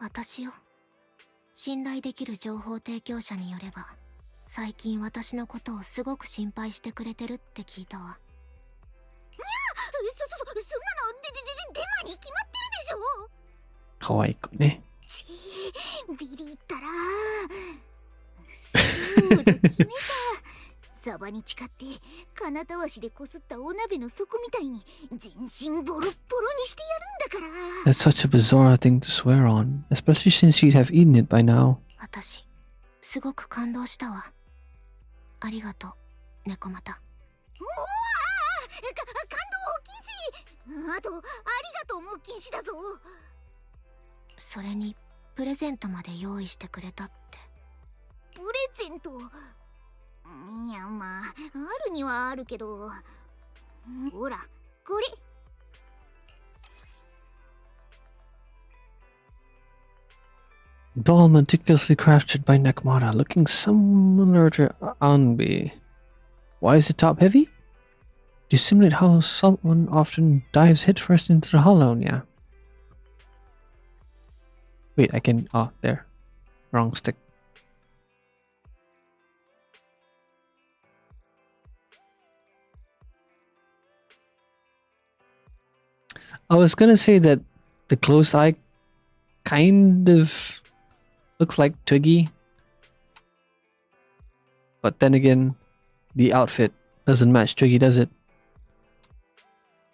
Speaker 4: Watashiよ。信頼できる情報提供者によれば、最近私のことをすごく心配してくれてるって聞いたわ。そんなのデマに決まってるでしょ。
Speaker 1: 可愛い子ね。
Speaker 4: ビリったら。そうだ、決めた。サバに誓って金たわしでこすったお鍋の底みたいに全身ボロッボロにしてやるんだから。
Speaker 1: That's such a bizarre thing to swear on, especially since she'd have eaten it by now.
Speaker 4: 私、すごく感動したわ。ありがとう、猫又。おお、感動禁止。あと、ありがとうも禁止だぞ。それに、プレゼントまで用意してくれたって。プレゼント？いや、まあ、あるにはあるけど。ほら、これ。
Speaker 1: Doll meticulously crafted by Nakamata, looking similar to Anbi. Why is it top heavy? To simulate how someone often dives headfirst into the hollow, yeah. Wait, I can... Oh, there. Wrong stick. I was gonna say that the closed eye kind of looks like Twiggy. But then again, the outfit doesn't match Twiggy, does it?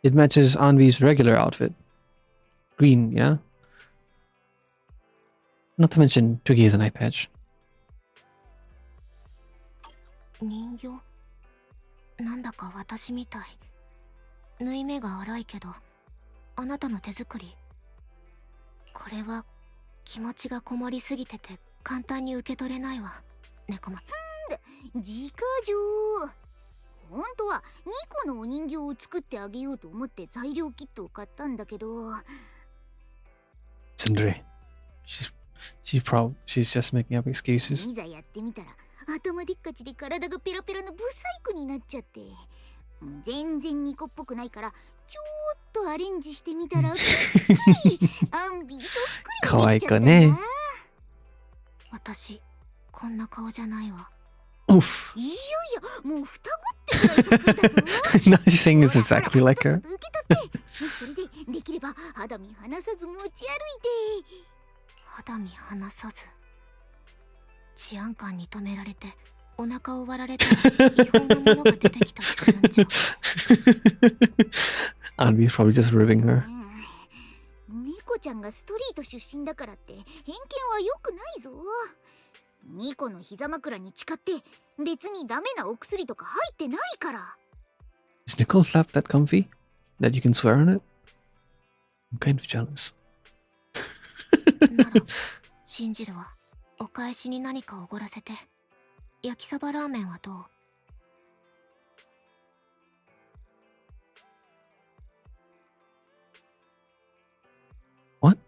Speaker 1: It matches Anvi's regular outfit. Green, yeah? Not to mention, Twiggy is an eye patch.
Speaker 4: 人形なんだか私みたい。縫い目が荒いけど、あなたの手作り。これは気持ちがこもりすぎてて簡単に受け取れないわ、猫ま。自家情。本当は2個のお人形を作ってあげようと思って材料キットを買ったんだけど。
Speaker 1: Tsundere. She's just making up excuses.
Speaker 4: いざやってみたら頭でっかちで体がペラペラのブサイクになっちゃって。全然ニコっぽくないからちょっとアレンジしてみたらアンビそっくりにできちゃったな。私こんな顔じゃないわ。
Speaker 1: Oof.
Speaker 4: いやいや、もう双子ってくらいそっくりだぞ。
Speaker 1: Now she's saying it's exactly like her.
Speaker 4: 受け取って。それでできれば肌身離さず持ち歩いて。肌身離さず。治安官に止められてお腹を割られたら違法なものが出てきたりするんじゃ。
Speaker 1: Anvi's probably just ribbing her.
Speaker 4: 猫ちゃんがストリート出身だからって偏見は良くないぞ。ニコの膝枕に誓って別にダメなお薬とか入ってないから。
Speaker 1: Is Nicole's lap that comfy? That you can swear on it? I'm kind of jealous.
Speaker 4: なら信じるわ。お返しに何かおごらせて。焼きそばラーメンはどう？What?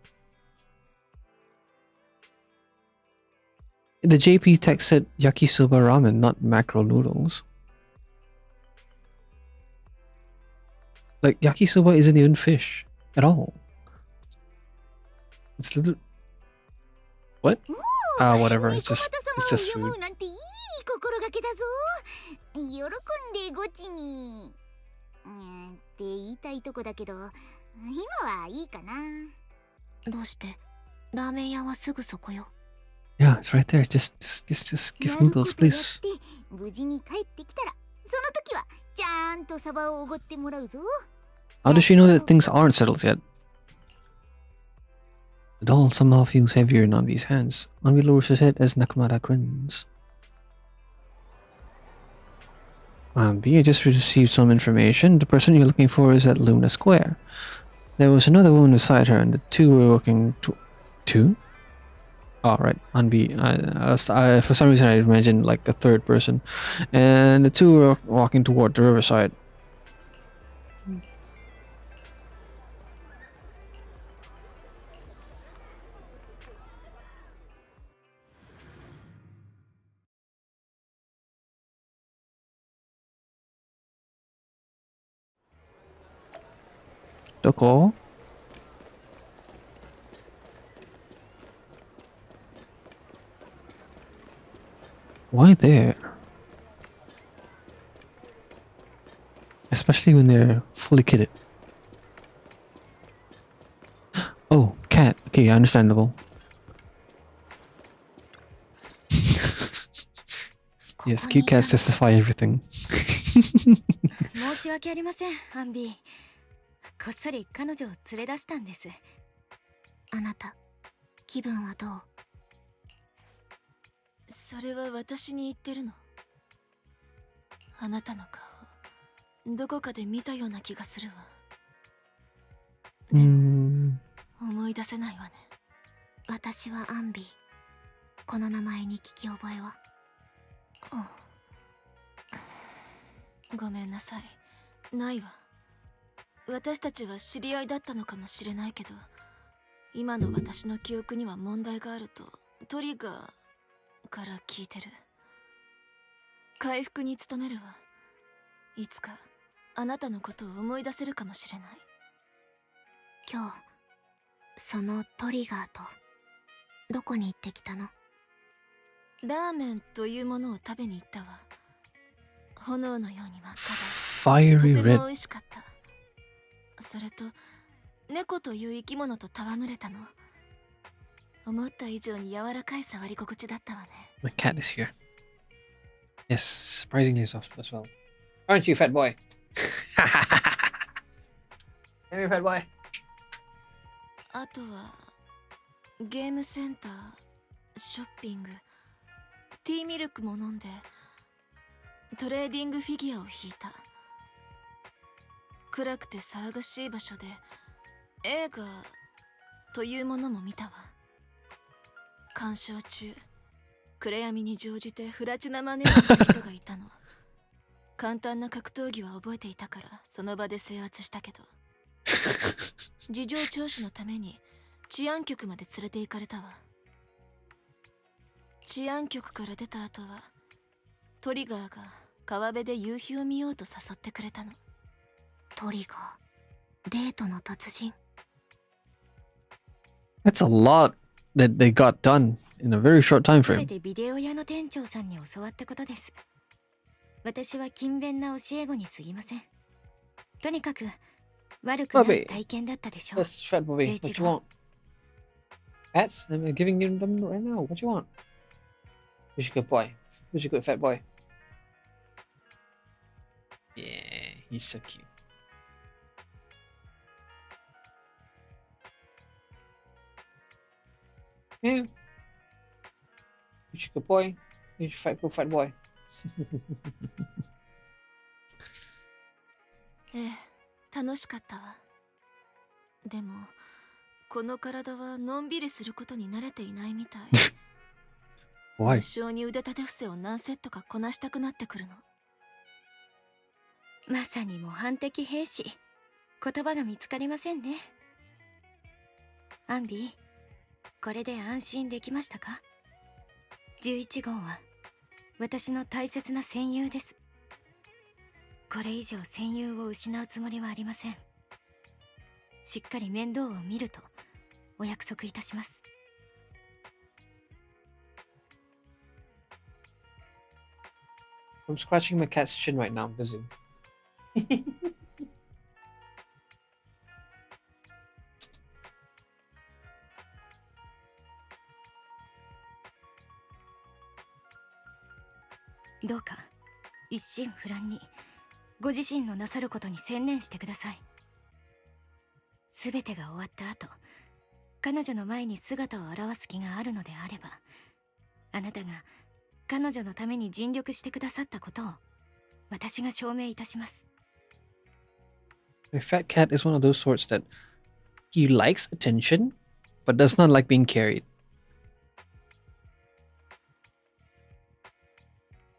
Speaker 1: The JP text said yakisoba ramen, not mackerel noodles. Like, yakisoba isn't even fish at all. It's little. What? Whatever. It's just food.
Speaker 7: 心がけだぞ。喜んでゴチに。って言いたいとこだけど、今はいいかな。
Speaker 4: どうして？ラーメン屋はすぐそこよ。
Speaker 1: Yeah, it's right there. Just give noodles, please.
Speaker 7: 無事に帰ってきたら、その時はちゃんとサバをおごってもらうぞ。
Speaker 1: How does she know that things aren't settled yet? The doll somehow feels heavier in Anvi's hands. Anvi lowers his head as Nakamura grins. Anvi, I just received some information. The person you're looking for is at Luna Square. There was another woman beside her, and the two were working two? Oh, right. Anvi. For some reason, I imagined like a third person. And the two were walking toward the riverside. Doko? Why there? Especially when they're fully kitted. Oh, cat. Okay, understandable. Yes, cute cats justify everything.
Speaker 3: 申し訳ありません、アンビー。こっそり彼女を連れ出したんです。
Speaker 4: あなた、気分はどう？
Speaker 8: それは私に言ってるの？あなたの顔、どこかで見たような気がするわ。でも、思い出せないわね。
Speaker 4: 私はアンビー。この名前に聞き覚えは？
Speaker 8: ごめんなさい。ないわ。私たちは知り合いだったのかもしれないけど、今の私の記憶には問題があるとトリガーから聞いてる。回復に努めるわ。いつかあなたのことを思い出せるかもしれない。
Speaker 4: 今日、そのトリガーとどこに行ってきたの？
Speaker 8: ラーメンというものを食べに行ったわ。炎のように真っ赤で、
Speaker 1: Fiery
Speaker 8: とて
Speaker 1: red.
Speaker 8: も美味しかった。それと猫という生き物と戯れたの。思った以上に柔らかい触り心地だったわね。
Speaker 1: My cat is here. Yes, surprisingly soft as well. Aren't you, fat boy? Come here, fat boy.
Speaker 8: あとはゲームセンター、ショッピング、ティーミルクも飲んで、トレーディングフィギュアを引いた。暗くて騒がしい場所で映画というものも見たわ。鑑賞中、暗闇に乗じて不埒な真似をする人がいたの。簡単な格闘技は覚えていたからその場で制圧したけど、事情聴取のために治安局まで連れて行かれたわ。治安局から出た後はトリガーが川辺で夕日を見ようと誘ってくれたの。
Speaker 4: トリガー、デートの達人。
Speaker 1: That's a lot that they got done in a very short time
Speaker 3: すべ
Speaker 1: frame.
Speaker 3: てビデオ屋の店長さんに教わったことです。私は勤勉な教え子に過ぎません。とにかく悪くない体験だったでしょう。
Speaker 1: Yes, fat boy. What you want? Cats? I'm giving you them right now. What you want? Who's your good boy? Who's your good fat boy? Yeah, he's so cute. Yeah. Who's your good boy? Who's your good fat boy?
Speaker 8: ええ、楽しかったわ。でもこの体はのんびりすることに慣れていないみたい。
Speaker 1: Why?
Speaker 8: 無性に腕立て伏せを何セットかこなしたくなってくるの。
Speaker 3: まさに模範的兵士。言葉が見つかりませんね。アンビー、これで安心できましたか？ 11号は私の大切な戦友です。これ以上戦友を失うつもりはありません。しっかり面倒を見るとお約束いたします。
Speaker 1: I'm scratching my cat's chin right now. I'm busy.
Speaker 3: どうか一心不乱にご自身のなさることに専念してください。すべてが終わった後、彼女の前に姿を現す気があるのであれば、あなたが彼女のために尽力してくださったことを私が証明いたします。
Speaker 1: My fat cat is one of those sorts that he likes attention, but does not like being carried.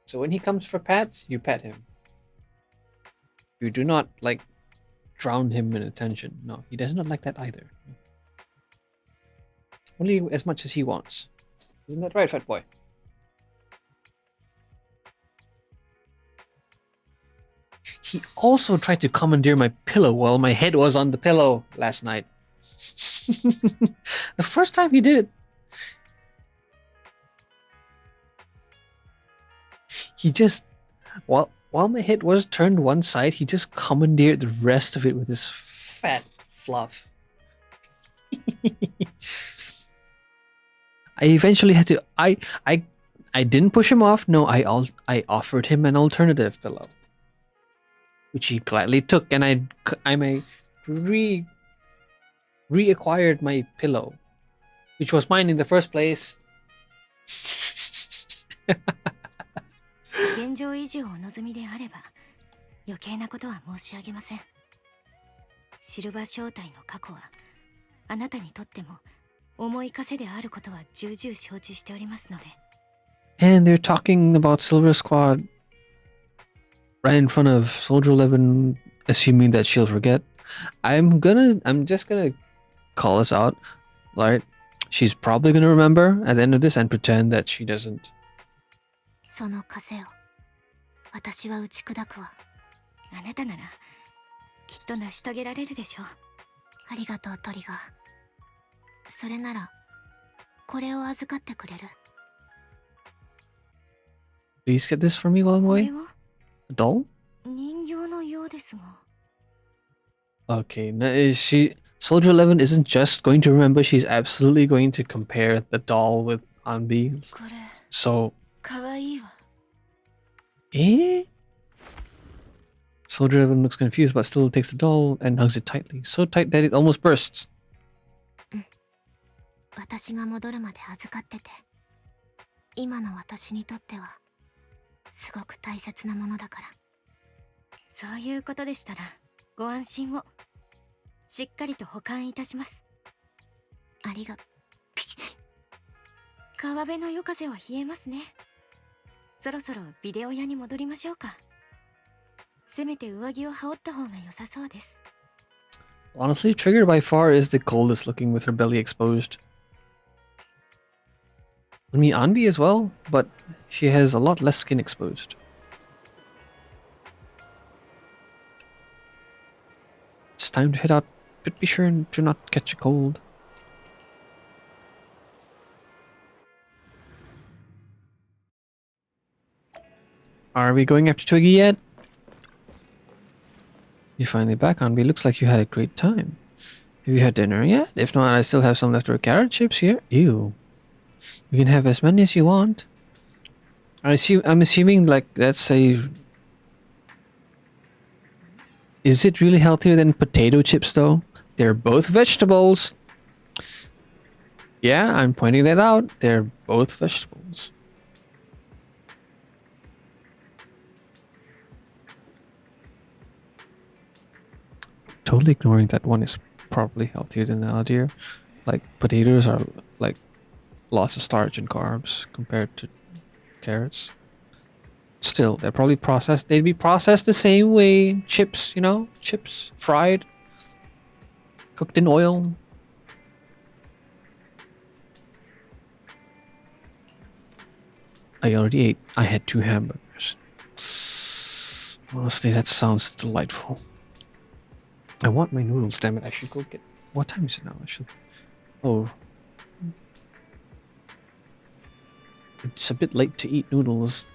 Speaker 1: So when he comes for pats, you pet him. You do not, like, drown him in attention. No, he does not like that either. Only as much as he wants. Isn't that right, fat boy? He also tried to commandeer my pillow while my head was on the pillow last night. The first time he did it, he just, while my head was turned one side, he just commandeered the rest of it with his fat fluff. I eventually had to, I didn't push him off. No, I offered him an alternative pillow, which he gladly took, and I reacquired my pillow, which was mine in the first place.
Speaker 3: 現状維持をお望みであれば余計なことは申し上げません。シルバー正体の過去はあなたにとっても重い枷であることは重々承知しておりますので。
Speaker 1: And they're talking about Silver Squad right in front of Soldier 11, assuming that she'll forget. I'm just gonna call us out. Right? She's probably gonna remember at the end of this and pretend that she doesn't.
Speaker 4: その枷を私は打ち砕くわ。
Speaker 3: あなたならきっと成し遂げられるでしょう。
Speaker 4: ありがとうトリガー。それならこれを預かってくれる？
Speaker 1: Please get this for me while I'm
Speaker 3: これ
Speaker 1: away.
Speaker 3: は
Speaker 1: A doll?
Speaker 3: 人形のようですが。
Speaker 1: Okay, no, Soldier 11 isn't just going to remember, she's absolutely going to compare the doll with Anbi's.
Speaker 8: これ
Speaker 1: So,
Speaker 8: かわいいわ。
Speaker 1: eh? Soldier 11 looks confused but still takes the doll and hugs it tightly. So tight that it almost bursts.
Speaker 4: 私が戻るまで預かってて。今の私にとってはすごく大切なものだから。
Speaker 3: そういうことでしたらご安心を。しっかりと保管いたします。
Speaker 4: ありが。
Speaker 3: 川辺の夜風は冷えますね。そろそろビデオ屋に戻りましょうか。せめて上着を羽織った方が良さそうです。
Speaker 1: Honestly, Trigger by far is the coldest looking with her belly exposed. I mean, Anbi as well, but she has a lot less skin exposed. It's time to head out, but be sure to not catch a cold. Are we going after Twiggy yet? You're finally back, Anbi. Looks like you had a great time. Have you had dinner yet? If not, I still have some leftover carrot chips here. Ew. You can have as many as you want. I'm assuming like that's a... Is it really healthier than potato chips though? They're both vegetables. Yeah, I'm pointing that out. They're both vegetables. Totally ignoring that one is probably healthier than the other. Like potatoes are like lots of starch and carbs compared to carrots. Still, they're probably processed. They'd be processed the same way. Chips, you know, chips fried, cooked in oil. I already ate. I had 2 hamburgers. Honestly, that sounds delightful. I want my noodles, damn it. I should go get... What time is it now? I should... Oh. It's a bit late to eat noodles.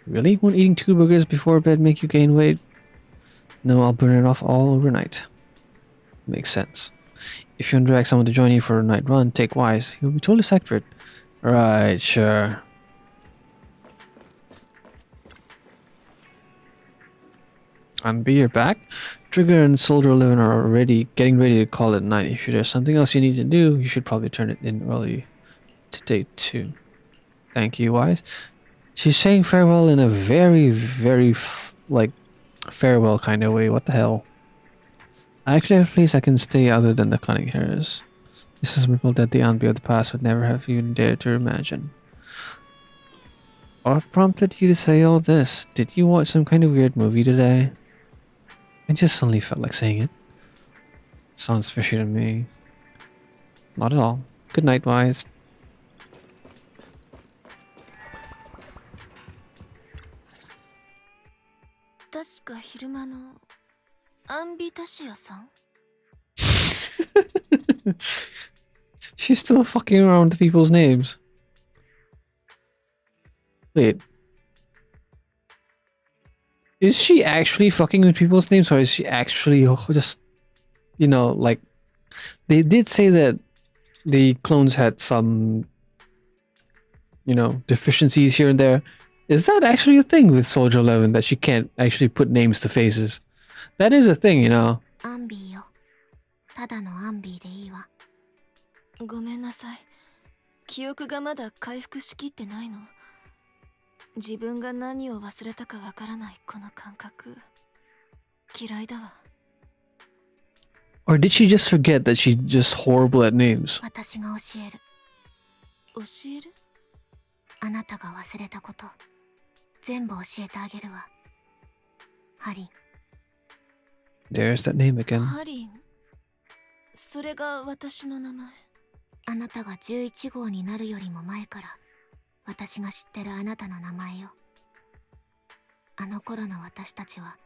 Speaker 1: Really? Won't eating 2 burgers before bed make you gain weight? No, I'll burn it off all overnight. Makes sense. If you want to drag someone to join you for a night run, take Wise. He'll be totally psyched for it. Right, sure. And be your back. Trigger and Soldier 11 are already getting ready to call it night. If there's something else you need to do, you should probably turn it in early today too. Thank you, Wise. She's saying farewell in a very, very like farewell kind of way. What the hell? I actually have a place I can stay other than the Cunning Hares. This is a miracle that the Anbi of the past would never have even dared to imagine. What prompted you to say all this? Did you watch some kind of weird movie today? I just suddenly felt like saying it. Sounds fishy to me. Not at all. Good night, Wise. She's still fucking around with people's names. Wait. Is she actually fucking with people's names, or is she actually just, you know, like, they did say that the clones had some, you know, deficiencies here and there. Is that actually a thing with Soldier 11, that she can't actually put names to faces? That is a thing, you know.
Speaker 4: アンビーよ。ただのアンビーでいいわ。
Speaker 8: ごめんなさい。記憶がまだ回復しきってないの。自分が何を忘れたかわからないこの感覚。嫌いだわ。
Speaker 1: Or did she just forget that she's just horrible at names?
Speaker 4: 私が教える。
Speaker 8: 教える？
Speaker 4: あなたが忘れたこと、全部教えてあげるわ。ハリン。
Speaker 1: There's that name again.
Speaker 8: ハリン。それが私の名前。
Speaker 4: あなたが11号になるよりも前から、私が知ってるあなたの名前よ。あの頃の私たちは、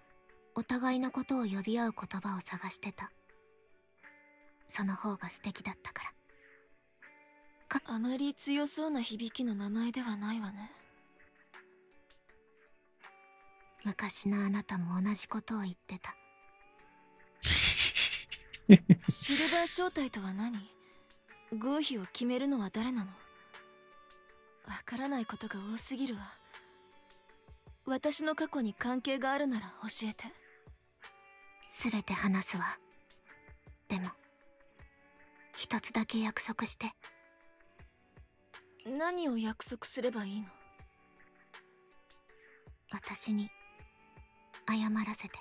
Speaker 4: お互いのことを呼び合う言葉を探してた。その方が素敵だったから。
Speaker 8: あまり強そうな響きの名前ではないわね。
Speaker 4: 昔のあなたも同じことを言ってた。
Speaker 8: シルバー正体とは何？合否を決めるのは誰なの？わからないことが多すぎるわ。私の過去に関係があるなら教えて。
Speaker 4: すべて話すわ。でも、一つだけ約束して。
Speaker 8: 何を約束すればいいの？
Speaker 4: 私に謝らせて。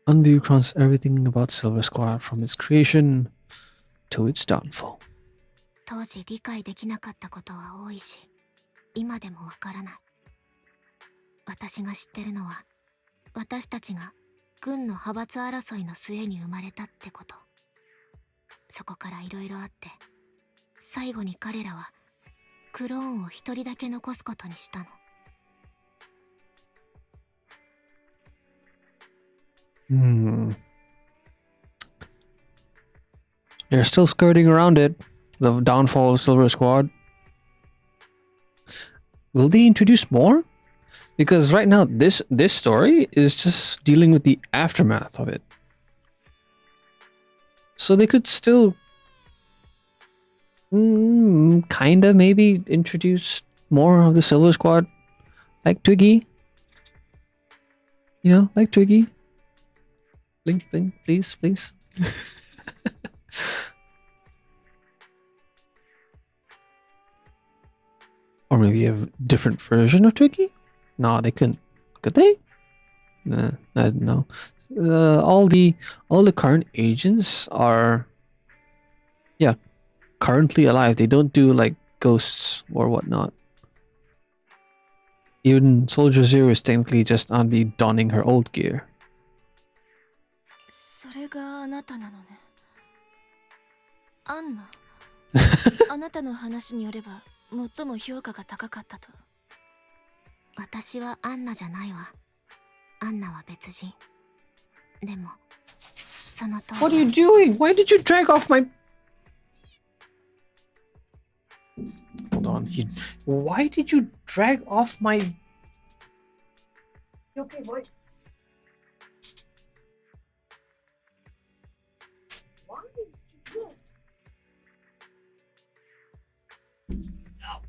Speaker 1: Unview chronicles everything about Silver Squad from its creation to its downfall.
Speaker 4: 当時理解できなかったことは多いし、今でもわからない。私が知ってるのは、私たちが軍の派閥争いの末に生まれたってこと。そこからいろいろあって、最後に彼らはクローンを一人だけ残すことにしたの。
Speaker 1: They're still skirting around it. The downfall of Silver Squad. Will they introduce more? Because right now this story is just dealing with the aftermath of it. So they could still kinda maybe introduce more of the Silver Squad. Like Twiggy. You know, like Twiggy. Blink, blink, please, please. Or maybe a different version of Twiggy? No, they couldn't. Could they? Nah, I don't know. All the current agents are, yeah, currently alive. They don't do like ghosts or whatnot. Even Soldier Zero is technically just Anbi donning her old gear.
Speaker 8: それがあなたなのね。アンナあなたの話によれば最も評価が高かったと。
Speaker 4: 私はアンナじゃないわ。アンナは別人。でもその通り。
Speaker 1: What are you doing? Why did you drag off my... Hold on. Why did you drag off my... You okay, boy? Why did you do it? No.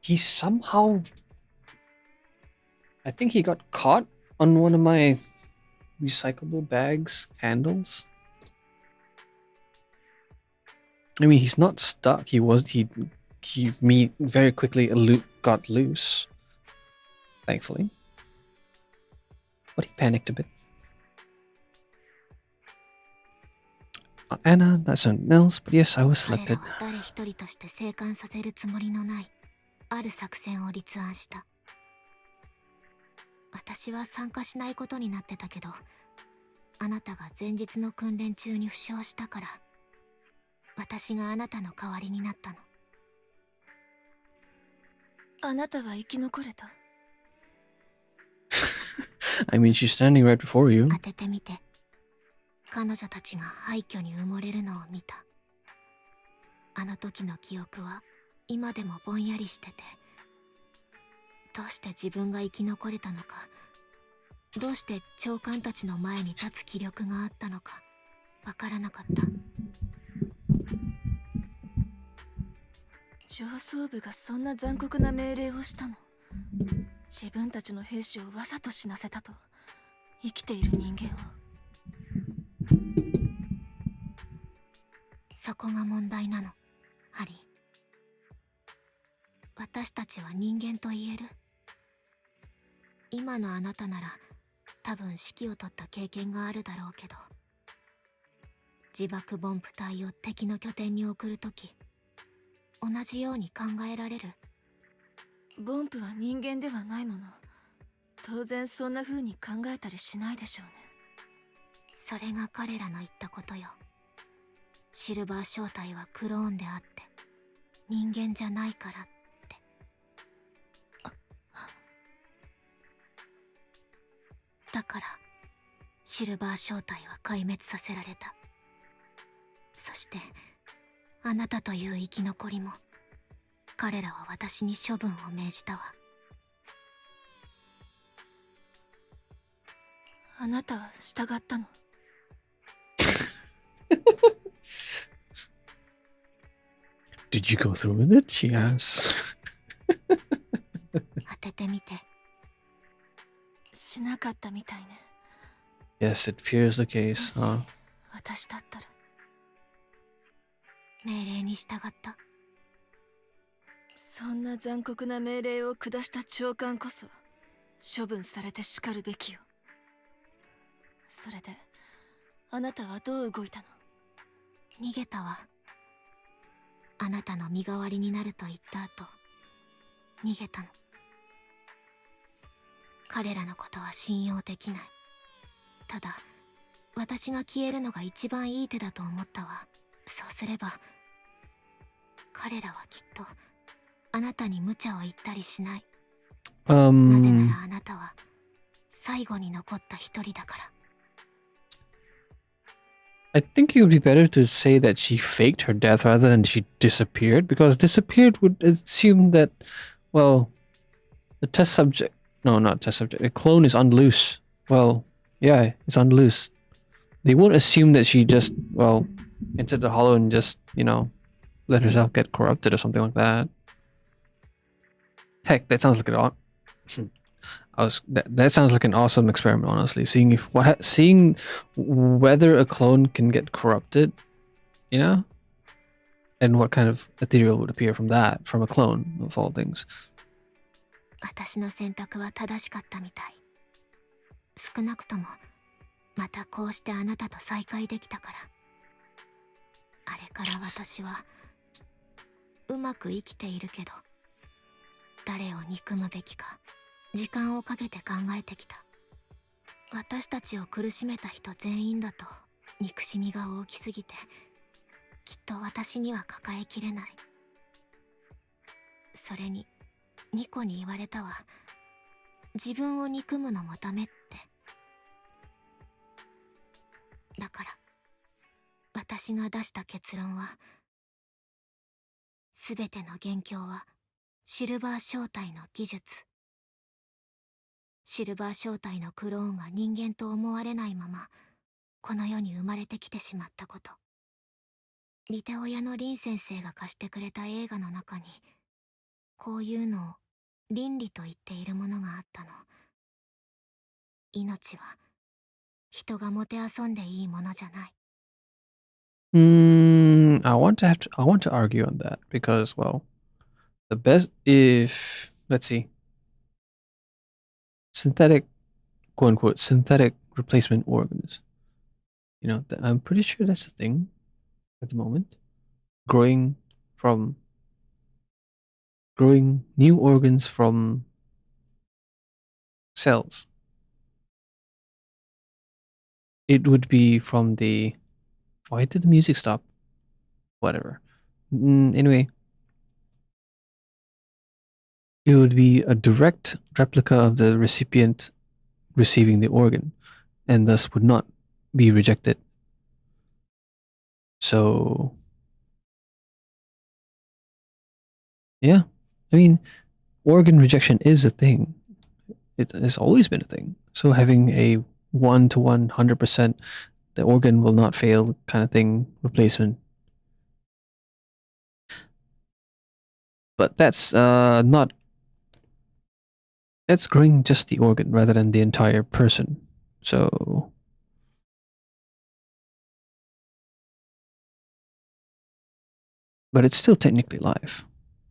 Speaker 1: He somehow... I think he got caught on one of my recyclable bags handles. I mean, he's not stuck. He very quickly got loose. Thankfully. But he panicked a bit. Anna, that's something else, but yes, I was selected.
Speaker 4: 彼らを誰一人として生還させるつもりのないある作戦を立案した。私は参加しないことになってたけど、あなたが前日の訓練中に負傷したから、私があなたの代わりになったの。
Speaker 8: あなたは生き残れた。
Speaker 1: I mean, she's standing right before you.
Speaker 4: 当ててみて。彼女たちが廃墟に埋もれるのを見た。あの時の記憶は今でもぼんやりしてて、どうして自分が生き残れたのか、どうして長官たちの前に立つ気力があったのかわからなかった。
Speaker 8: 上層部がそんな残酷な命令をしたの。自分たちの兵士をわざと死なせたと。生きている人間を。
Speaker 4: そこが問題なの、ハリー。私たちは人間と言える？今のあなたなら多分指揮を執った経験があるだろうけど、自爆ボンプ隊を敵の拠点に送るとき、同じように考えられる？
Speaker 8: ボンプは人間ではないもの。当然そんな風に考えたりしないでしょうね。
Speaker 4: それが彼らの言ったことよ。シルバー正体はクローンであって人間じゃないからって。だからシルバー正体は壊滅させられた。そしてあなたという生き残りも彼らは私に処分を命じたわ。
Speaker 8: あなたは従ったの？Did
Speaker 1: you go through with it? She asks.
Speaker 4: 当ててみて。
Speaker 8: しなかったみたいね。
Speaker 1: Yes, it appears the case.
Speaker 8: もし私だったら。
Speaker 4: 命令に従った。
Speaker 8: そんな残酷な命令を下した長官こそ処分されてしかるべきよ。それであなたはどう動いたの？
Speaker 4: 逃げたわ。あなたの身代わりになると言った後、逃げたの。彼らのことは信用できない。ただ私が消えるのが一番いい手だと思ったわ。そうすれば彼らはきっとあなたに無茶を言ったりしない。なぜならあなたは最後に残った一人だから。
Speaker 1: I think it would be better to say that she faked her death rather than she disappeared, because disappeared would assume that, well, the test subject, no, not test subject, the clone is unloose. Well, yeah, it's unloose. They won't assume that she just, well, entered the hollow and just, you know, let herself get corrupted or something like that. Heck, that sounds like that sounds like an awesome experiment, honestly. Seeing whether a clone can get corrupted, you know, and what kind of ethereal would appear from that, from a clone of all things.
Speaker 4: 私の選択は正しかったみたい。少なくともまたこうしてあなたと再会できたから。あれから私はうまく生きているけど、誰を憎むべきか時間をかけて考えてきた。私たちを苦しめた人全員だと憎しみが大きすぎて、きっと私には抱えきれない。それにニコに言われたわ。自分を憎むのもダメって。だから私が出した結論は、すべての元凶はシルバー正体の技術。シルバー正体のクローンが人間と思われないままこの世に生まれてきてしまったこと。リテ親のリン先生が貸してくれた映画の中に、こういうのを倫理と言っているものがあったの。命は人がもてあそんでいいものじゃない。
Speaker 1: I want to argue on that because, well, the best if let's see, synthetic, quote unquote, synthetic replacement organs. You know, I'm pretty sure that's a thing at the moment. Growing new organs from cells. It would be from the. Why did the music stop? Whatever. Anyway, it would be a direct replica of the recipient receiving the organ, and thus would not be rejected. So, yeah, I mean, organ rejection is a thing. It has always been a thing. So having a 1-to-1, 100%, the organ will not fail kind of thing replacement. But that's that's growing just the organ rather than the entire person. So but it's still technically live.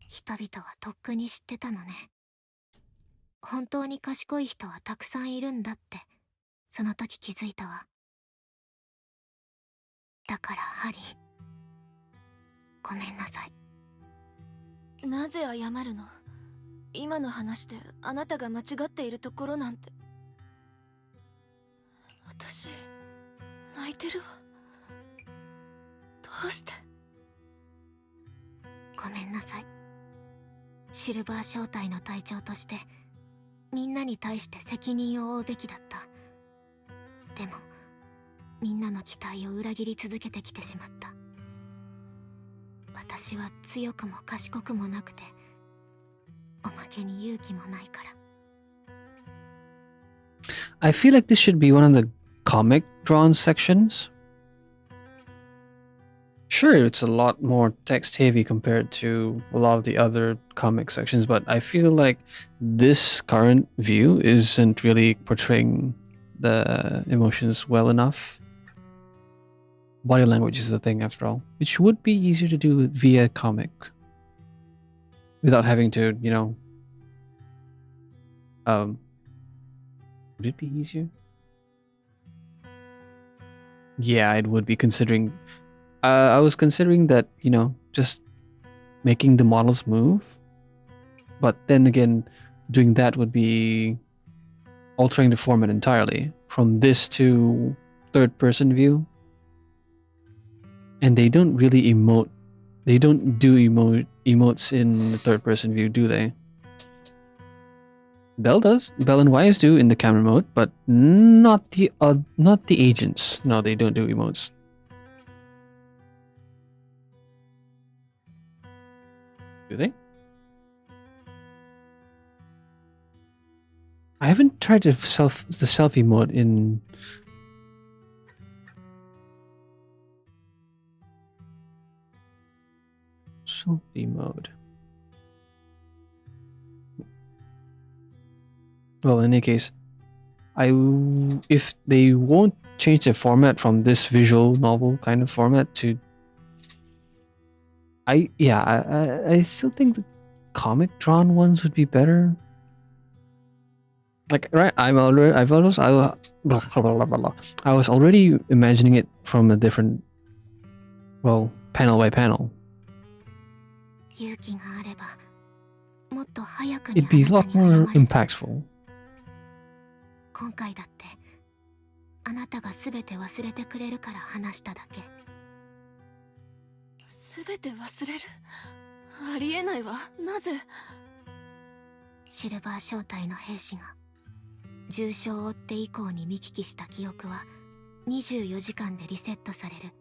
Speaker 4: 人々はとっくに知ってたのね。本当に賢い人はたくさんいるんだって、その時気づいたわ。だからハリー、ごめんなさい。
Speaker 8: なぜ謝るの？今の話であなたが間違っているところなんて。私泣いてるわ。どうして？
Speaker 4: ごめんなさい。シルバー正体の隊長としてみんなに対して責任を負うべきだった。でもみんなの期待を裏切り続けてきてしまった。私は強くも賢くもなくて、おまけに勇気もないから。
Speaker 1: I feel like this should be one of the comic drawn sections. Sure, it's a lot more text heavy compared to a lot of the other comic sections, but I feel like this current view isn't really portraying the emotions well enough. Body language is the thing after all, which would be easier to do via comic without having to, you know, would it be easier? Yeah, it would be, considering I was considering that, you know, just making the models move, but then again, doing that would be altering the format entirely from this to third person view. And they don't really emote. They don't do emotes in the third person view, do they? Bell does. Bell and Wise do in the camera mode, but not the agents. No, they don't do emotes. Do they? I haven't tried the selfie mode in. Selfie mode. Well, in any case, if they won't change the format from this visual novel kind of format to, I still think the comic drawn ones would be better. Like, right, I was already imagining it from a different, well, panel by panel.
Speaker 4: 勇気があればもっと早く
Speaker 1: It'd
Speaker 4: に
Speaker 1: be
Speaker 4: あ
Speaker 1: a
Speaker 4: なた
Speaker 1: lot
Speaker 4: に
Speaker 1: more
Speaker 4: 謝れた。
Speaker 1: impactful.
Speaker 4: 今回だってあなたが全て忘れてくれるから話しただけ。
Speaker 8: 全て忘れる？ありえないわ。なぜ？
Speaker 4: シルバー小隊の兵士が重傷を負って以降に見聞きした記憶は24時間でリセットされる。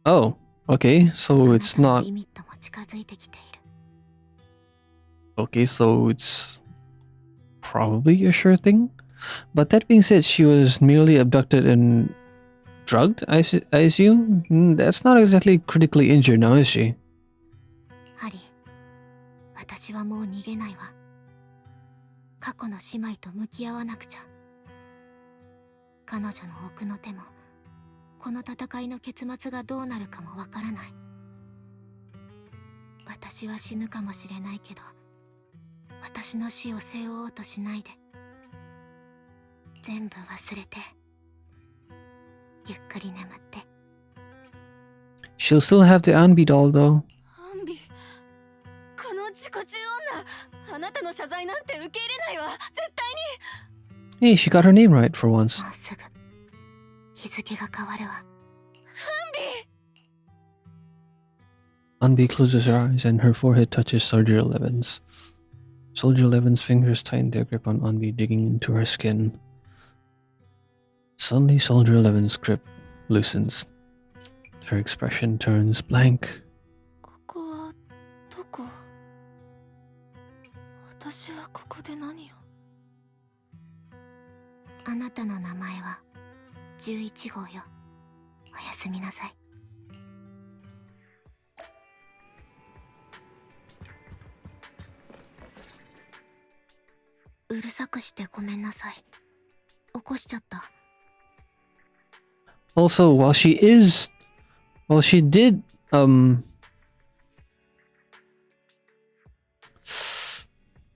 Speaker 1: Oh, okay, so it's
Speaker 4: あなたの
Speaker 1: not...
Speaker 4: リミットも近づいてきている。
Speaker 1: Okay, so it's probably a sure thing. But that being said, she was merely abducted and drugged, I assume? That's not exactly critically injured now, is she?
Speaker 4: ハリー、私はもう逃げないわ。過去の姉妹と向き合わなくちゃ。彼女の奥の手もこの戦いの結末がどうなるかもわからない。私は死ぬかもしれないけど、私の死を背負おうとしないで。全部忘れて、ゆっくり眠って。
Speaker 1: She'll still have the Anbi doll, though.
Speaker 8: アンビ、この自己中女、あなたの謝罪なんて受け入れないわ。絶対に。
Speaker 1: Hey, she got her name right for once.
Speaker 4: もうすぐ日付が変わるわ。
Speaker 1: Anbi closes her eyes and her forehead touches Soldier 11's. Soldier 11's fingers tighten their grip on Anbi, digging into her skin. Suddenly, Soldier 11's grip loosens. Her expression turns blank.
Speaker 8: ここはどこ？私はここで何を？
Speaker 4: あなたの名前は11号よ。おやすみなさい。うるさくしてごめんなさい。起こしちゃった。
Speaker 1: Also, while she did,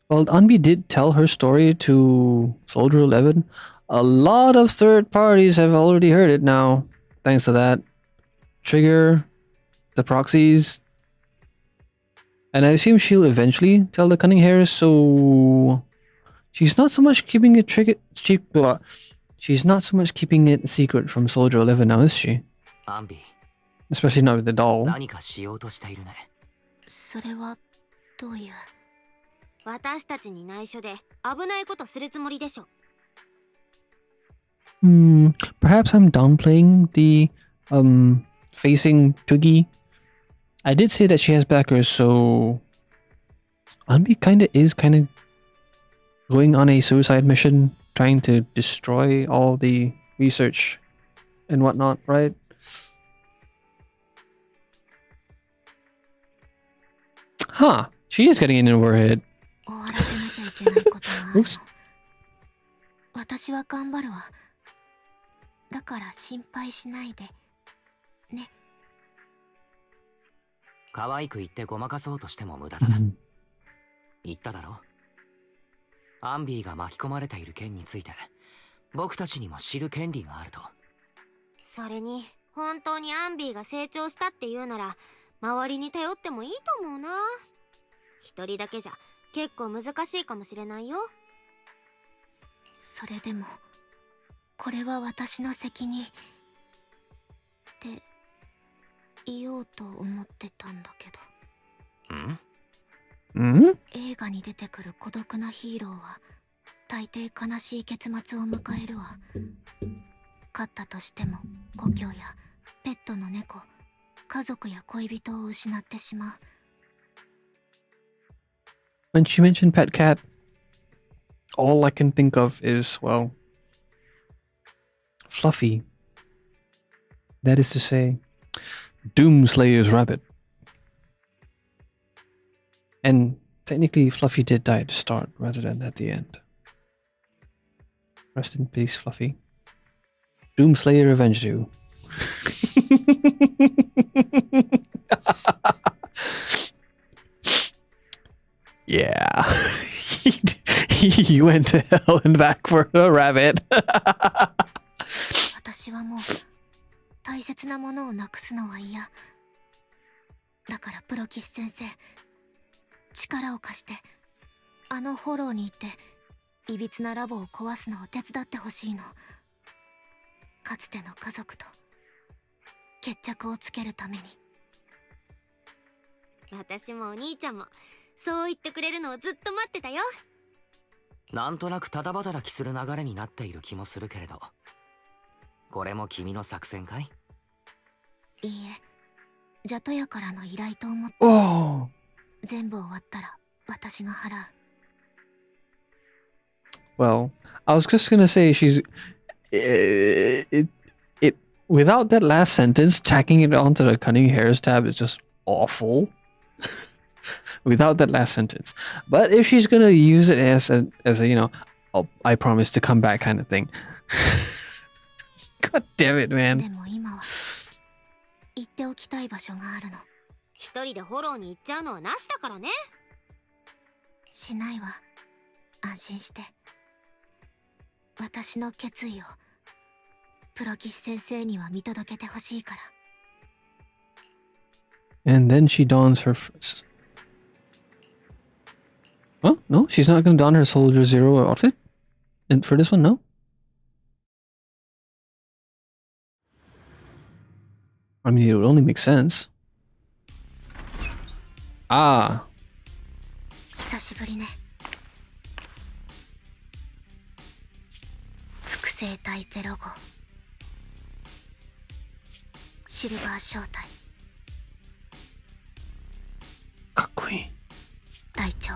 Speaker 1: well, Anbi did tell her story to Soldier 11. A lot of third parties have already heard it now, thanks to that. Trigger, the proxies, and I assume she'll eventually tell the Cunning Hares, so she's not so much keeping it she's not so much keeping it secret from Soldier 11 now, is she?
Speaker 2: アンビ、
Speaker 1: Especially not with the doll.
Speaker 2: 何かしようとしているね。
Speaker 4: それはどういう。
Speaker 7: 私たちに内緒で危ないことするつもりでしょ。
Speaker 1: Perhaps I'm downplaying the facing Toogie. I did say that she has backers, so Anbi is kind of going on a suicide mission, trying to destroy all the research and whatnot, right? Huh, she is getting into her head.
Speaker 4: 終わらせなきゃいけないことがあるの。私は頑張るわ。だから心配しないでね。
Speaker 2: 可愛く言ってごまかそうとしても無駄だな。言っただろ。アンビーが巻き込まれている件について僕たちにも知る権利があると。
Speaker 7: それに本当にアンビーが成長したっていうなら周りに頼ってもいいと思うな。一人だけじゃ結構難しいかもしれないよ。
Speaker 4: それでもこれは私の責任って言おうと思ってたんだけど。映画に出てくる孤独なヒーローは大抵悲しい結末を迎えるわ。勝ったとしても故郷やペットの猫、家族や恋人を失ってしまう。
Speaker 1: When she mentioned pet cat, all I can think of is, well, Fluffy. That is to say, Doomslayer's rabbit. And technically, Fluffy did die at the start rather than at the end. Rest in peace, Fluffy. Doomslayer avenged you. Yeah. he went to hell and back for a rabbit.
Speaker 4: 私はもう大切なものをなくすのは嫌。だからプロ騎士先生、力を貸してあのフォローに行っていびつなラボを壊すのを手伝ってほしいの。かつての家族と決着をつけるために。
Speaker 7: 私もお兄ちゃんもそう言ってくれるのをずっと待ってたよ。
Speaker 2: なんとなくただ働きする流れになっている気もするけれど、これも君の作戦かい？
Speaker 4: いいえ、ジャトヤからの依頼と思って。
Speaker 1: Oh.
Speaker 4: 全部終わったら私が払う。
Speaker 1: Well, I was just gonna say she's it without that last sentence, tacking it onto the cunning hairs tab is just awful. Without that last sentence, but if she's gonna use it as a you know, oh, I promise to come back kind of thing. God damn it,
Speaker 4: で
Speaker 1: man.
Speaker 4: も今は行っておきたい場所があるの。
Speaker 7: 一人でフォローに行っちゃうのはなしだからね。
Speaker 4: しないわ、安心して。私の決意をプロ騎士先生には見届けてほしいから。
Speaker 1: And then she dons her. Huh? No, she's not gonna don her Soldier Zero outfit? And for this one, no? I mean, it would only make sense. Ah.
Speaker 4: 久しぶりね。複製体05、シルバー小隊、
Speaker 1: かっこいい。
Speaker 4: 隊長。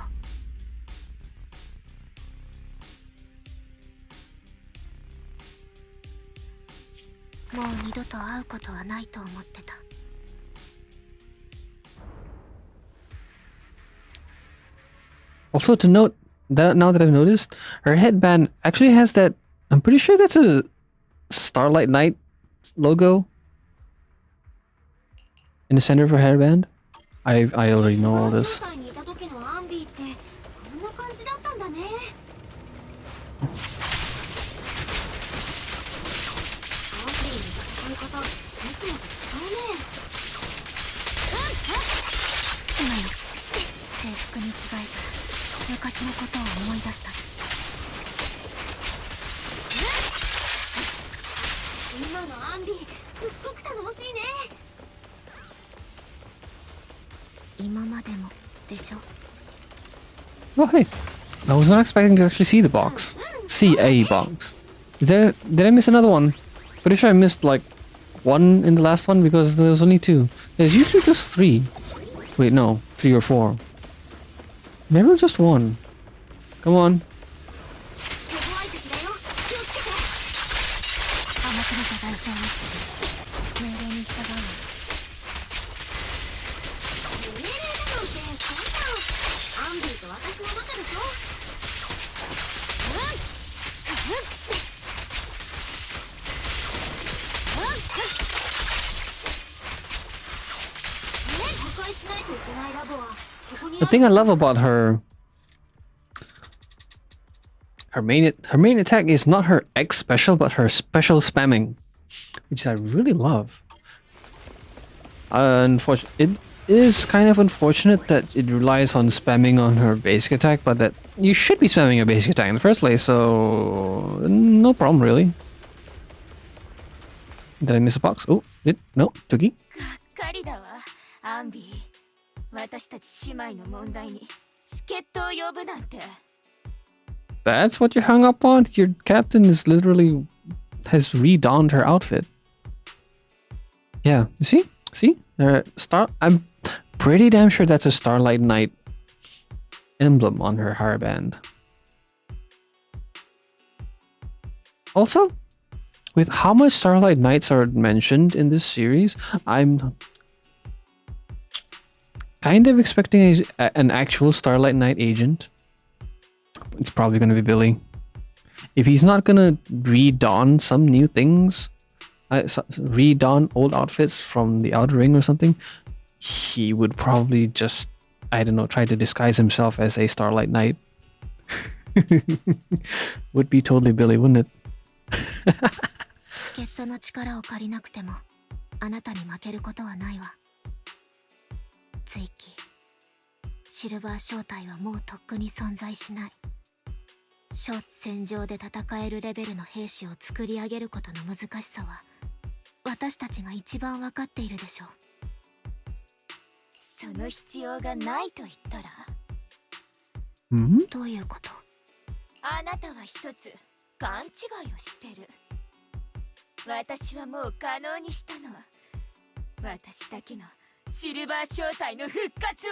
Speaker 4: もう二度と会うことはないと思ってた。
Speaker 1: Also to note that now that I've noticed, her headband actually has that. I'm pretty sure that's a Starlight Knight logo in the center of her hairband. I already know all this.
Speaker 7: シルバー小隊にいた時のアンビーってこんな感じだったんだね。アンビーの戦い方、いつもと違うね。
Speaker 4: 今よ、制服に着替えたら昔のことを思い出した。
Speaker 7: 今のアンビー、すっごく頼もしいね。
Speaker 4: 今までもでしょ。
Speaker 1: Oh hey, I was not expecting to actually see the box. See a box. Did I miss another one? Pretty sure I missed like one in the last one because there was only two. There's usually just three. Wait, no, 3 or 4. Never just one. Come on.
Speaker 7: 手強い敵だよ。気をつけて。
Speaker 4: 甘くれた代償を命令に従うわ。
Speaker 7: 命令だなんてそんな。アンビーと私の仲でしょ。破壊しないといけないラボはここにあ
Speaker 1: The
Speaker 7: る。
Speaker 1: thing I love about her main attack is not her X special, but her special spamming, which I really love. It is kind of unfortunate that it relies on spamming on her basic attack, but that you should be spamming your basic attack in the first place, so no problem really. Did I miss a box? Oh, no, Tuki.
Speaker 3: がっかりだわ、アンビー。私たち姉妹の問題に助っ人を呼ぶなんて。
Speaker 1: That's what you're hung up on? Your captain is literally has redonned her outfit. Yeah, you see? See? I'm pretty damn sure that's a Starlight Knight emblem on her hairband. Also, with how much Starlight Knights are mentioned in this series, I'm kind of expecting an actual Starlight Knight agent. It's probably going to be Billy. If he's not going to redon some new things, redon old outfits from the Outer Ring or something, he would probably just, I don't know, try to disguise himself as a Starlight Knight. Would be totally Billy, wouldn't it?
Speaker 4: 助っ人の力を借りなくてもあなたに負けることはないわ。追記、シルバー正体はもうとっくに存在しない。戦場で戦えるレベルの兵士を作り上げることの難しさは私たちが一番分かっているでしょう。
Speaker 3: その必要がないと言ったら、
Speaker 4: どういうこと？
Speaker 3: あなたは一つ勘違いをしてる。私はもう可能にしたの。私だけのシルバー正体の復活を。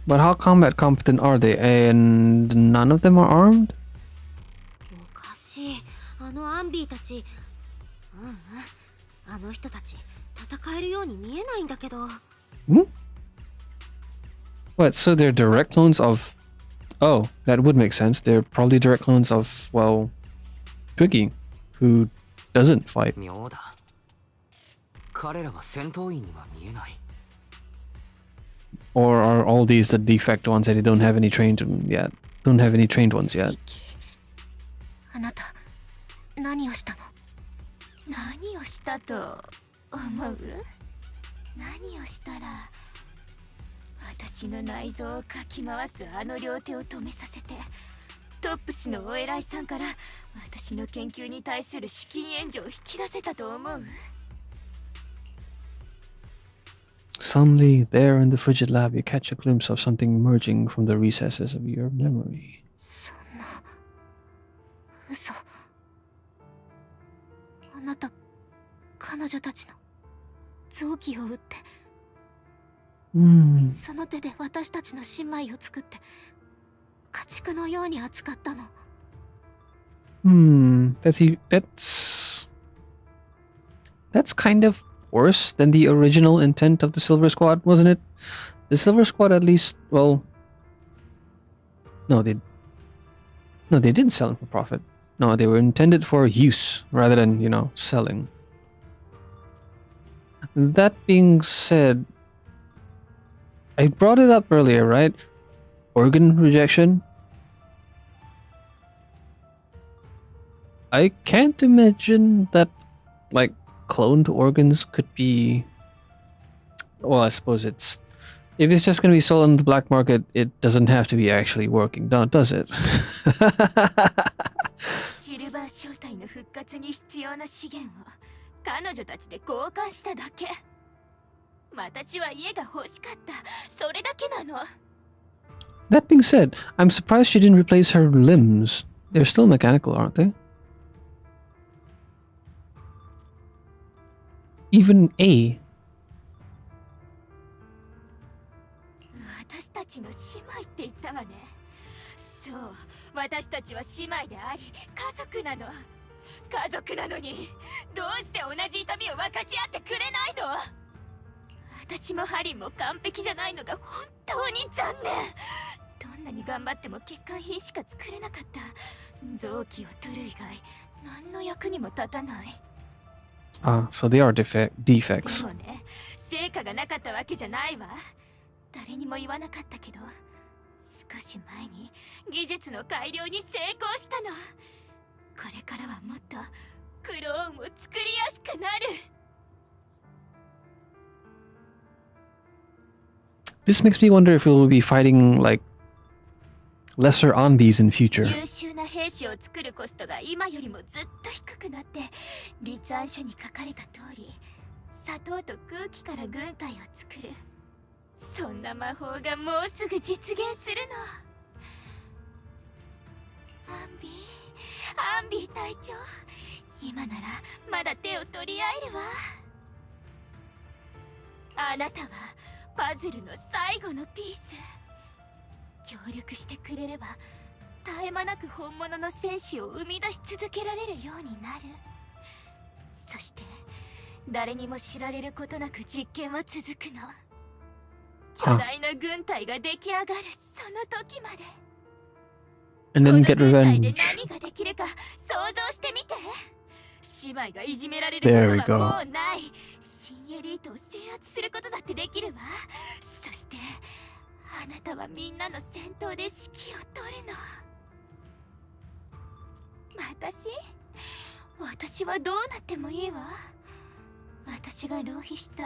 Speaker 1: But how combat competent are they? And none of them are armed?
Speaker 7: おかしい。あのアンビーたち。あの人たち戦えるように見えないんだけど。
Speaker 1: What? So they're direct clones of... Oh, that would make sense. They're probably direct clones of, well, Twiggy, who doesn't fight.
Speaker 2: 妙だ。彼らは戦闘員には見えない。
Speaker 1: Or are all these the defect ones that they don't have any trained yet? Don't have any trained ones yet.
Speaker 4: あなた、何をしたの？
Speaker 3: 何をしたと思う？何をしたら私の内臓をかき回すあの両手を止めさせて、トップスのお偉いさんから私の研究に対する資金援助を引き出せたと思う
Speaker 1: ？Suddenly, there in the frigid lab, you catch a glimpse of something emerging from the recesses of your memory.
Speaker 4: そんな嘘。あなた、彼女たちの臓器を撃って、その手で私たちの姉妹を作って家畜のように扱ったの。
Speaker 1: That's kind of worse than the original intent of the Silver Squad, wasn't it? The Silver Squad, at least, well, no, they didn't sell them for profit. No, they were intended for use rather than, you know, selling. That being said, I brought it up earlier, right? Organ rejection. I can't imagine that, like, cloned organs could be... Well, I suppose it's... If it's just going to be sold on the black market, it doesn't have to be actually working, does it?
Speaker 3: シルバー正体の復活に必要な資源を彼女たちで交換しただけ。私は家が欲しかった。それだけなの。
Speaker 1: That being said, I'm surprised she didn't replace her limbs. They're still mechanical, aren't they? Even A.
Speaker 3: 私たちの姉妹って言ったわね。そう、私たちは姉妹であり家族なの。家族なのにどうして同じ痛みを分かち合ってくれないの？私もハリンも完璧じゃないのが本当に残念。どんなに頑張っても欠陥品しか作れなかった。臓器を取る以外何の役にも立たない。
Speaker 1: Ah, so they are defects.
Speaker 3: でもね、成果がなかったわけじゃないわ。誰にも言わなかったけど、少し前に技術の改良に成功したの。これからはもっとクローンを作りやすくなる。
Speaker 1: This makes me wonder if we'll be fighting, like, lesser Onbees in future.
Speaker 3: 優秀な兵士を作るコストが今よりもずっと低くなって、立案書に書かれた通り、砂糖と空気から軍隊を作る。そんな魔法がもうすぐ実現するの。アンビー隊長、今ならまだ手を取り合えるわ。あなたはパズルの最後のピース。協力してくれれば絶え間なく本物の戦士を生み出し続けられるようになる。そして誰にも知られることなく実験は続くの。巨大な軍隊が出来上がるその時まで。
Speaker 1: And then get
Speaker 3: この軍隊
Speaker 1: revenge.
Speaker 3: で何ができるか想像してみて。姉妹がいじめられることはもうない。新エリートを制圧することだってできるわ。そしてあなたはみんなの戦闘で指揮を取るの。私はどうなってもいいわ。私が浪費した、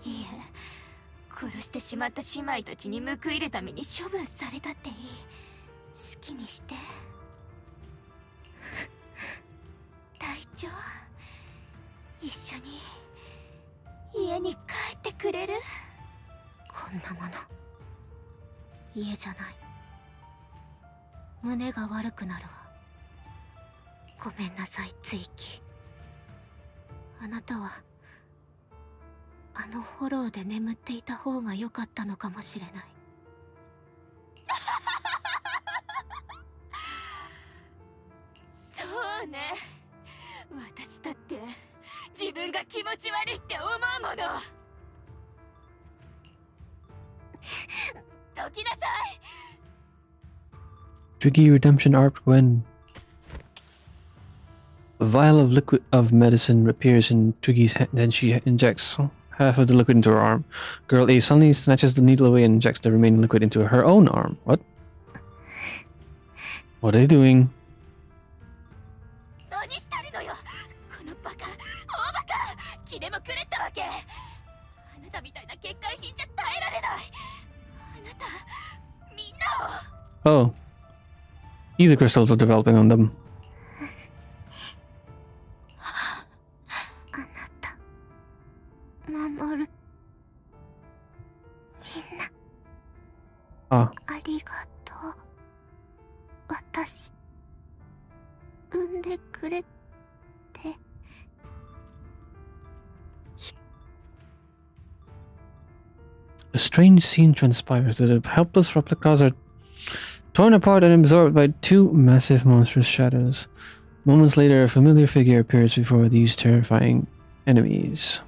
Speaker 3: いいえ、殺してしまった姉妹たちに報いるために処分されたっていい。好きにして。隊長、一緒に家に帰ってくれる？
Speaker 4: こんなもの家じゃない。胸が悪くなるわ。ごめんなさい、追記。あなたはあのフォローで眠っていた方が良かったのかもしれない。
Speaker 3: そうね、私だって自分が気持ち悪いって思うもの。どきなさい。
Speaker 1: Tricky redemption arc when a vial of liquid of medicine appears in Twiggy's hand, then she injects half of the liquid into her arm. Girl A suddenly snatches the needle away and injects the remaining liquid into her own arm. What? What are they doing?
Speaker 3: 何してるのよ、このバカ、大バカ。気でも狂ったわけ。あなたみたいな欠陥品じゃ耐えられない。あなた、みんなを。
Speaker 1: Oh. Ether crystals are developing on them.
Speaker 4: あなた、守る。みんな、
Speaker 1: あ
Speaker 4: りがとう。私、産んでくれて。
Speaker 1: A strange scene transpires. The helpless replicas are torn apart and absorbed by two massive monstrous shadows. Moments later, a familiar figure appears before these terrifying enemies.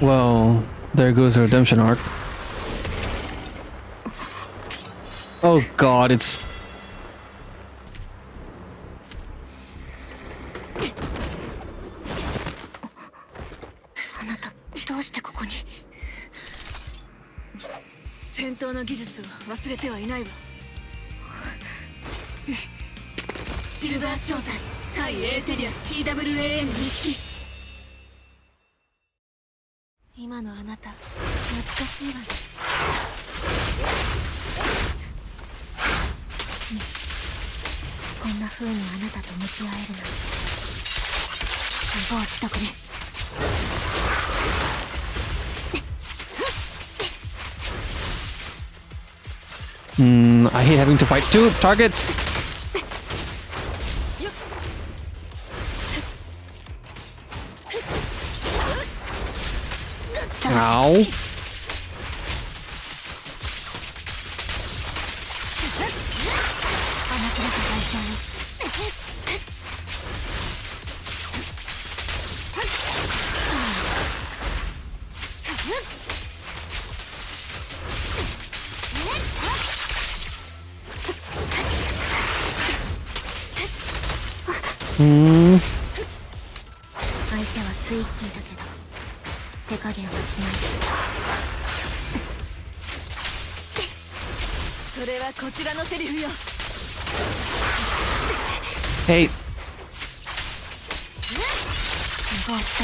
Speaker 1: Well, there goes the redemption arc. Oh god, it's...
Speaker 4: Anata, どうしてここに？
Speaker 8: 戦闘の技術を忘れてはいないわ。シルバー正体対エーテリアス TWAN 認識。今のあなた懐かしいわね。
Speaker 4: こんな風にあなたと向き合えるなんて。自業自得ね。
Speaker 1: I hate having to fight two targets. Ow. Hmm.
Speaker 4: 相手はツイッキーだけど手加減はしない。
Speaker 8: それはこちらのセリフよ。
Speaker 1: Hey.
Speaker 4: 自業自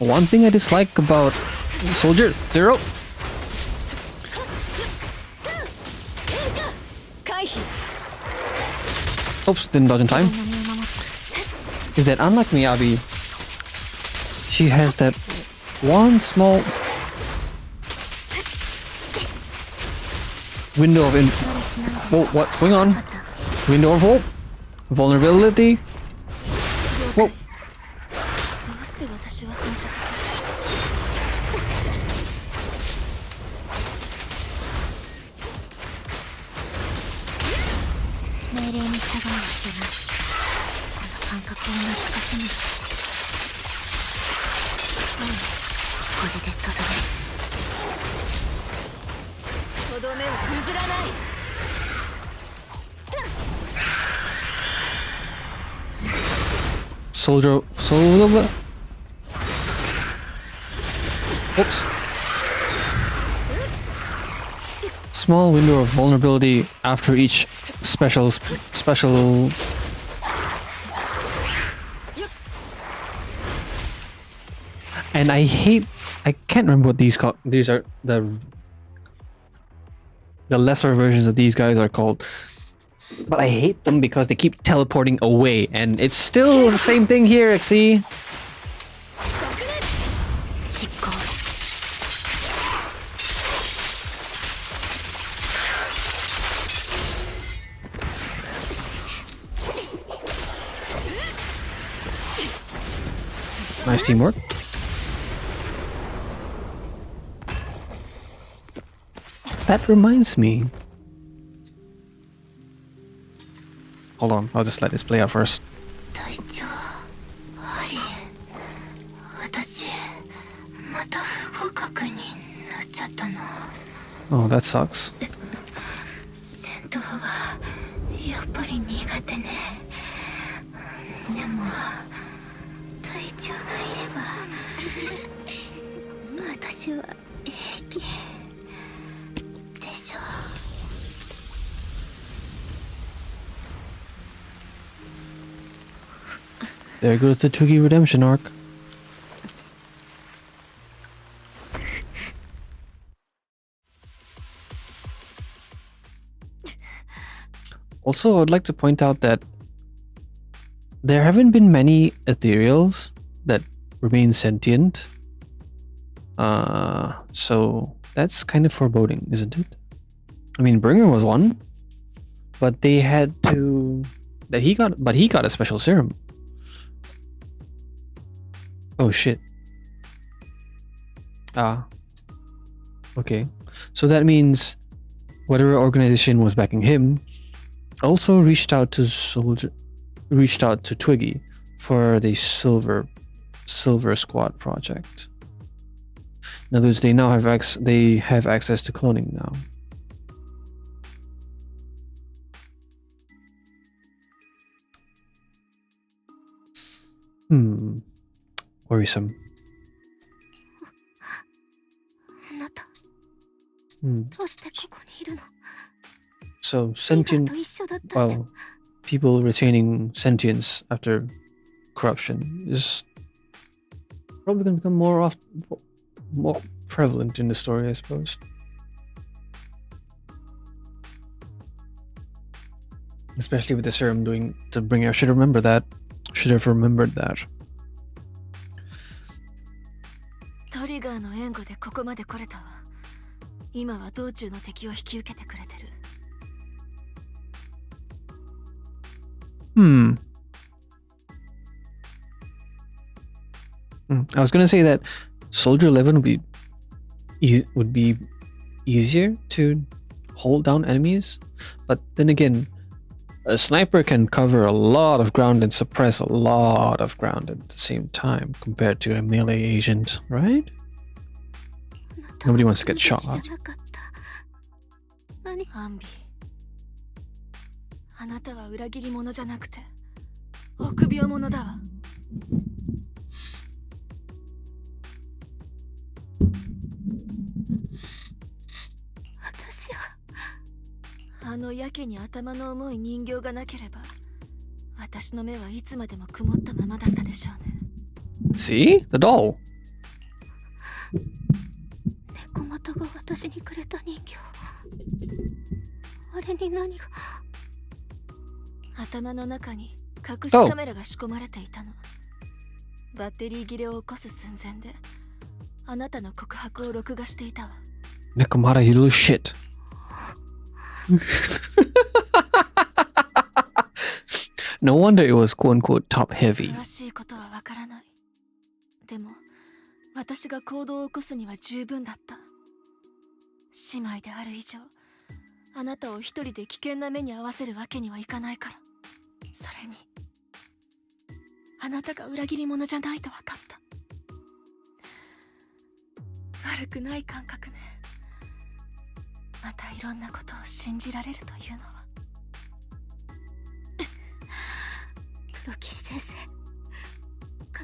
Speaker 4: 得ね。
Speaker 1: One thing I dislike about Soldier Zero.
Speaker 8: 回避。
Speaker 1: Oops, didn't dodge in time. Is that unlike Miyabi, she has that one small window of whoa, what's going on? Window of hope, vulnerability. Whoa.
Speaker 8: どうして私は反射的？
Speaker 4: 命令に従うわけない。この感覚を懐かしむ。そうね、これでとどめ。
Speaker 8: とどめは譲らない。
Speaker 1: soldier. Oops. Small window of vulnerability after each special. And I can't remember what these are the lesser versions of these guys are called. But I hate them because they keep teleporting away, and it's still the same thing here, see? Nice teamwork. That reminds me. Hold on, I'll just let this play out first. Oh, that sucks. There goes the Twiggy redemption arc. Also, I'd like to point out that there haven't been many ethereals that remain sentient. So that's kind of foreboding, isn't it? I mean, Bringer was one, but they had to. He got a special serum. Oh shit. Okay. So that means whatever organization was backing him also reached out to Twiggy for the Silver Squad project. In other words, they now have access to cloning now. Worrisome. So sentient, well, people retaining sentience after corruption is probably going to become more prevalent in the story, I suppose. Especially with the serum doing to bring. I should have remembered that.
Speaker 8: トリガーの援護でここまで来れたわ。今は道中の敵を引き受けてくれてる。
Speaker 1: I was gonna say that Soldier 11 would be easier to hold down enemies, but then again, a sniper can cover a lot of ground and suppress a lot of ground at the same time compared to a melee agent, right? Nobody wants to get shot.
Speaker 8: アンビ、あなたは裏切り者じゃなくて臆病者だわ。
Speaker 3: 私は
Speaker 8: あのやけに頭の重い人形がなければ、私の目はいつまでも曇ったままだったでしょうね。
Speaker 1: See? The doll.
Speaker 3: 猫又が私にくれた人形。あれに何が。
Speaker 8: 頭の中に隠しカメラが仕込まれていたの。バッテリー切れを起こす寸前で、あなたの告白を録画していたわ。
Speaker 1: Nekomata, you little shit. No wonder it was quote unquote top heavy.
Speaker 8: 詳しいことはわからない。でも、私が行動を起こすには十分だった。姉妹である以上、あなたを一人で危険な目に遭わせるわけにはいかないから。それに、あなたが裏切り者じゃないと分かった。悪くない感覚ね。またいろんなことを信じられるというのは。
Speaker 3: 黒騎士先生、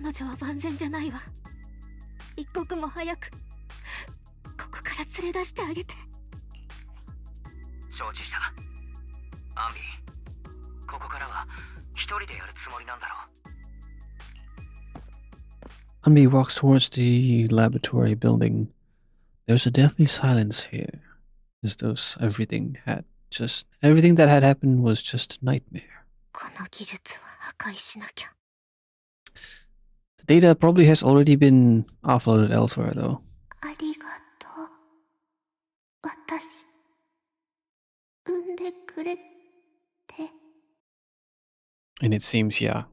Speaker 4: 彼女は万全じゃないわ。一刻も早くここから連れ出してあげて。
Speaker 2: 承知した。アンビー、ここからは一人でやるつもりなんだろう。
Speaker 1: Ambi walks towards the laboratory building. There's a deathly silence here, as though everything that had happened was just a nightmare.
Speaker 4: この技術は破壊しなきゃ。
Speaker 1: The data probably has already been offloaded elsewhere, though.
Speaker 4: ありがとう。私、産んでくれて。
Speaker 1: And it seems, yeah,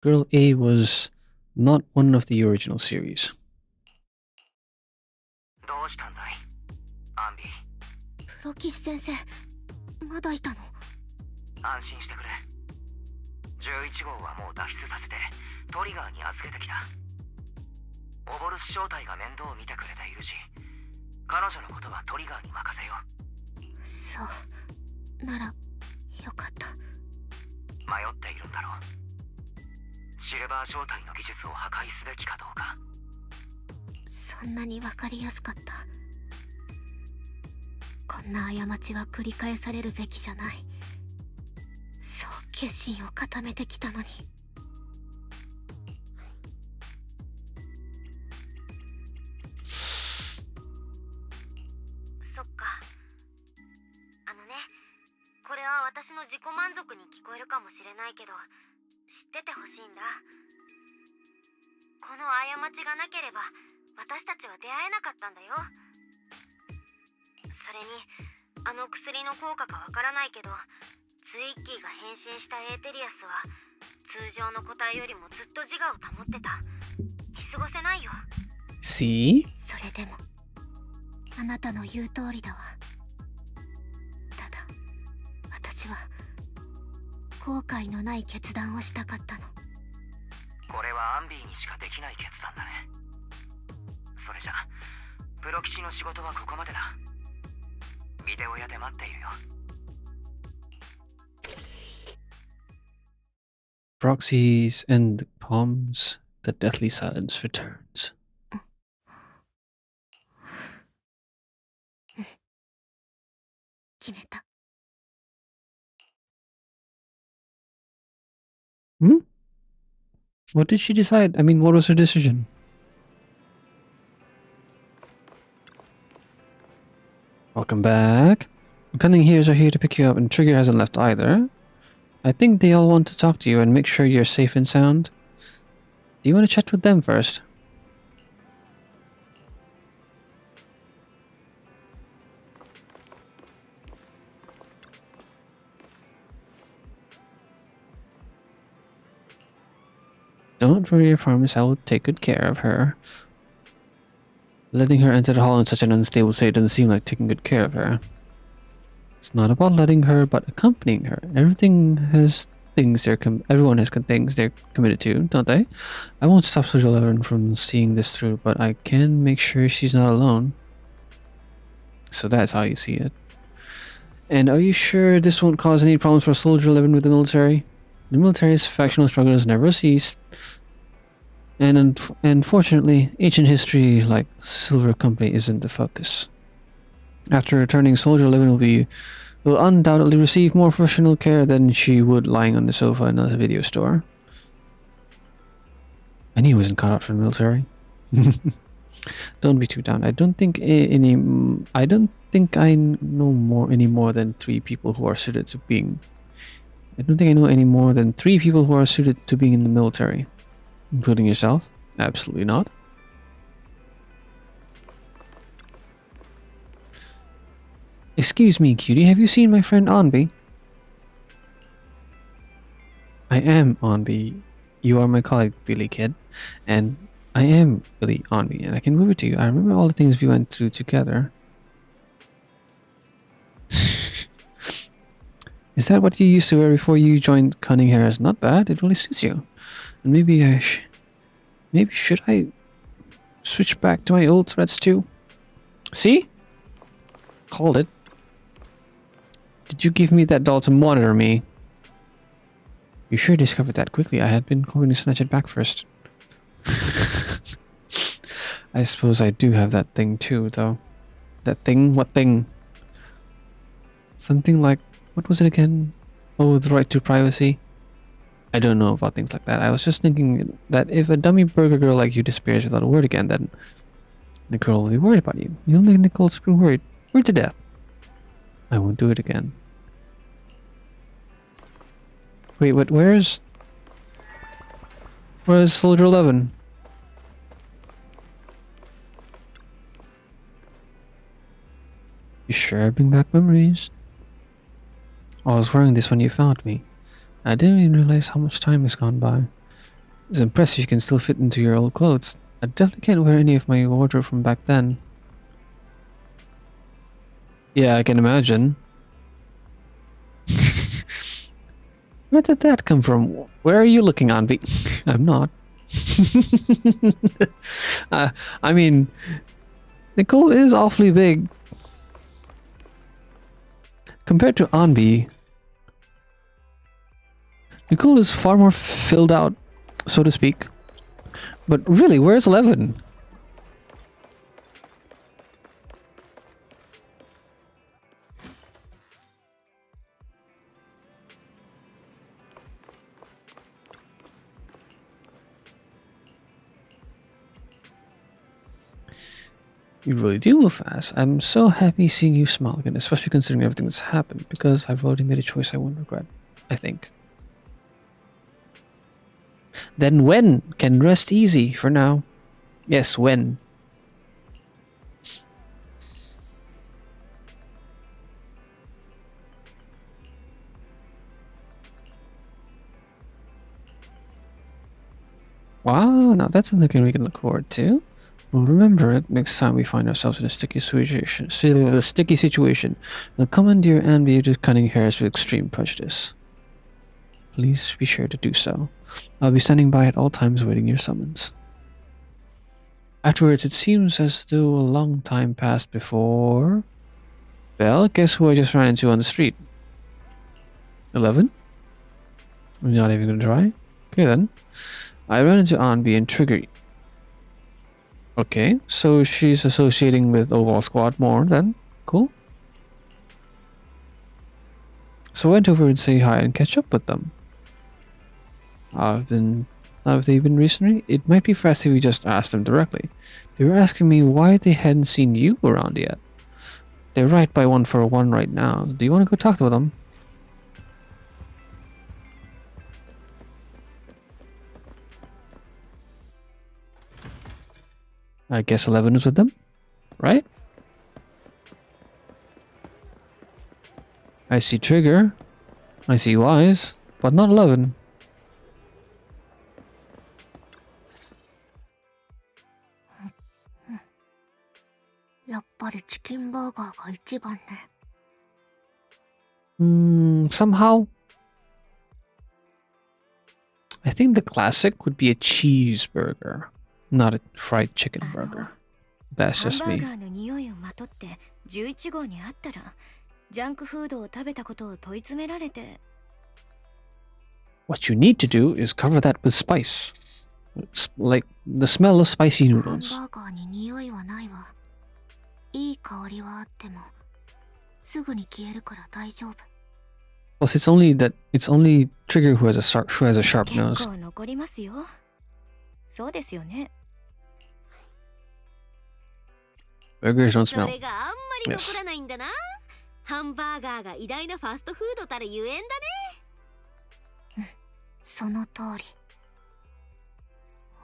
Speaker 1: Girl A was not one of the original series.
Speaker 2: どうしたんだい、アンビー。
Speaker 4: プロ騎士先生、まだいたの？
Speaker 2: 安心してくれ。11号はもう脱出させてトリガーに預けてきた。オボルス正体が面倒を見てくれているし、彼女のことはトリガーに任せよう。
Speaker 4: そうならよかった。
Speaker 2: 迷っているんだろう。シルバー正体の技術を破壊すべきかどうか。
Speaker 4: そんなに分かりやすかった。こんな過ちは繰り返されるべきじゃない。そう決心を固めてきたのに。
Speaker 7: そっか。これは私の自己満足に聞こえるかもしれないけど、知っててほしいんだ。この過ちがなければ私たちは出会えなかったんだよ。それにあの薬の効果かわからないけど、ツイッキーが変身したエーテリアスは通常の個体よりもずっと自我を保ってた。見過ごせないよ。
Speaker 1: See?
Speaker 4: それでもあなたの言う通りだわ。ただ私は後悔のない決断をしたかったの。
Speaker 2: これはアンビーにしかできない決断だね。それじゃプロ騎士の仕事はここまでだ。ビデオ屋で待っているよ。
Speaker 1: Proxies and palms, the deathly silence returns.
Speaker 4: 決めた。
Speaker 1: Hmm? What did she decide? I mean, what was her decision? Welcome back. Cunning Heroes are here to pick you up, and Trigger hasn't left either. I think they all want to talk to you and make sure you're safe and sound. Do you want to chat with them first? Don't worry, I promise I will take good care of her. Letting her enter the hall in such an unstable state doesn't seem like taking good care of her. It's not about letting her, but accompanying her. Everyone has things they're committed to, don't they? I won't stop Social 11 from seeing this through, but I can make sure she's not alone. So that's how you see it. And are you sure this won't cause any problems for Soldier 11 with the military? The military's factional struggles never ceased. And unfortunately, ancient history like Silver Company isn't the focus. After returning, Soldier 11 will undoubtedly receive more professional care than she would lying on the sofa in a video store. I knew he wasn't cut out for the military. Don't be too down. I don't think I know any more than 3 people who are suited to being. I don't think I know any more than 3 people who are suited to being in the military. Including yourself? Absolutely not. Excuse me, cutie, have you seen my friend Onby? I am Onby. You are my colleague, Billy Kid. And I am Billy Onby, and I can prove it to you. I remember all the things we went through together. Is that what you used to wear before you joined Cunning Hairs? Not bad, it really suits you. And maybe should I switch back to my old threads too? See? Called it. Did you give me that doll to monitor me? You sure discovered that quickly. I had been hoping to snatch it back first. I suppose I do have that thing too, though. That thing? What thing? Something like... What was it again? Oh, the right to privacy? I don't know about things like that. I was just thinking that if a dummy burger girl like you disappears without a word again, then Nicole will be worried about you. You'll make Nicole super worried. Worried to death. I won't do it again. Wait, what? Where's Soldier 11? You sure bring back memories? I was wearing this when you found me. I didn't even realize how much time has gone by. It's impressive you can still fit into your old clothes. I definitely can't wear any of my wardrobe from back then. Yeah, I can imagine. Where did that come from? Where are you looking, Anvi? I'm not. I mean, Nicole is awfully big. Compared to Anvi, Nicole is far more filled out, so to speak. But really, where's 11? You really do move fast. I'm so happy seeing you smile again, especially considering everything that's happened, because I've already made a choice I won't regret, I think. Then when can rest easy for now? Yes, when. Wow, now that's something we can look forward to. We'll remember it next time we find ourselves in a sticky situation. We'll commandeer and be just cutting hairs with extreme prejudice. Please be sure to do so. I'll be standing by at all times waiting your summons. Afterwards, it seems as though a long time passed before... Well, guess who I just ran into on the street? 11? I'm not even gonna try. Okay then. I ran into Anbi and Trigger. Okay, so she's associating with Overall Squad more then. Cool. So I went over and say hi and catch up with them. Have they been recently? It might be fast if we just asked them directly. They were asking me why they hadn't seen you around yet. They're right by 141 right now. Do you want to go talk to them? I guess 11 is with them, right? I see Trigger. I see Wise, but not 11. Somehow, I think the classic would be a cheeseburger, not a fried chicken burger. That's just me. What you need to do is cover that with spice. Like the smell of spicy noodles. Plus, it's only Trigger who has a sharp nose. Burgers don't smell. Yes.
Speaker 7: ハンバーガーが偉大なファストフードたるゆえんだね。
Speaker 4: その通り。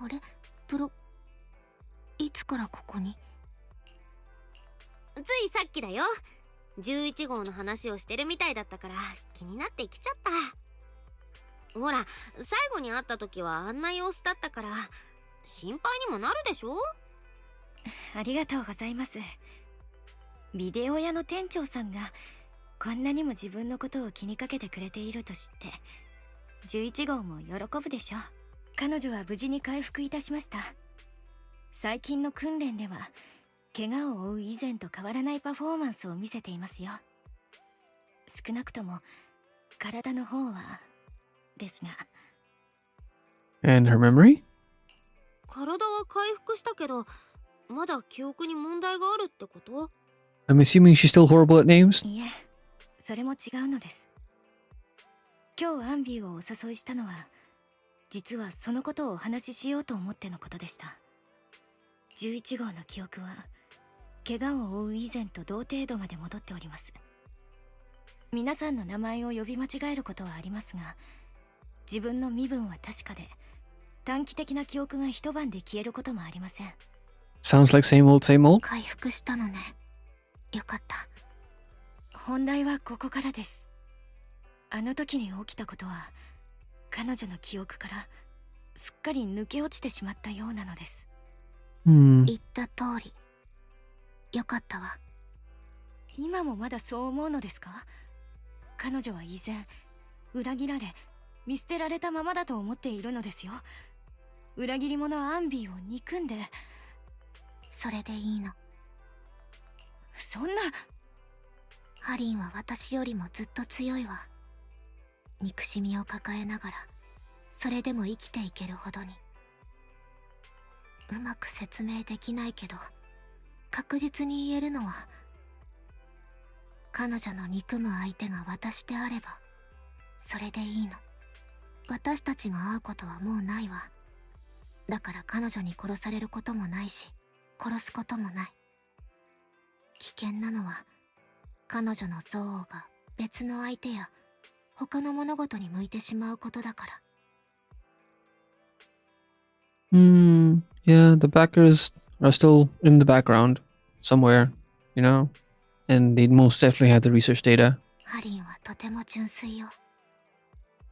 Speaker 4: あれ、プロ、いつからここに？
Speaker 7: ついさっきだよ。11号の話をしてるみたいだったから気になって来ちゃった。ほら、最後に会った時はあんな様子だったから心配にもなるでしょ。
Speaker 3: ありがとうございます。ビデオ屋の店長さんがこんなにも自分のことを気にかけてくれていると知って11号も喜ぶでしょう。彼女は無事に回復いたしました。最近の訓練では怪我を負う以前と変わらないパフォーマンスを見せていますよ。少なくとも体の方はですが。
Speaker 1: And her memory?
Speaker 7: 体は回復したけど、まだ記憶に問題があるってこと？
Speaker 1: I'm assuming she's still horrible at names?
Speaker 3: いえ、それも違うのです。今日アンビーをお誘いしたのは、実はそのことをお話ししようと思ってのことでした。11号の記憶は怪我を負う以前と同程度まで戻っております。皆さんの名前を呼び間違えることはありますが、自分の身分は確かで、短期的な記憶が一晩で消えることもありません。
Speaker 1: Sounds like same old, same old.
Speaker 4: 回復したのね。よかった。
Speaker 3: 本題はここからです。あの時に起きたことは、彼女の記憶からすっかり抜け落ちてしまったようなのです。
Speaker 1: Hmm.
Speaker 4: 言った通り。よかったわ。
Speaker 3: 今もまだそう思うのですか？彼女は依然裏切られ見捨てられたままだと思っているのですよ。裏切り者アンビーを憎んで。
Speaker 4: それでいいの。
Speaker 3: そんな。
Speaker 4: ハリンは私よりもずっと強いわ。憎しみを抱えながらそれでも生きていけるほどに。うまく説明できないけど確実に言えるのは、彼女の憎む相手が私であればそれでいいの。私たちが会うことはもうないわ。だから彼女に殺されることもないし殺すこともない。危険なのは彼女の憎悪が別の相手や他の物事に向いてしまうことだから。
Speaker 1: Yeah, the backers are still in the background somewhere, you know? And they most definitely have the research data.
Speaker 4: ハリンはとても純粋よ。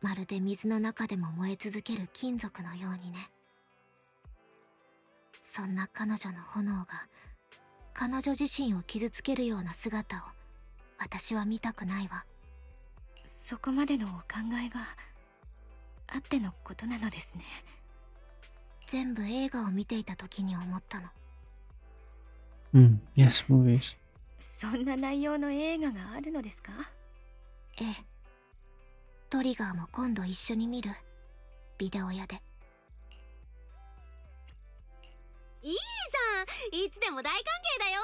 Speaker 4: まるで水の中でも燃え続ける金属のようにね。そんな彼女の炎が彼女自身を傷つけるような姿を私は見たくないわ。
Speaker 3: そこまでのお考えがあってのことなのですね。
Speaker 4: 全部映画を見ていた時に思ったの。
Speaker 1: Yes, movies.
Speaker 3: そんな内容の映画があるのですか？
Speaker 4: ええ。トリガーも今度一緒に見る。ビデオ屋で。
Speaker 7: いいじゃん、いつでも大歓迎だよ。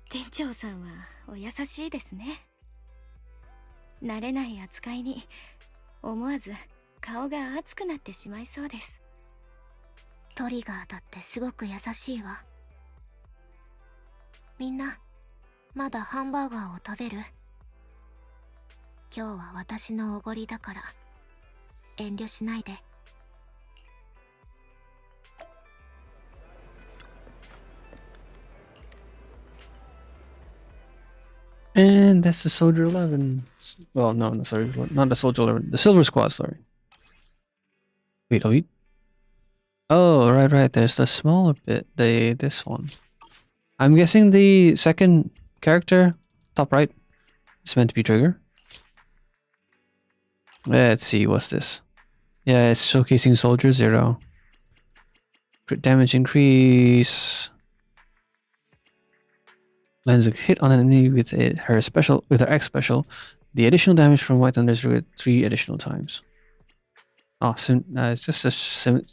Speaker 3: 店長さんはお優しいですね。慣れない扱いに思わず顔が熱くなってしまいそうです。
Speaker 4: トリガーだってすごく優しいわ。みんなまだハンバーガーを食べる？今日は私のおごりだから遠慮しないで。
Speaker 1: And that's the Soldier 11. Well, no, sorry, not the Soldier 11. The Silver Squad, sorry. Wait, wait. Oh, right. There's the smaller bit. This one. I'm guessing the second character, top right, is meant to be Trigger. Let's see, what's this? Yeah, it's showcasing Soldier 0. Crit damage increase. Lands a hit on an enemy with her X special. The additional damage from White Thunder is 3 additional times. Oh, it's just a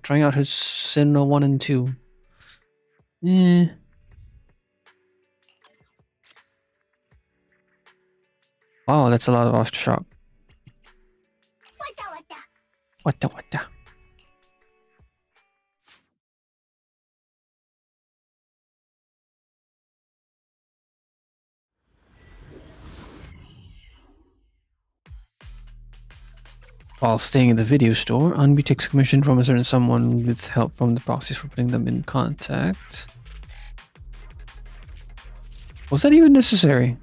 Speaker 1: trying out his Sinnoh 1 and 2. Wow, that's a lot of aftershock. What? While staying in the video store, Anbi takes commission from a certain someone with help from the proxies for putting them in contact. Was that even necessary?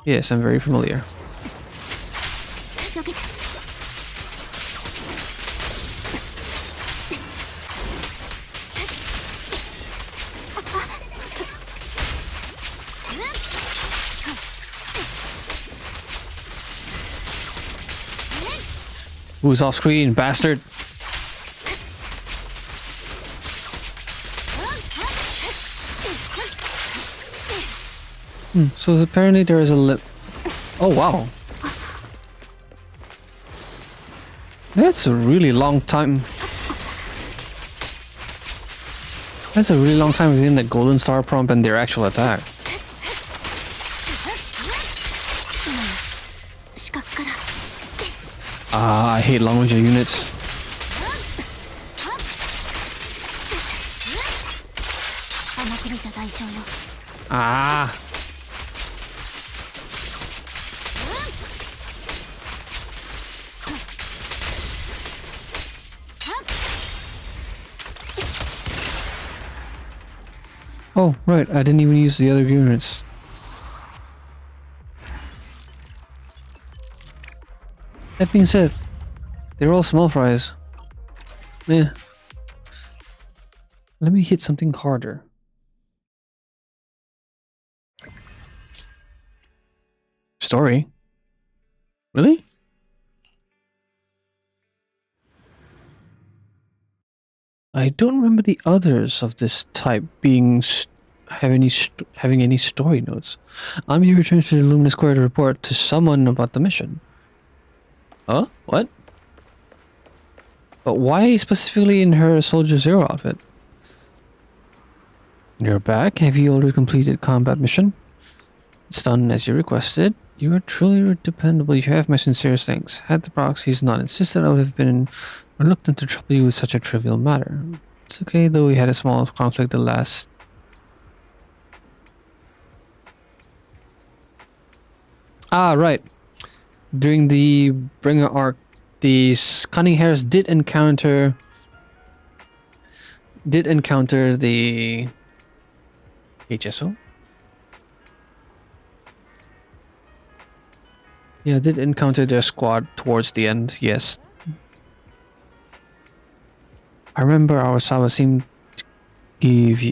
Speaker 1: Yes, I'm very familiar. Who's off screen, bastard? So apparently there is a lip. Oh wow. That's a really long time. That's a really long time within the golden star prompt and their actual attack.
Speaker 4: 視覚から
Speaker 1: Ah, I hate long range units.
Speaker 4: 甘く見た代償よ
Speaker 1: Ah. Oh, right, I didn't even use the other units. That being said, they're all small fries. Yeah. Let me hit something harder. Story? Really? I don't remember the others of this type being having any story notes. I'm here returning to the Luminous Square to report to someone about the mission. Huh? What? But why specifically in her Soldier Zero outfit? You're back. Have you already completed combat mission? It's done as you requested. You are truly dependable. You have my sincerest thanks. Had the proxies not insisted, I would have been reluctant to trouble you with such a trivial matter. It's okay, though we had a small conflict the last... Ah, right. During the Bringer arc, the Cunning Hares did encounter the HSO. Yeah, did encounter their squad towards the end, yes. I remember Arasawa gave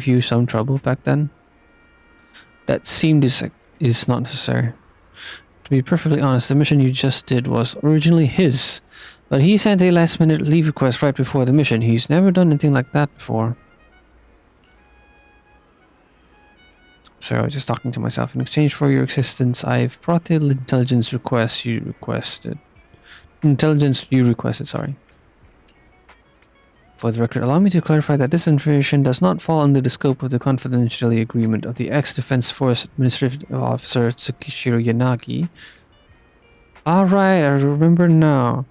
Speaker 1: you some trouble back then. That seemed is not necessary. To be perfectly honest, the mission you just did was originally his, but he sent a last-minute leave request right before the mission. He's never done anything like that before. So I was just talking to myself. In exchange for your assistance, I've brought the intelligence you requested, sorry. For the record, allow me to clarify that this information does not fall under the scope of the confidentiality agreement of the ex-Defense Force Administrative Officer Tsukishiro Yanagi. Alright, I remember now.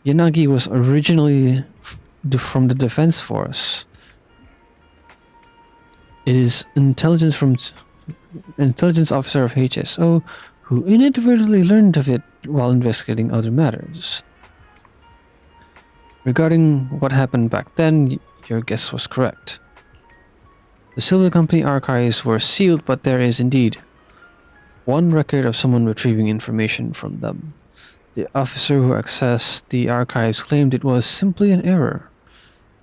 Speaker 1: Yanagi was originally from the Defense Force. It is intelligence officer of HSO who inadvertently learned of it while investigating other matters. Regarding what happened back then, your guess was correct. The Silver Company archives were sealed, but there is indeed one record of someone retrieving information from them. The officer who accessed the archives claimed it was simply an error,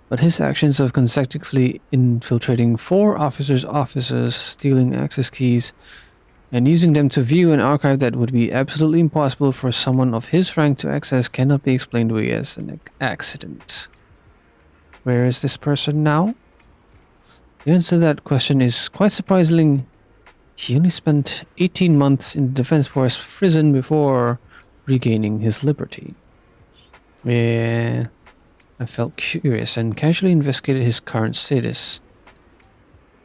Speaker 1: but his actions of consecutively infiltrating 4 officers' offices, stealing access keys, and using them to view an archive that would be absolutely impossible for someone of his rank to access cannot be explained away as an accident. Where is this person now? The answer to that question is quite surprising. He only spent 18 months in the Defense Force prison before regaining his liberty. Yeah, I felt curious and casually investigated his current status.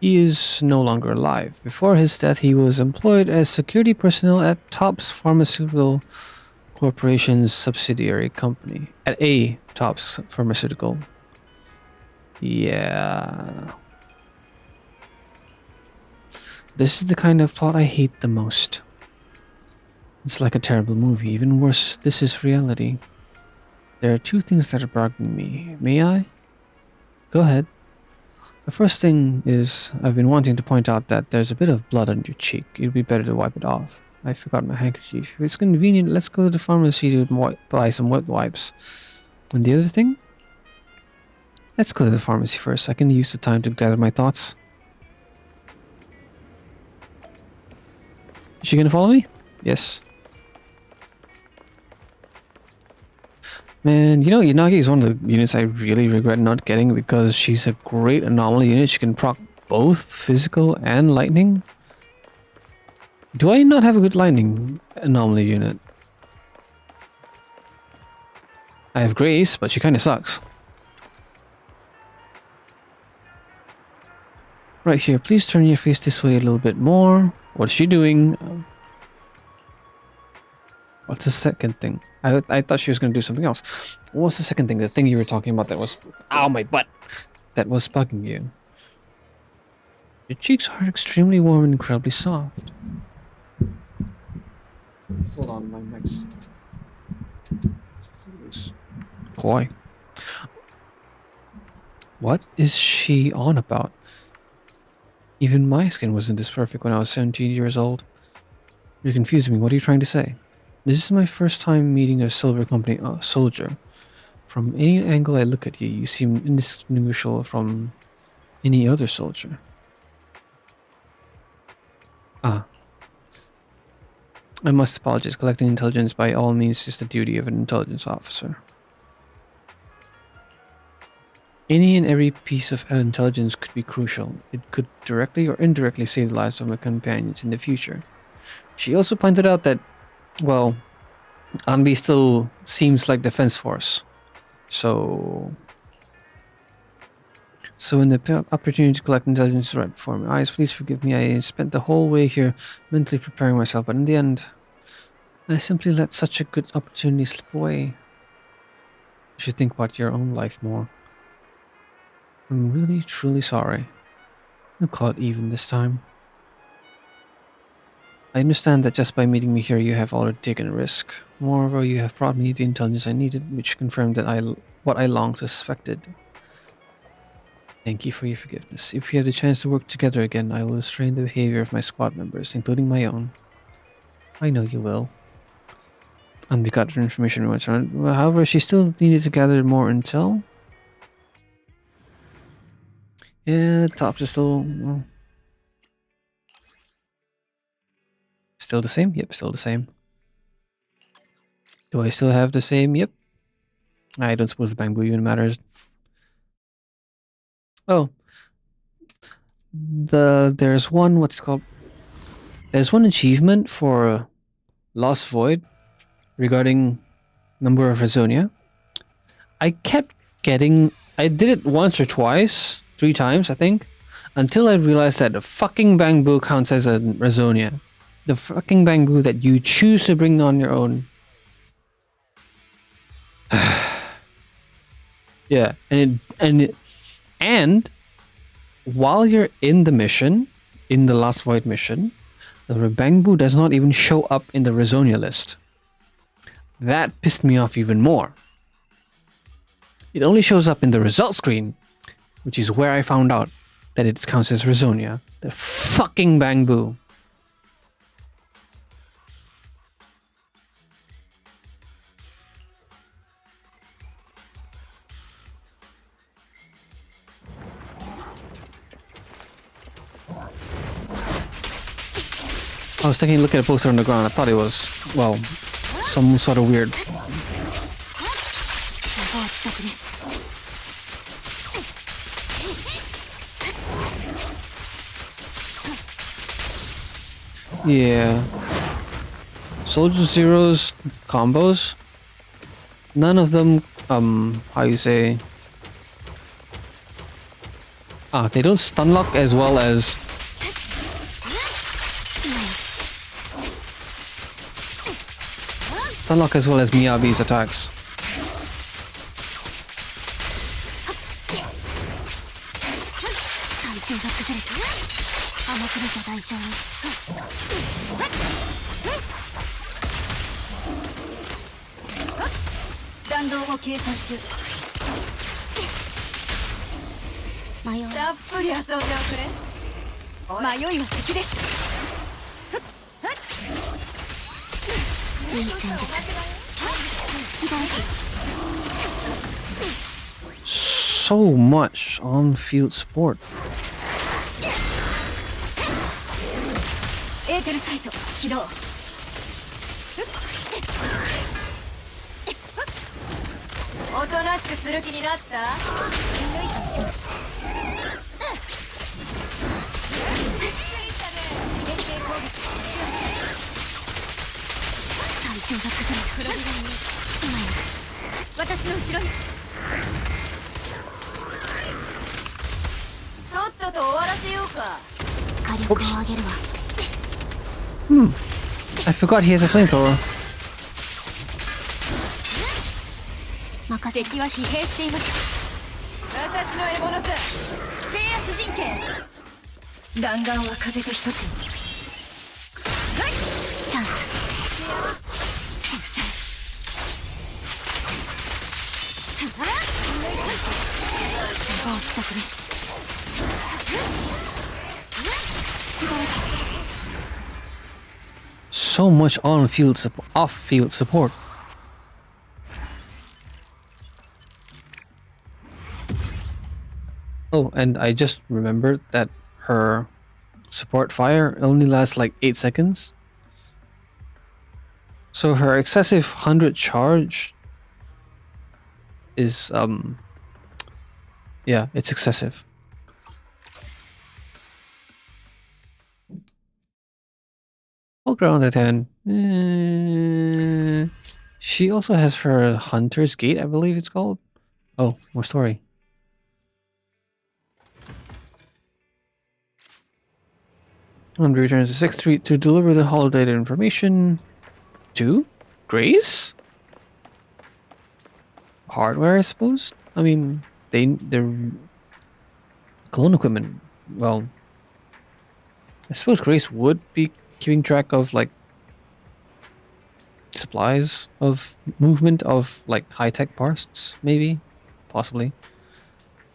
Speaker 1: He is no longer alive. Before his death, he was employed as security personnel at Topps Pharmaceutical Corporation's subsidiary company. At a Topps Pharmaceutical. Yeah. This is the kind of plot I hate the most. It's like a terrible movie. Even worse, this is reality. There are 2 things that are bugging me. May I? Go ahead. The first thing is, I've been wanting to point out that there's a bit of blood on your cheek. It'd be better to wipe it off. I forgot my handkerchief. If it's convenient, let's go to the pharmacy to buy some wet wipes. And the other thing? Let's go to the pharmacy first. I can use the time to gather my thoughts. Is she gonna follow me? Yes. Man, you know, Yanagi is one of the units I really regret not getting because she's a great anomaly unit. She can proc both physical and lightning. Do I not have a good lightning anomaly unit? I have Grace, but she kind of sucks. Right here, please turn your face this way a little bit more. What's she doing? What's the second thing? I thought she was going to do something else. What's the second thing? The thing you were talking about that was... Ow, my butt! That was bugging you. Your cheeks are extremely warm and incredibly soft. Hold on, my mic's... Kawaii. What is she on about? Even my skin wasn't this perfect when I was 17 years old. You're confusing me. What are you trying to say? This is my first time meeting a Silver Company soldier. From any angle I look at you, you seem indistinguishable from any other soldier. Ah. I must apologize. Collecting intelligence by all means is the duty of an intelligence officer. Any and every piece of intelligence could be crucial. It could directly or indirectly save the lives of my companions in the future. She also pointed out that, well, Anbi still seems like Defense Force. So when the opportunity to collect intelligence is right before my eyes, please forgive me. I spent the whole way here mentally preparing myself, but in the end, I simply let such a good opportunity slip away. You should think about your own life more. I'm really, truly sorry. I'll call it even this time. I understand that just by meeting me here, you have already taken a risk. Moreover, you have brought me the intelligence I needed, which confirmed that what I long suspected. Thank you for your forgiveness. If we have the chance to work together again, I will restrain the behavior of my squad members, including my own. I know you will. And we got her information once. However, she still needed to gather more intel. Yeah, tops are still... Well, still the same? Yep, still the same. Do I still have the same? Yep. I don't suppose the bamboo even matters. Oh. There's one, what's it called? There's one achievement for Lost Void regarding number of Razonia. I kept getting... I did it once or twice. 3 times, I think. Until I realized that the fucking bamboo counts as a Razonia. The fucking bamboo that you choose to bring on your own. Yeah, and while you're in the mission, in the Last Void mission, the bamboo does not even show up in the Razonia list. That pissed me off even more. It only shows up in the result screen, which is where I found out that it counts as Razonia. The fucking bamboo. I was taking a look at a poster on the ground. I thought it was, well, some sort of weird. Yeah. Soldier Zero's combos, none of them, how you say... they don't stun lock as well as... Stun lock as well as Miyabi's attacks. So much on-field support.
Speaker 3: 私の後ろに。とっとと終わらせようか。
Speaker 4: 火力を上げるわ。
Speaker 1: I forgot he has a flamethrower.
Speaker 4: 任せ。
Speaker 3: 敵は疲弊しています。私の獲物だ。制圧陣形。弾丸は風と一つに。
Speaker 4: チャンス。落ちたくね。
Speaker 1: So much off-field support. Oh, and I just remembered that her support fire only lasts like 8 seconds. So her excessive 100 charge is yeah, it's excessive. All ground at 10. She also has her Hunter's Gate, I believe it's called. Oh, more story. And returns to 6th Street to deliver the holodeck information to Grace? Hardware, I suppose? I mean, they're clone equipment. Well, I suppose Grace would be keeping track of like supplies of movement of like high-tech parts, maybe, possibly.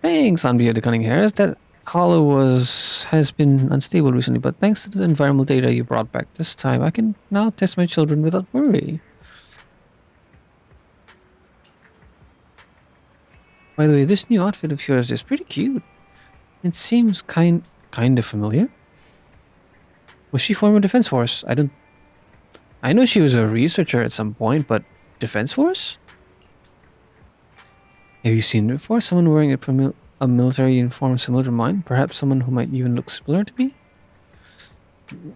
Speaker 1: Thanks, Anbia the Cunning Hairs. That Hollow has been unstable recently, but thanks to the environmental data you brought back this time, I can now test my children without worry. By the way, this new outfit of yours is pretty cute. It seems kind of familiar. Was she former Defense Force? I know she was a researcher at some point, but Defense Force? Have you seen it before? Someone wearing a military uniform similar to mine? Perhaps someone who might even look similar to me?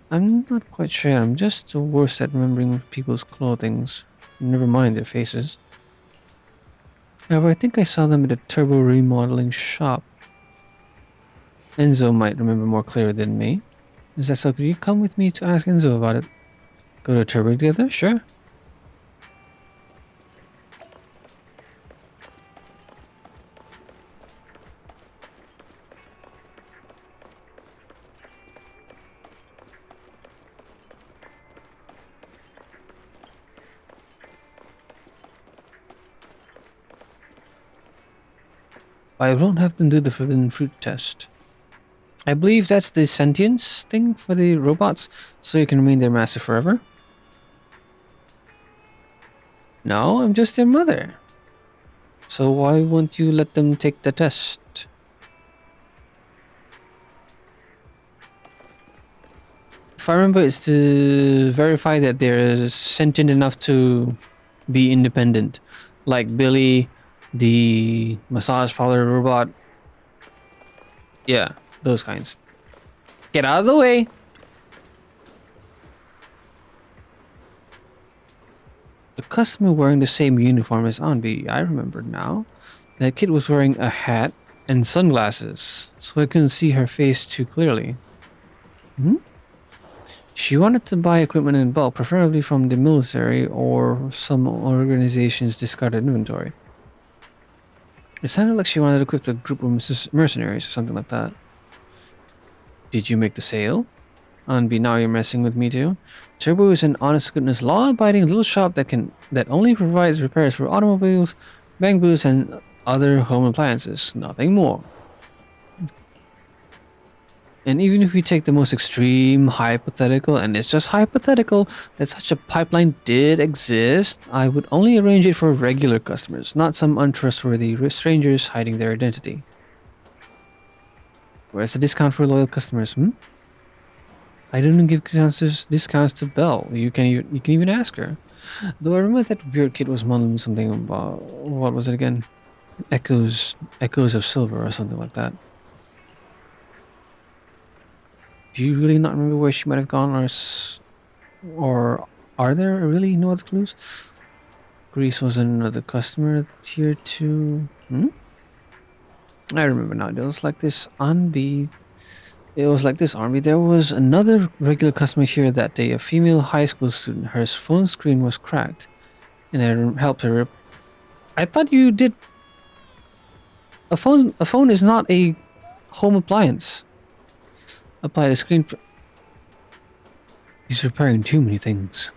Speaker 1: I'm not quite sure. I'm just the worst at remembering people's clothings. Never mind their faces. However, I think I saw them at a turbo remodeling shop. Enzo might remember more clearly than me. Is that so? Could you come with me to ask Enzo about it? Go to turbo together? Sure. I don't have them do the forbidden fruit test. I believe that's the sentience thing for the robots, so you can remain their master forever. No, I'm just their mother. So why won't you let them take the test? If I remember, it's to verify that they're sentient enough to be independent. Like Billy, the massage parlor robot. Yeah, those kinds. Get out of the way! A customer wearing the same uniform as Anbi, I remember now. That kid was wearing a hat and sunglasses, so I couldn't see her face too clearly. She wanted to buy equipment in bulk, preferably from the military or some organization's discarded inventory. It sounded like she wanted to equip a group of mercenaries or something like that. Did you make the sale? Anbi, now you're messing with me too. Turbo is an honest-to-goodness, law-abiding little shop that only provides repairs for automobiles, bamboos, and other home appliances. Nothing more. And even if we take the most extreme hypothetical, and it's just hypothetical, that such a pipeline did exist, I would only arrange it for regular customers, not some untrustworthy strangers hiding their identity. Where's the discount for loyal customers, I don't give discounts to Belle. You can even ask her. Though I remember that weird kid was mumbling something about, what was it again? Echoes of Silver or something like that. Do you really not remember where she might have gone, or are there really no other clues? Greece was another customer tier 2. I remember now. There was like this Anbi. It was like this Army. There was another regular customer here that day, a female high school student. Her phone screen was cracked, and I helped her. I thought you did. A phone. A phone is not a home appliance. Apply the screen. He's repairing too many things.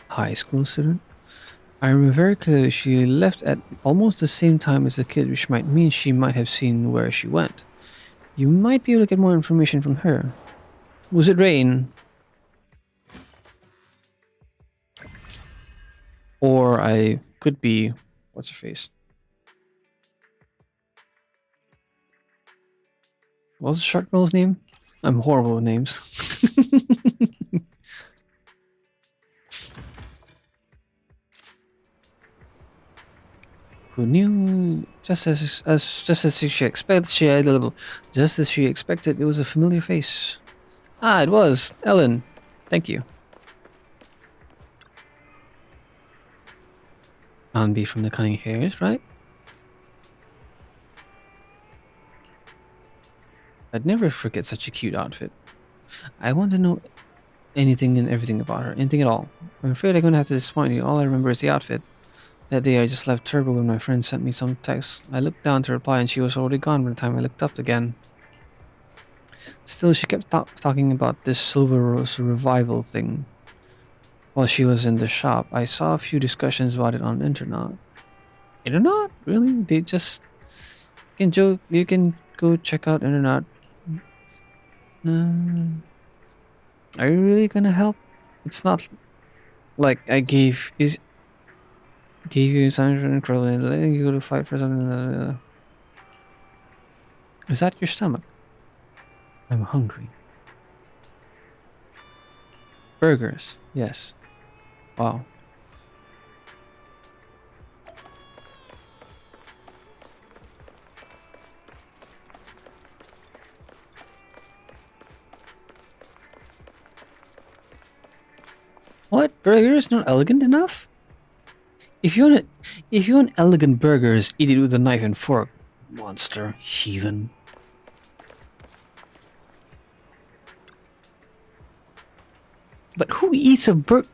Speaker 1: High school student. I remember very clearly she left at almost the same time as the kid, which might mean she might have seen where she went. You might be able to get more information from her. Was it Rain? Or I could be... What's her face? What's the short girl's name? I'm horrible with names. Who knew? Just as she expected, it was a familiar face. Ah, it was Ellen. Thank you. Anbi from the Cunning Hares, right? I'd never forget such a cute outfit. I want to know anything and everything about her, anything at all. I'm afraid I'm gonna have to disappoint you. All I remember is the outfit. That day I just left Turbo when my friend sent me some text. I looked down to reply and she was already gone by the time I looked up again. Still, she kept talking about this Silver Rose revival thing. While she was in the shop, I saw a few discussions about it on the internet. Internet? Really? They just... You can go check out internet. Are you really gonna help? It's not like I gave you something incredible and letting you go to fight for something. Is that your stomach? I'm hungry. Burgers, yes. Wow. What? Burgers not elegant enough? If you want elegant burgers, eat it with a knife and fork, monster, heathen. But who eats a burger?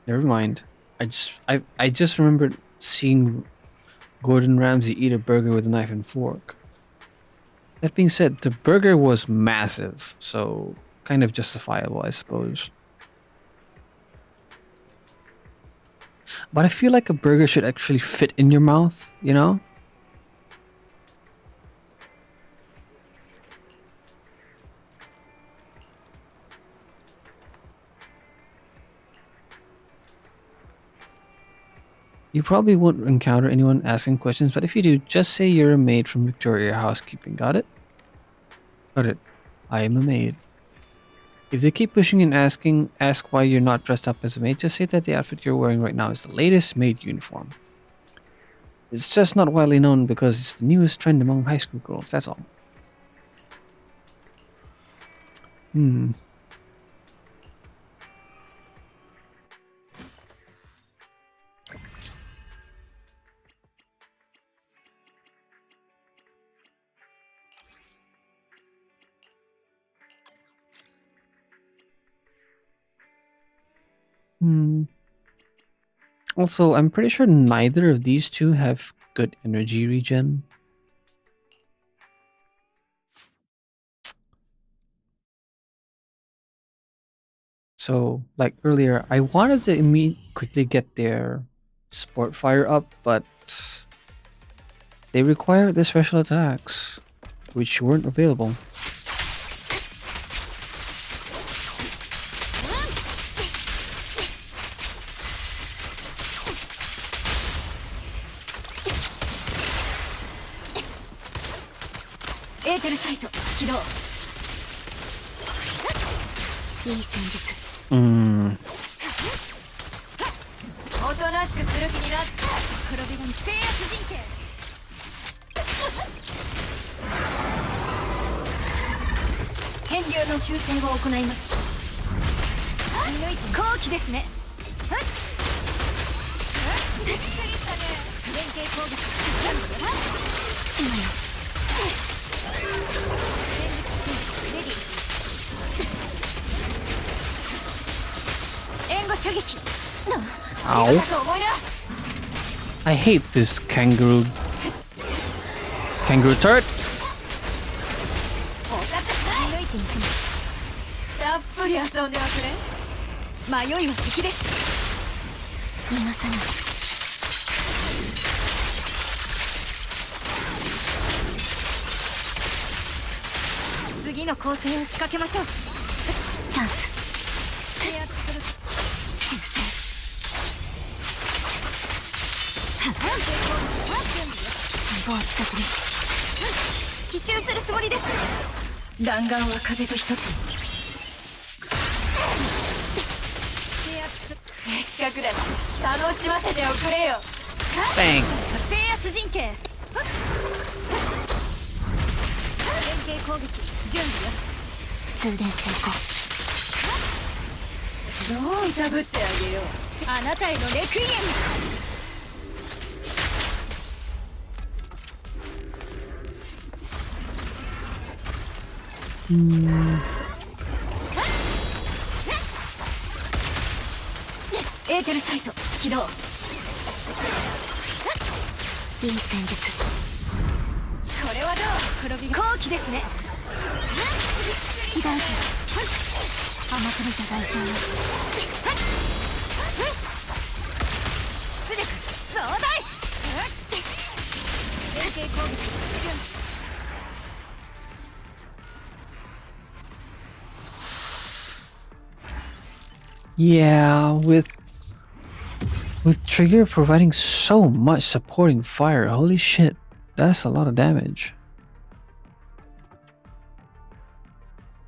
Speaker 1: Never mind. I just remembered seeing Gordon Ramsay eat a burger with a knife and fork. That being said, the burger was massive, so kind of justifiable, I suppose. But I feel like a burger should actually fit in your mouth, you know? You probably won't encounter anyone asking questions, but if you do, just say you're a maid from Victoria Housekeeping. Got it? Got it. I am a maid. If they keep pushing and ask why you're not dressed up as a maid, just say that the outfit you're wearing right now is the latest maid uniform. It's just not widely known because it's the newest trend among high school girls, that's all. Also, I'm pretty sure neither of these two have good energy regen. So, like earlier, I wanted to quickly get their Sport Fire up, but they require the special attacks, which weren't available.
Speaker 3: 後期ですね。援護射撃。
Speaker 1: Ow. I hate this kangaroo turret.
Speaker 3: たっぷり遊んでおくれ。迷いは敵です。
Speaker 4: 逃がさない。
Speaker 3: 次の攻勢を仕掛けましょう。
Speaker 4: チャンス。
Speaker 3: 制圧する。
Speaker 4: 修正。自業自得で
Speaker 3: 奇襲するつもりです。弾丸は風と一つに。せっかくだし楽しませておくれよ。
Speaker 1: Bang.
Speaker 3: 制圧陣形。連携攻撃準備よし。
Speaker 4: 通電成功。
Speaker 3: どういたぶってあげよう。あなたへのレクイエム。エーテルサイト起動。
Speaker 4: いい戦術。
Speaker 3: これはどう。転び後期ですね。
Speaker 4: 好きだけど甘く見た代償よ。
Speaker 3: 出力増大。連携攻撃準備。
Speaker 1: Yeah, with Trigger providing so much supporting fire, holy shit, that's a lot of damage.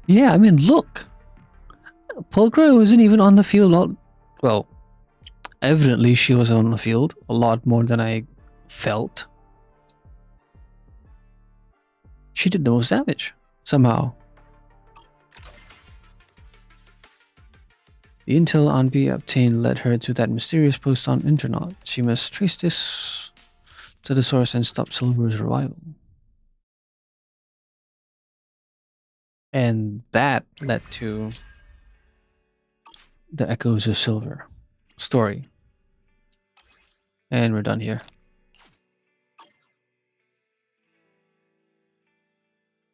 Speaker 1: Yeah, I mean, look, Pulchra wasn't even on the field. Well, evidently she was on the field a lot more than I felt. She did the most damage somehow. The intel Anbi obtained led her to that mysterious post on Internet. She must trace this to the source and stop Silver's revival. And that led to the Echoes of Silver story. And we're done here.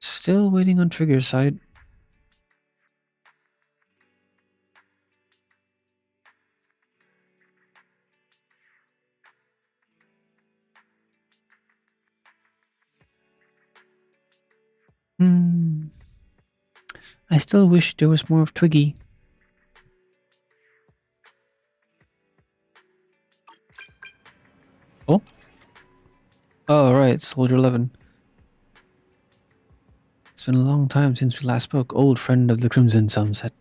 Speaker 1: Still waiting on Trigger's side. I still wish there was more of Twiggy. Oh? Oh, right, Soldier 11. It's been a long time since we last spoke, old friend of the Crimson Sunset.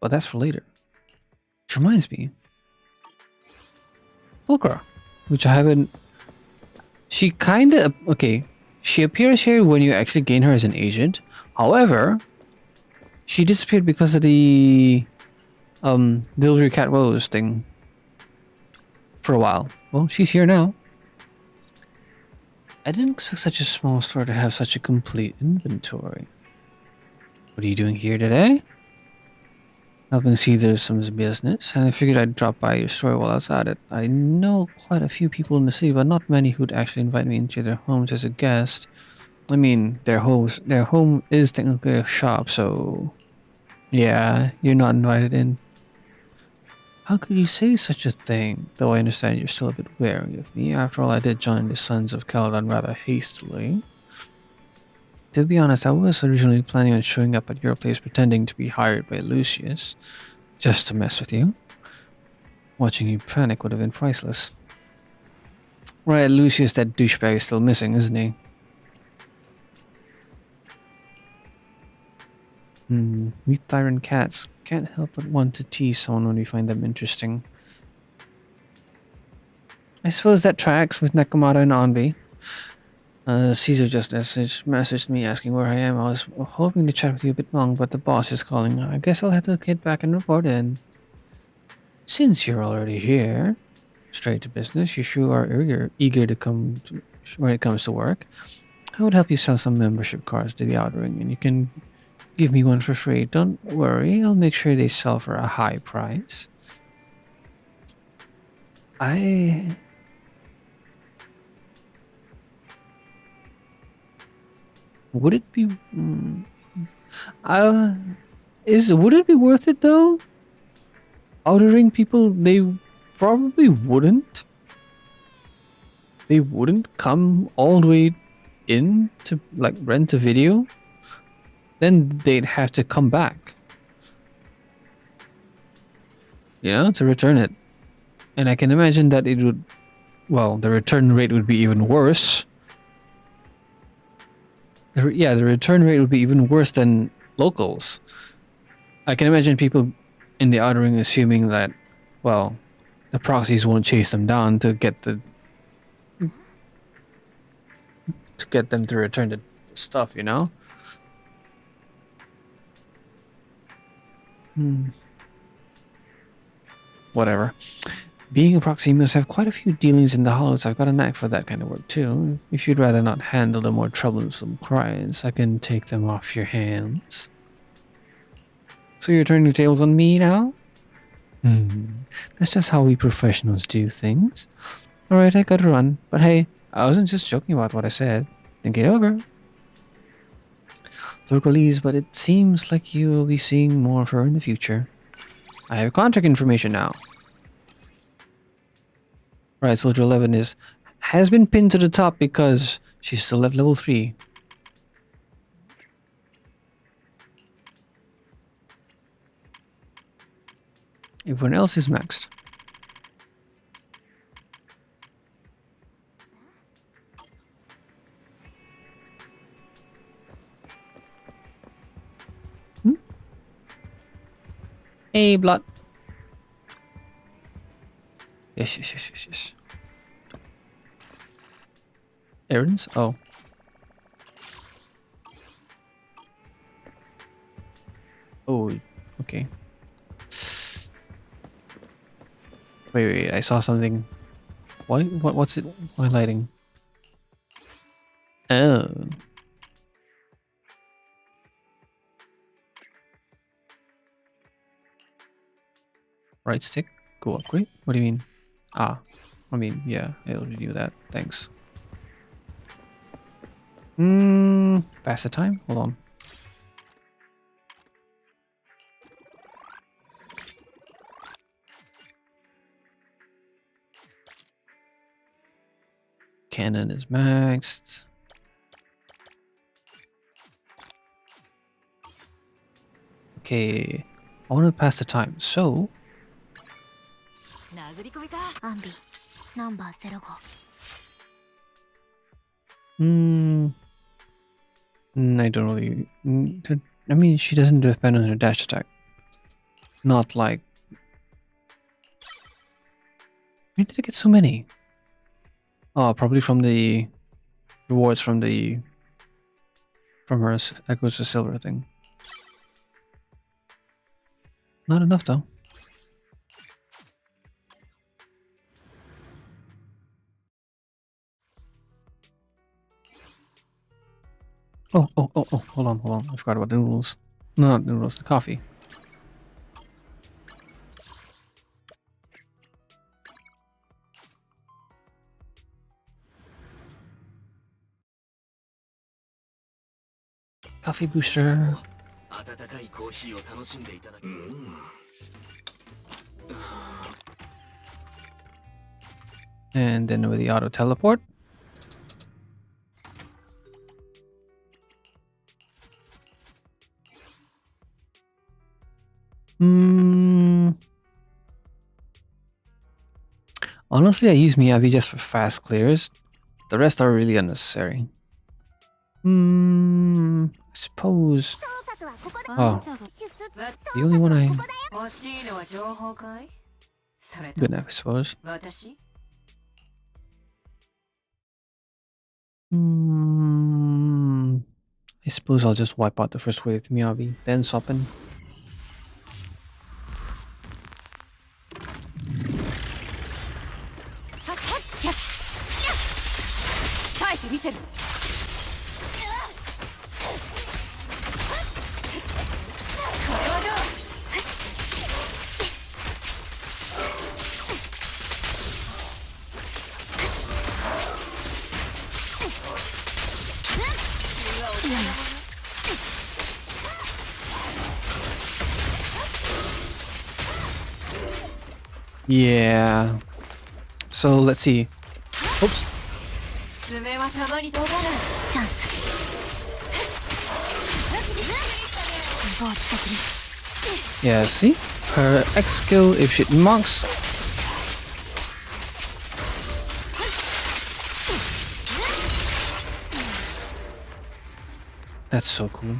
Speaker 1: But that's for later. Which reminds me. Pulchra, which I haven't... She kinda... Okay, she appears here when you actually gain her as an agent. However, she disappeared because of the... Delivery Cat Woes thing. For a while. Well, she's here now. I didn't expect such a small store to have such a complete inventory. What are you doing here today? Helping see there's some business, and I figured I'd drop by your store while I was at it. I know quite a few people in the city, but not many who'd actually invite me into their homes as a guest. I mean, their home is technically a shop, so... Yeah, you're not invited in. How could you say such a thing? Though I understand you're still a bit wary of me. After all, I did join the Sons of Caledon rather hastily. To be honest, I was originally planning on showing up at your place pretending to be hired by Lucius, just to mess with you. Watching you panic would have been priceless. Right, Lucius, that douchebag, is still missing, isn't he? We tyrant cats can't help but want to tease someone when we find them interesting. I suppose that tracks with Nekomata and Anbi. Caesar just messaged me asking where I am. I was hoping to chat with you a bit long, but the boss is calling. I guess I'll have to get back and report in. Since you're already here, straight to business, you sure are eager to come when it comes to work. I would help you sell some membership cards to the Outer Ring, and you can give me one for free. Don't worry, I'll make sure they sell for a high price. Would it be... would it be worth it though? Outer Ring people, they probably wouldn't. They wouldn't come all the way in to like rent a video. Then they'd have to come back, to return it. And I can imagine that it would, well, the return rate would be even worse. The return rate would be even worse than locals. I can imagine people in the Outer Ring assuming that, well, the proxies won't chase them down to get them to return the stuff, Whatever. Being a proxy must have quite a few dealings in the hollows. I've got a knack for that kind of work too. If you'd rather not handle the more troublesome clients, I can take them off your hands. So you're turning your tails on me now? That's just how we professionals do things. Alright, I gotta run. But hey, I wasn't just joking about what I said. Think it over. Virgo leaves, but it seems like you will be seeing more of her in the future. I have contact information now. Right, Soldier 11 has been pinned to the top because she's still at level 3. Everyone else is maxed. Hey, blood. Yes. Errands? Oh. Oh, okay. Wait, I saw something. What's it highlighting? Oh. Right stick? Go upgrade? What do you mean? Ah. I mean, yeah, I already knew that. Thanks. Pass the time? Hold on. Cannon is maxed. Okay. I want to pass the time, so...
Speaker 4: Anbi, number 05.
Speaker 1: I don't really... I mean, she doesn't depend on her dash attack. Not like... Where did I get so many? Oh, probably from the rewards from her Echoes of Silver thing. Not enough though. Oh, hold on. I forgot about the noodles. No, not noodles, the coffee. Coffee booster. And then with the auto teleport. Honestly, I use Miyavi just for fast clears. The rest are really unnecessary. I suppose. Oh, the only one I. Good enough, I suppose. I suppose I'll just wipe out the first wave with Miyavi, then Soppen. Yeah. So let's see. Oops. Yeah, see? Her X skill, if she marks. That's so cool.